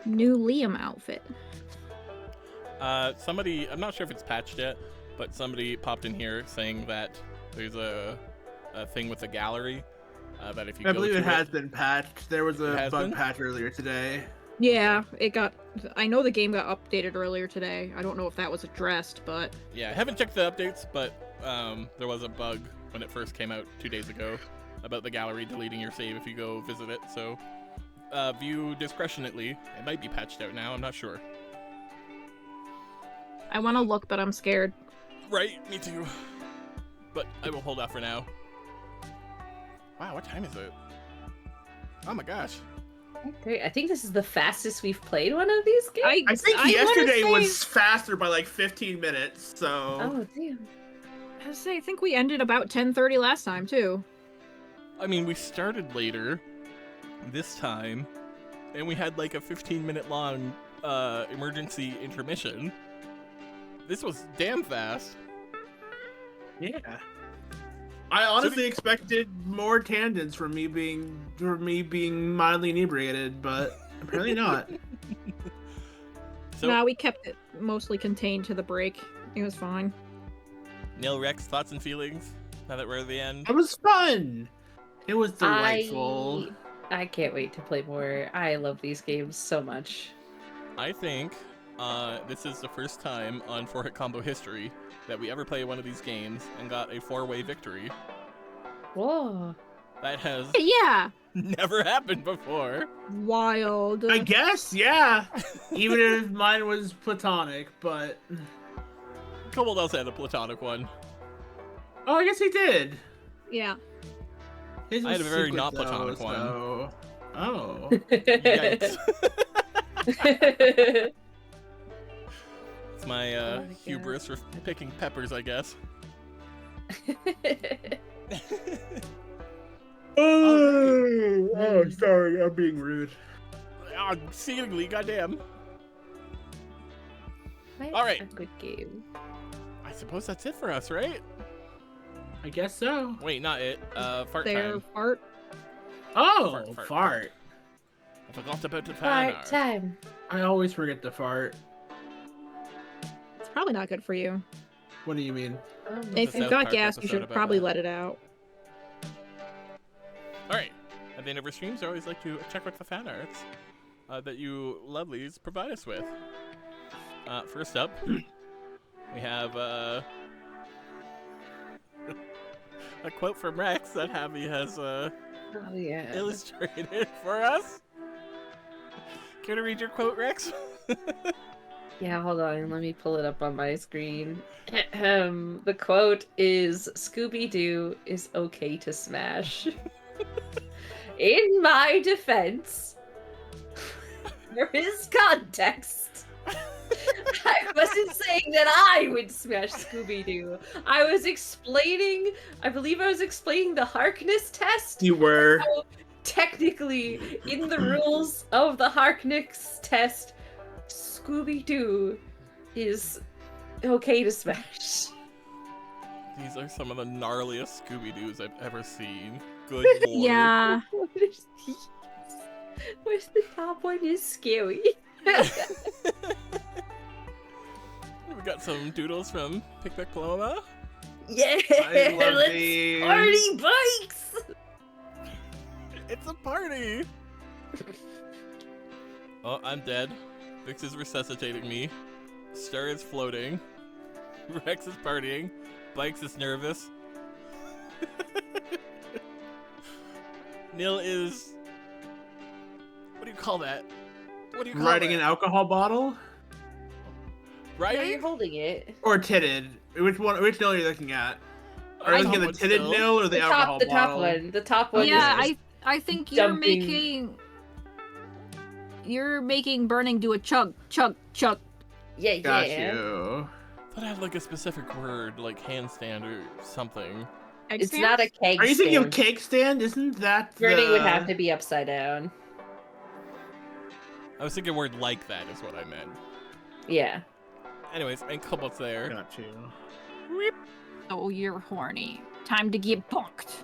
New Liam outfit. Somebody, I'm not sure if it's patched yet, but somebody popped in here saying that there's a thing with the gallery that if you I go believe to it has been patched. There was It a has bug been? patch earlier today. Yeah, it got. I know the game got updated earlier today. I don't know if that was addressed, but Yeah, I haven't checked the updates, but there was a bug when it first came out 2 days ago about the gallery deleting your save if you go visit it. So view discretionately. It might be patched out now. I'm not sure. I want to look, but I'm scared. Right, me too. But I will hold off for now. Wow, what time is it? Oh my gosh. Great. I think this is the fastest we've played one of these games. I think wanna yesterday say- was faster by like 15 minutes, so... Oh, damn. I think we ended about 10:30 last time too. I mean, we started later this time, and we had like a 15-minute long emergency intermission. This was damn fast. Yeah. I honestly expected more tangents from me being mildly inebriated, but apparently not. So, Nah, we kept it mostly contained to the break. It was fine. Neil Rex, thoughts and feelings now that we're at the end? It was fun. It was delightful. I can't wait to play more. I love these games so much. I think this is the first time on 4-Hit Combo history that we ever play one of these games and got a 4-way victory. Whoa. That has Yeah, never happened before. wild. I guess, yeah. Even if mine was platonic, but... Kobold also had a platonic one. Oh, I guess he did. Yeah. His I had was a very secret, not platonic though, one. so- Oh. Yikes. It's my Oh my hubris for picking peppers, I guess. Oh, sorry, I'm being rude. Oh, seemingly, goddamn. Quite All right. a good game. I suppose that's it for us, right? I guess so. Wait, not it. Fart Their time. fart. Oh, Fart. fart. I forgot about the fan Fart art. time. I always forget to fart. It's probably not good for you. What do you mean? If South you've got Park gas, you episode should about probably that. let it out. All right. At the end of our streams, I always like to check out the fan arts that you lovelies provide us with. First up, we have a quote from Rex that Javi has Oh yeah. illustrated for us. Care to read your quote, Rex? Yeah, hold on. Let me pull it up on my screen. The quote is Scooby-Doo is okay to smash. In my defense, there is context. I wasn't saying that I would smash Scooby-Doo. I was explaining, I believe I was explaining the Harkness test. You were. So technically, in the rules of the Harkness test, Scooby-Doo is okay to smash. These are some of the gnarliest Scooby-Doos I've ever seen. Good lord. Yeah. Where's the top one is scary. We got some doodles from Pickback Paloma. Yeah, I love let's these. party bikes. It's a party! Oh, I'm dead. Vix is resuscitating me. Star is floating. Rex is partying. Bikes is nervous. Nil is... What do you call that? What do you call Riding that? an alcohol bottle? Yeah, you're Riding? holding it. Or titted? Which one? Which nil are you looking at? Are I you looking know at the one titted still. nil or the, alcohol the top bottle? one. The top one Yeah, is I think you're dumping- making burning do a chug, chug, chug. yeah, Got yeah. you. I thought I had like a specific word, like handstand or something. Egg It's stand? not a keg Are you thinking of stand. cake stand? Isn't that Burning would the- have to be upside down. I was thinking a word like that is what I meant. Yeah. Anyways, and Cobalt's there. Got you. Oh, you're horny. Time to get bonked.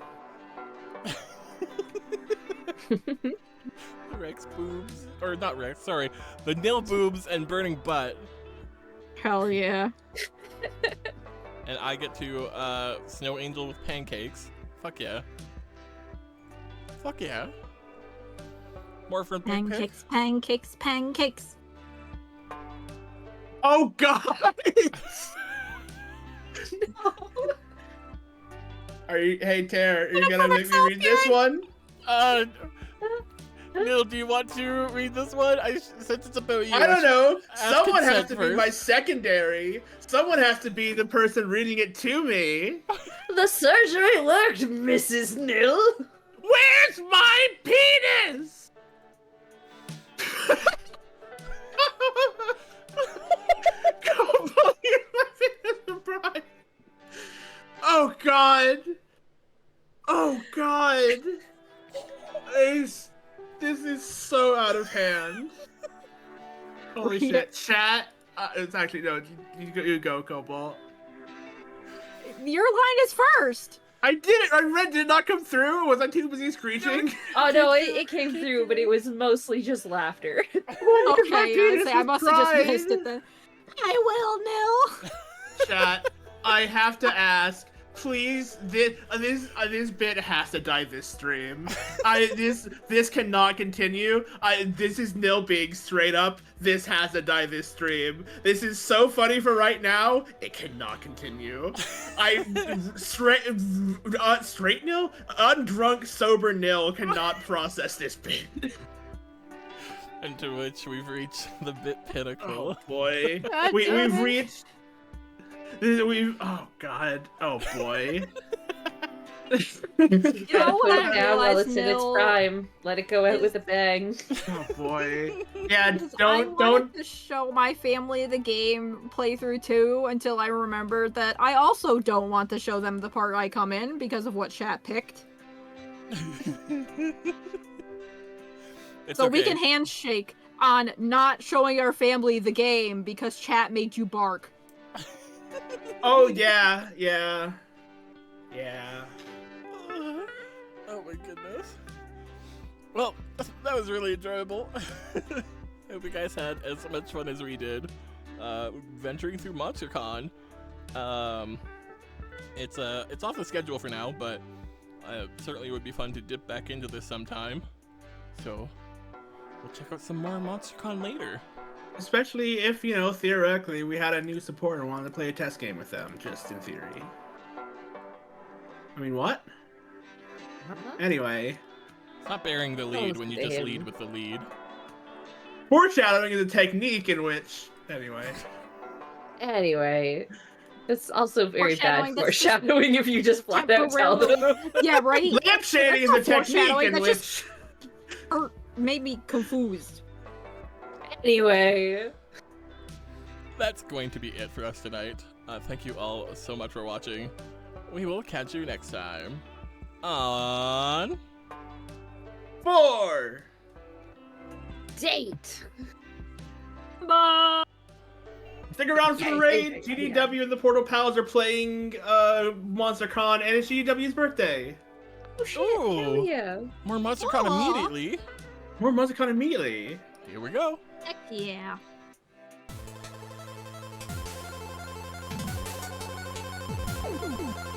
Rex boobs. Or not Rex, sorry. The Nil boobs and burning butt. Hell yeah. And I get to Snow Angel with pancakes. Fuck yeah. Fuck yeah. More from Big Pick. Pancakes, pancakes, pancakes. Oh god! Are you? Hey, Tara, are you gonna make me read this one? Neil, do you want to read this one? Since it's about you. I don't know. ask Someone has consent to first. be my secondary. Someone has to be the person reading it to me. The surgery worked, Mrs. Nil. Where's my penis? Come on, you're my bride. Oh god. Oh god. This is so out of hand. Holy shit. Chat. It's actually, no, you go, Cobalt. Your line is first. I did it. Did it not come through? Was I too busy screeching? Oh no, it came through, but it was mostly just laughter. Okay, I must have just crying. missed it then. I will, Nil. Chat. I have to ask. Please, this bit has to die this stream. This cannot continue. This is Nil being straight up. This has to die this stream. This is so funny for right now. It cannot continue. Straight Nil, undrunk sober Nil cannot process this bit. And to which we've reached the bit pinnacle. Oh boy, God we've damn it. reached. Oh god. Oh boy. You Gotta know put what it I down while realized, it's in its Nil? prime. Let it go out with a bang. Oh boy. Yeah, Because I don't. wanted to show my family the game playthrough too until I remembered that I also don't want to show them the part I come in because of what chat picked. It's So we okay. can handshake on not showing our family the game because chat made you bark. Oh yeah, yeah, yeah. Oh my goodness. Well, that was really enjoyable. I hope you guys had as much fun as we did venturing through MonsterCon. It's off the schedule for now, but certainly would be fun to dip back into this sometime. So we'll check out some more MonsterCon later. Especially if, you know, theoretically we had a new supporter and wanted to play a test game with them, just in theory. I mean, what? Anyway. Stop bearing the lead when you just lead with the lead. Foreshadowing is a technique in which... Anyway. It's also very bad Foreshadowing, that's just foreshadowing if you just flat out tell them. Yeah, right? Lampshading is a That's not technique foreshadowing, in that which... just made me confused. Anyway. That's going to be it for us tonight. Thank you all so much for watching. We will catch you next time on 4 Date. Bye. Stick around for the raid. GDW and the Portal Pals are playing MonsterCon, and it's GDW's birthday. Oh shit, Ooh. hell yeah. more MonsterCon Aw. immediately. More MonsterCon immediately. Here we go. Heck yeah. Thank you.